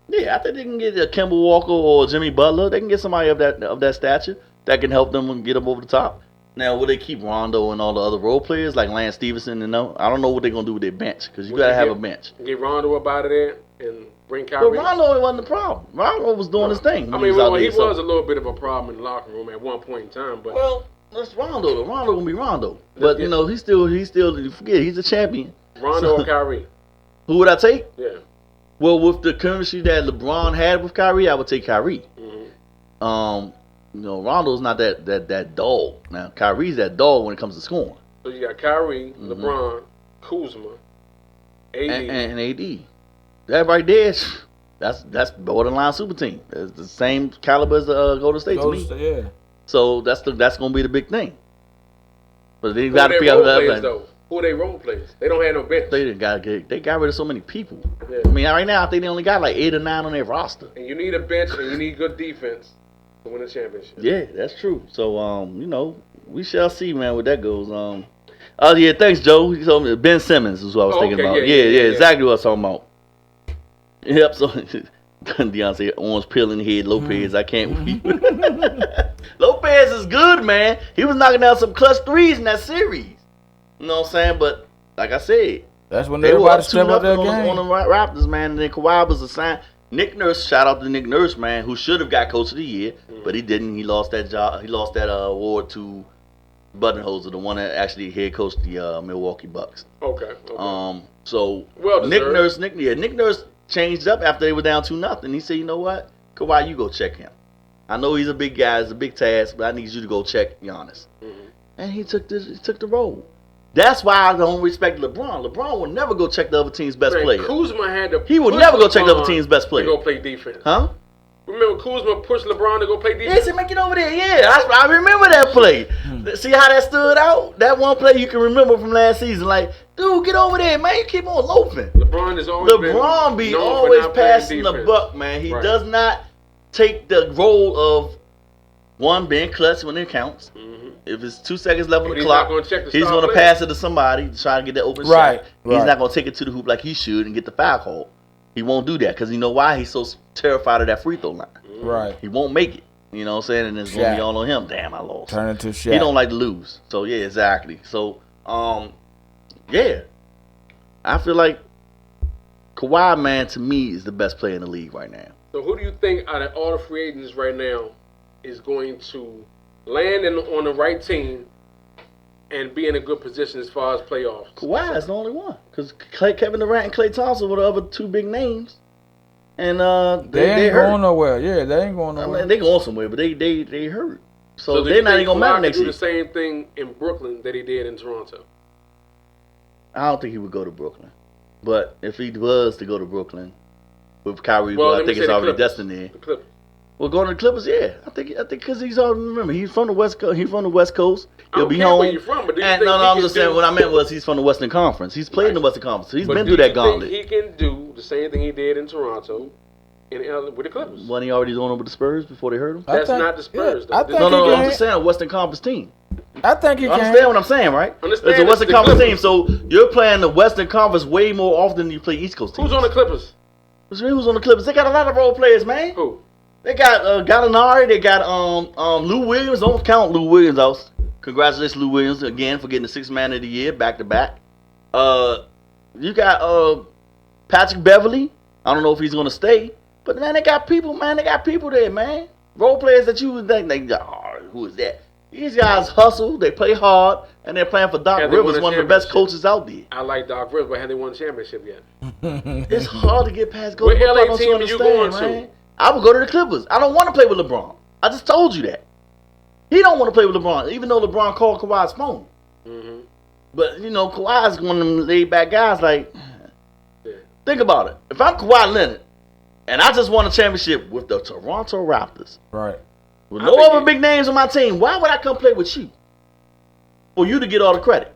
Yeah, I think they can get a Kemba Walker or Jimmy Butler. They can get somebody of that stature that can help them and get them over the top. Now, will they keep Rondo and all the other role players like Lance Stevenson? I don't know what they're going to do with their bench because you got to have a bench. Get Rondo up out of there and bring Kyrie. But Rondo wasn't the problem. Rondo was doing his thing. I mean, he was a little bit of a problem in the locker room at one point in time. But well, that's Rondo. Rondo going to be Rondo. But, you know, he's still, you forget, he's a champion. Rondo or Kyrie? Who would I take? Yeah. Well, with the chemistry that LeBron had with Kyrie, I would take Kyrie. Mm-hmm. You know, Rondo's not that dog. Now, Kyrie's that dog when it comes to scoring. So you got Kyrie, mm-hmm. LeBron, Kuzma, AD. And AD. That right there, that's borderline super team. It's the same caliber as the Golden State to me. Yeah. So that's going to be the big thing. But they got to figure out that. Who are they role players? They don't have no bench. They got rid of so many people. Yeah. I mean, right now I think they only got like 8 or 9 on their roster. And you need a bench and you need good defense to win a championship. Yeah, that's true. So you know, we shall see, man, where that goes. Oh yeah, thanks, Joe. He told me Ben Simmons is what I was thinking about. Yeah, exactly what I was talking about. Yep. So Deion said orange peeling head Lopez. I can't wait. Lopez is good, man. He was knocking down some clutch threes in that series. You know what I'm saying? But like I said, that's when everybody stepped up their game on the Raptors, man. And then Kawhi was assigned. Nick Nurse, shout out to Nick Nurse, man, who should have got Coach of the Year, but he didn't. He lost that job. He lost that award to Budenholzer, the one that actually head coached the Milwaukee Bucks. Okay. So well Nick Nurse changed up after they were down 2-0. He said, you know what, Kawhi, you go check him. I know he's a big guy, it's a big task, but I need you to go check Giannis. Mm-hmm. And he took the role. That's why I don't respect LeBron. LeBron will never go check the other team's best player. Kuzma had to. He will never go check the other team's best player. To go play defense. Huh? Remember Kuzma pushed LeBron to go play defense? Yes, make it over there. Yeah, I remember that play. See how that stood out? That one play you can remember from last season. Like, dude, get over there, man. You keep on loafing. LeBron is always always passing the buck, man. He does not take the role of one being clutch when it counts. Mm-hmm. If it's 2 seconds left on the clock, he's going to pass it to somebody to try to get that open shot. He's not going to take it to the hoop like he should and get the foul call. He won't do that because you know why? He's so terrified of that free throw line. Right. He won't make it. You know what I'm saying? And it's going to be all on him. Damn, I lost. Turn into Shaq. He don't like to lose. So, yeah, exactly. So, yeah. I feel like Kawhi, man, to me, is the best player in the league right now. So, who do you think out of all the free agents right now is going to land on the right team and be in a good position as far as playoffs? Kawhi is the only one. Because Kevin Durant and Klay Thompson were the other two big names. And they ain't going nowhere. Yeah, they ain't going nowhere. I mean, they going somewhere, but they hurt. So they're not even going to matter next year. Do the same thing in Brooklyn that he did in Toronto? I don't think he would go to Brooklyn. But if he was to go to Brooklyn with Kyrie, I think it's already destined there. The Clippers. Well, going to the Clippers, yeah. I think because he's already, remember, he's from the West Coast. He's from the West Coast. He'll be home. Where you're from, but I'm just saying what I meant was he's from the Western Conference. He's played in the Western Conference. So he's been through that gauntlet. He can do the same thing he did in Toronto with the Clippers. Wasn't he already doing it with the Spurs before they hurt him? That's not the Spurs, though. I think No, I'm just saying a Western Conference team. I think he can. Understand what I'm saying, right? It's a Western Conference team, so you're playing the Western Conference way more often than you play East Coast teams. Who's on the Clippers? Who's on the Clippers? They got a lot of role players, man. Who? They got Gallinari. They got Lou Williams. Don't count Lou Williams out. Congratulations, Lou Williams, again for getting the 6th Man of the Year back to back. You got Patrick Beverly. I don't know if he's gonna stay, but man, they got people. Man, they got people there, man. Role players that you would think, who is that? These guys hustle. They play hard, and they're playing for Doc Rivers, one of the best coaches out there. I like Doc Rivers, but have they won a championship yet? It's hard to get past. What LA team are you going to? I would go to the Clippers. I don't want to play with LeBron. I just told you that. He don't want to play with LeBron, even though LeBron called Kawhi's phone. Mm-hmm. But, you know, Kawhi's one of them laid-back guys. Like, think about it. If I'm Kawhi Leonard, and I just won a championship with the Toronto Raptors, right, with no other big names on my team, why would I come play with you? For you to get all the credit?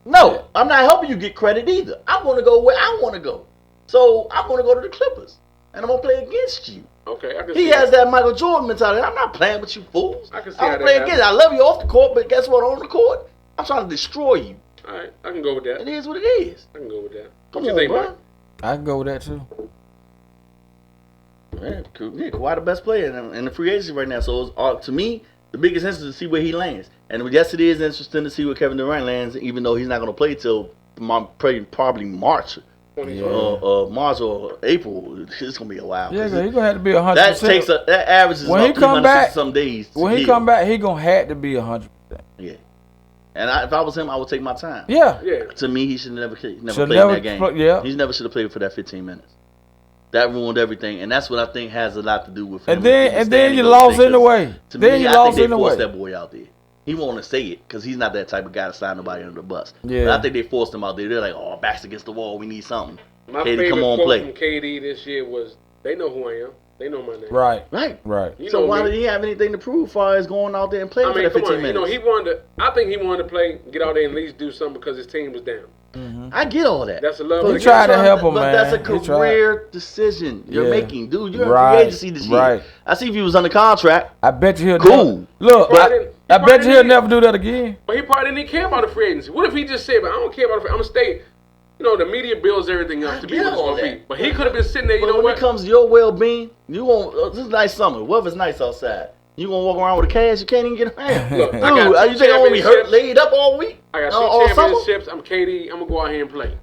No, I'm not helping you get credit either. I want to go where I want to go. So I'm going to go to the Clippers, and I'm going to play against you. Okay, I can he has that Michael Jordan mentality. I'm not playing with you fools. I can see I'm playing against. I love you off the court, but guess what? On the court, I'm trying to destroy you. All right, I can go with that. It is what it is. I can go with that. What you think, Mike? I can go with that too. Man, Kawhi the best player in the free agency right now. So it's, to me, the biggest interest is to see where he lands. And yes, it is interesting to see where Kevin Durant lands, even though he's not going to play till probably March. March or April. It's gonna be a while. Yeah, he's gonna have to be 100%. That averages when he come back some days. When he come back, he gonna have to be 100%. Yeah, and if I was him, I would take my time. Yeah. To me, he should never play in that game. He never should have played for that 15 minutes. That ruined everything, and that's what I think has a lot to do with him. And then you lost anyway. To me, I think they forced that boy out there. He won't want to say it because he's not that type of guy to sign nobody under the bus. Yeah. But I think they forced him out there. They're like, oh, backs against the wall. We need something. My favorite quote from KD this year was, they know who I am. They know my name. Right. So why did he have anything to prove as far as going out there and playing for that 15 minutes? You know, I think he wanted to play, get out there and at least do something because his team was down. Mm-hmm. I get all that. That's a love. He tried to help him, but man. That's a career decision you're making, dude. You're in free agency this year. Right. I see if he was under contract. I bet you he'll cool. Look, I bet you he'll never do that again. But he probably didn't care about the free agency. What if he just said, "But I don't care about the free. I'm gonna stay." You know, the media builds everything up to be what it's gonna be. But he could have been sitting there. You know what? When it comes to your well-being, you won't. This is nice summer. What if it's nice outside? You gonna walk around with a cash? You can't even get around. Look, dude, you think I'm gonna be hurt, laid up all week? I got 2 championships. I'm KD. I'm gonna go out here and play.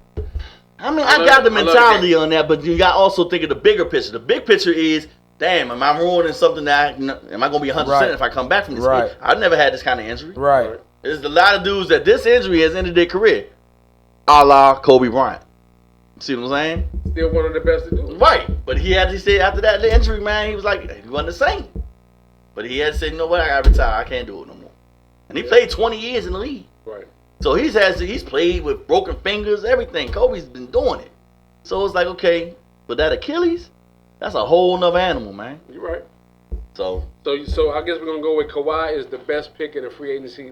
I mean, I got the mentality on that, but you got to also think of the bigger picture. The big picture is, damn, am I ruining something that am I going to be 100% if I come back from this? Right. I've never had this kind of injury. Right. There's a lot of dudes that this injury has ended their career, a la Kobe Bryant. See what I'm saying? Still one of the best to do it. Right. But he said after that injury, man, he was like, he wasn't the same. But he had to say, you know what, I got to retire. I can't do it no more. And he played 20 years in the league. Right. So he's played with broken fingers, everything. Kobe's been doing it. So it's like, okay, but that Achilles, that's a whole nother animal, man. You're right. So I guess we're gonna go with Kawhi is the best pick in the free agency.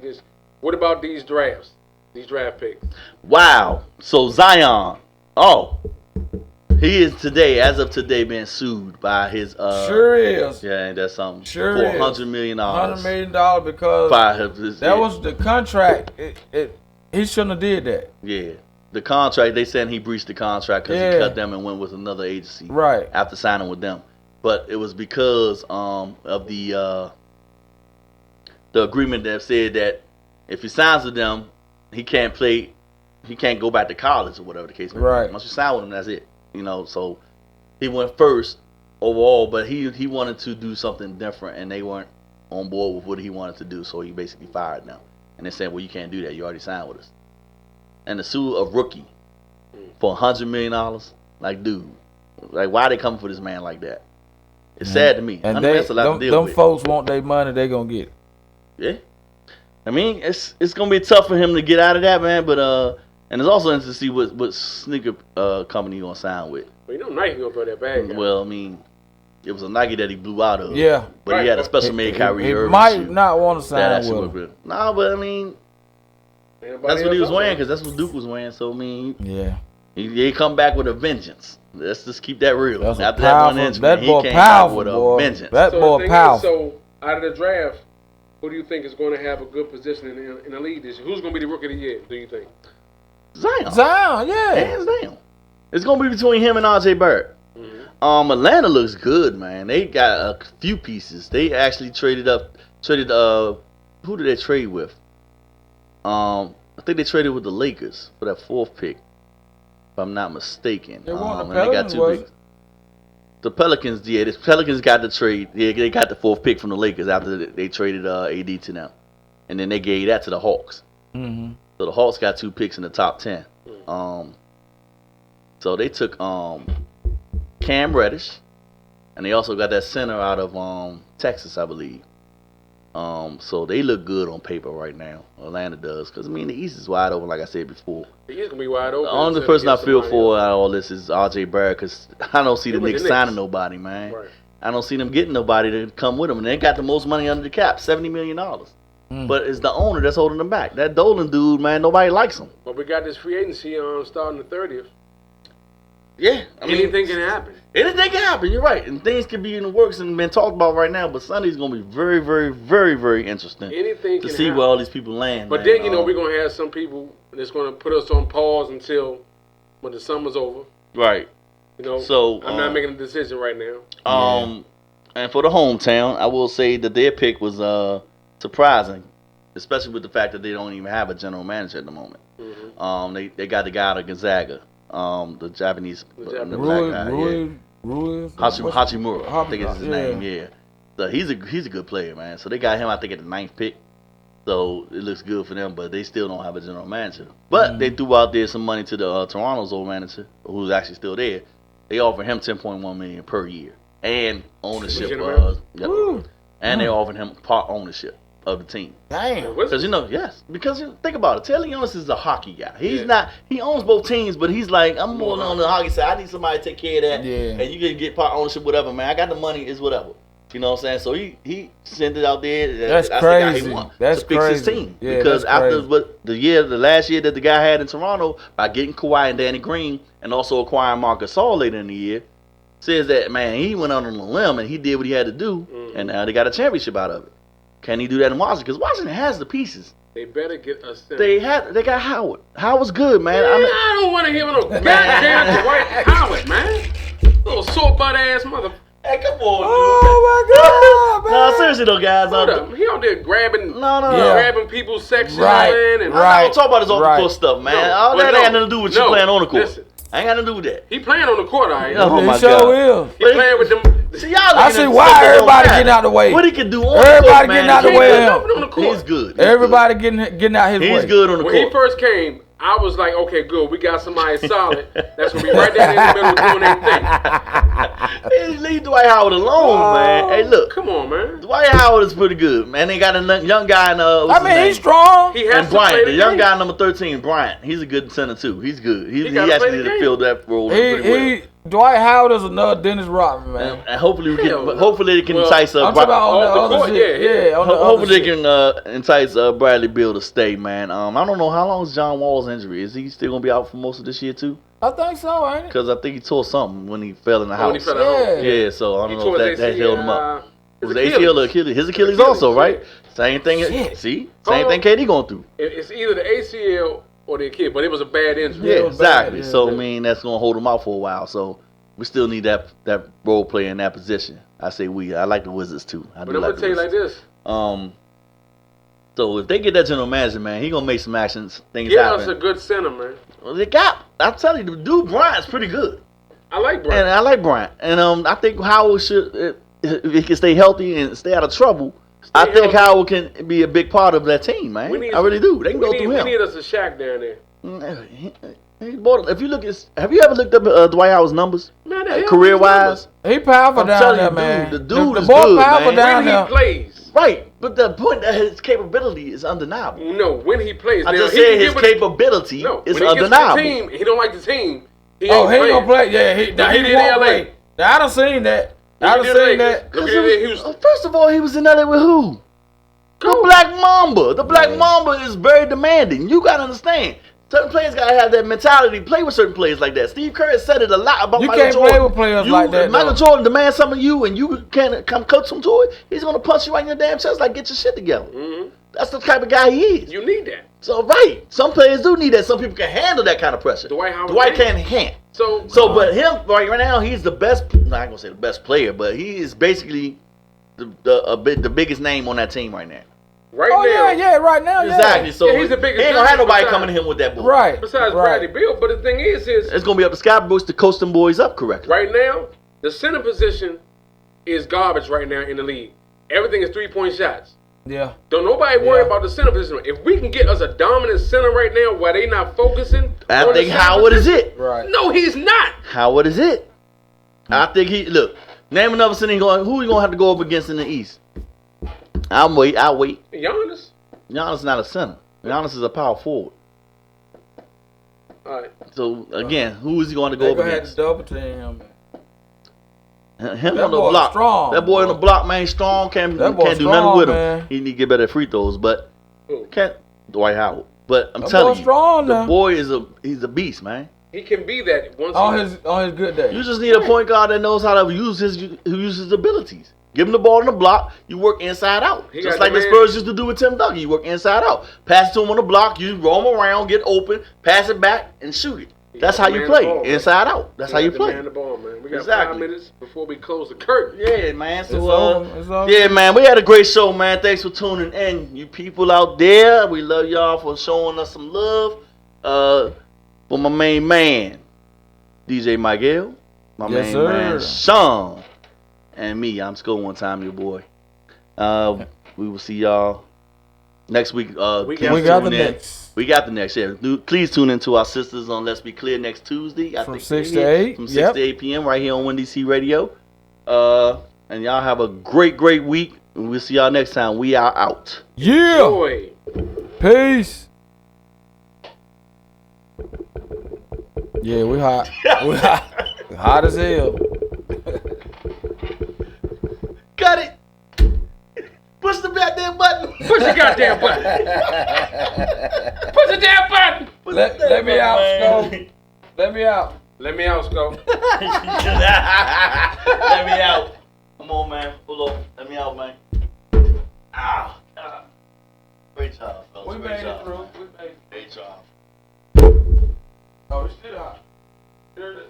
What about these drafts? These draft picks? Wow. So Zion, he is today, as of today, being sued by his. Sure is. Yeah, ain't that something? Sure for is. $100 million. $100 million because that was the contract. He shouldn't have did that. Yeah, the contract. They said he breached the contract because he cut them and went with another agency. Right. After signing with them, but it was because of the agreement that said that if he signs with them, he can't play. He can't go back to college or whatever the case may be. Right. Once you sign with him, that's it. You know, so he went first overall, but he wanted to do something different, and they weren't on board with what he wanted to do, so he basically fired them. And they said, well, you can't do that. You already signed with us. And to sue a rookie for $100 million, like, dude, like, why they coming for this man like that? It's sad to me. And that's a lot to deal with. Them folks want their money, they gonna get it. Yeah. I mean, it's gonna be tough for him to get out of that, man, but and it's also interesting to see what sneaker company he gonna sign with. Well, you know Nike gonna throw that bag out. Well, I mean, it was a Nike that he blew out of. Yeah. But he had a special made Kyrie Irving. He might not want to sign with him. Nah, but I mean, that's what he was wearing because that's what Duke was wearing. So I mean, yeah, he come back with a vengeance. Let's just keep that real. That's After powerful, that 1 inch, that man, boy he came powerful, out with a boy. vengeance. That So boy the thing powerful. is, so out of the draft, who do you think is going to have a good position in the league this year? Who's going to be the rookie of the year, do you think? Zion, yeah. hands down. It's gonna be between him and RJ Barrett. Mm-hmm. Atlanta looks good, man. They got a few pieces. They actually traded. Who did they trade with? I think they traded with the Lakers for that 4th pick, if I'm not mistaken. They won the and they got Pelicans, 2 picks. The Pelicans, the Pelicans got the trade. Yeah, they got the 4th pick from the Lakers after they traded AD to them, and then they gave that to the Hawks. Mm-hmm. So the Hawks got 2 picks in the top 10. So they took Cam Reddish, and they also got that center out of Texas, I believe. So they look good on paper right now. Atlanta does, because I mean the East is wide open, like I said before. The East gonna be wide open. The only person I feel for out of all this is RJ Barrett, because I don't see the Knicks signing nobody, man. Right. I don't see them getting nobody to come with them, and they got the most money under the cap, $70 million. But it's the owner that's holding them back. That Dolan dude, man, nobody likes him. But we got this free agency starting the 30th. Yeah, I mean, anything can happen. Anything can happen. You're right, and things could be in the works and been talked about right now. But Sunday's gonna be very, very, very, very interesting. Anything to can see happen. where all these people land. But man. then we're gonna have some people that's gonna put us on pause until when the summer's over. Right. So I'm not making a decision right now. And for the hometown, I will say that their pick was surprising, especially with the fact that they don't even have a general manager at the moment. Mm-hmm. They got the guy out of Gonzaga, the Japanese, the black guy, Hachimura, I think is his name. Yeah, so he's a good player, man. So they got him, I think, at the 9th pick. So it looks good for them, but they still don't have a general manager. But they threw out there some money to the Toronto's old manager, who's actually still there. They offered him $10.1 million per year and ownership. And they offered him part ownership of the team. Damn. Because think about it. Taylor Jonas is a hockey guy. He owns both teams, but he's like, I'm more on the hockey side. I need somebody to take care of that. Yeah. And you can get part ownership, whatever, man. I got the money, it's whatever. You know what I'm saying? So he sent it out there. That's crazy. He won That's to fix his team. Yeah, because after the last year that the guy had in Toronto, by getting Kawhi and Danny Green and also acquiring Marc Gasol later in the year, says that, man, he went out on a limb and he did what he had to do, and now they got a championship out of it. Can he do that in Washington? Because Washington has the pieces. They better get us. They got Howard. Howard's good, man. I don't want to hear no goddamn Dwight Howard, man. Little sore butt ass mother. Hey, come on, dude. Oh my God, man. No, seriously though, guys. He out there grabbing, grabbing people's section and I don't talk about his off-the-court stuff, man. All that ain't nothing to do with you playing on the court. Listen, I ain't got nothing to do with that. He playing on the court, all right. Oh my God. He playing with them. See, y'all I see why everybody getting out the way. What he can do on everybody the court, getting out the way. He's good. Everybody getting out his way. He's good on the court. When he first came, I was like, okay, good. We got somebody solid. That's gonna be right there in the middle doing that thing. Leave Dwight Howard alone, man. Hey, look. Come on, man. Dwight Howard is pretty good, man. They got a young guy in he's strong. He has and Bryant, the young guy number 13, Bryant. He's a good center too. He's good. He actually did fill that role pretty well. Dwight Howard is another Dennis Rodman, man. And hopefully they can entice hopefully they can entice Bradley Beal to stay, man. I don't know how long is John Wall's injury. Is he still gonna be out for most of this year too? I think so, ain't it? Because I think he tore something when he fell in the house. When he fell in the yeah, so I don't know if that held him up. It was Achilles. ACL or Achilles. His Achilles also, right? Same thing. See, same thing. KD going through. It's either the ACL or the Achilles, but it was a bad injury. Yeah, exactly. So I mean, that's gonna hold him out for a while. So we still need that role player in that position. I say I like the Wizards too. But I'm gonna tell you like this. So if they get that general manager, man, he gonna make some things happen. Give us a good center, man. Well, I'm telling you, the dude Bryant's pretty good. I like Bryant. And I like Bryant. And I think Howard should, if he can stay healthy and stay out of trouble, I think Howard can be a big part of that team, man. I really do. They can go through him. We need us a Shaq down there. If you look at, have you ever looked up Dwight Howard's numbers, career wise? He powerful down there, man. The dude is good, man. Down when he plays, right? But the point that his capability is undeniable. No, when he plays, I just said his capability is undeniable. Team, he don't like the team. He ain't gonna play. Yeah, he won't play. I done seen that. I done seen that. First of all, he was in LA with who? The Black Mamba. The Black Mamba is very demanding. You gotta understand. Certain players gotta have that mentality. Play with certain players like that. Steve Kerr said it a lot about You Michael can't Jordan. play with players like that. If Michael Jordan demands something of you, and you can't come coach him to it, he's gonna punch you right in your damn chest. Like, get your shit together. Mm-hmm. That's the type of guy he is. You need that. So right, some players do need that. Some people can handle that kind of pressure. Dwight can't handle. But him right now, he's the best. No, I ain't gonna say the best player, but he is basically the biggest name on that team right now. Right now. Right now, exactly. So he's the biggest. He ain't gonna have nobody coming to him with that bull. Right. Besides Bradley Beal, but the thing is it's gonna be up to Scott Brooks to coach them boys up correctly. Right now, the center position is garbage right now in the league. Everything is 3-point shots. Yeah. Don't nobody worry about the center position. If we can get us a dominant center right now while they not focusing, I think Howard is it. Right. No, he's not. Howard is it. I think name another center who you gonna have to go up against in the East. I'll wait. Giannis. Giannis not a center. Giannis is a power forward. All right. So again, who is he going to go up against? Double team him. Him on the block. Strong, that boy on the block, man, strong. Can't do nothing with him. He need to get better at free throws, but Dwight Howard. But I'm telling you, the boy he's a beast, man. He can be that once on his good day. You just need a point guard that knows how to use his abilities. Give him the ball in the block. You work inside out. Just like the Spurs used to do with Tim Duncan. You work inside out. Pass it to him on the block. You roam around, get open, pass it back, and shoot it. That's how you play. Inside out. That's how you play. Man the ball, man. We got 5 minutes before we close the curtain. Yeah, man. So yeah, man. We had a great show, man. Thanks for tuning in, you people out there. We love y'all for showing us some love. For my main man, DJ Miguel, my main man Sean, and me. I'm Skull One Time, your boy. We will see y'all next week. We got the next. Yeah. Please tune in to our sisters on Let's Be Clear next Tuesday. From 6 to 8. From 6 to 8 p.m. right here on Windy C Radio. And y'all have a great week. And we'll see y'all next time. We are out. Yeah. Joy. Peace. Yeah, we hot. We hot. Hot as hell. Cut it. Push the goddamn button. Push the goddamn button. Push the damn button. Let me out, Sco. Let me out. Let me out, Sco. Let me out. Come on, man. Pull up. Let me out, man. Ow. Great job, fellas. We made it through. Great job. Oh, it's still hot. Here.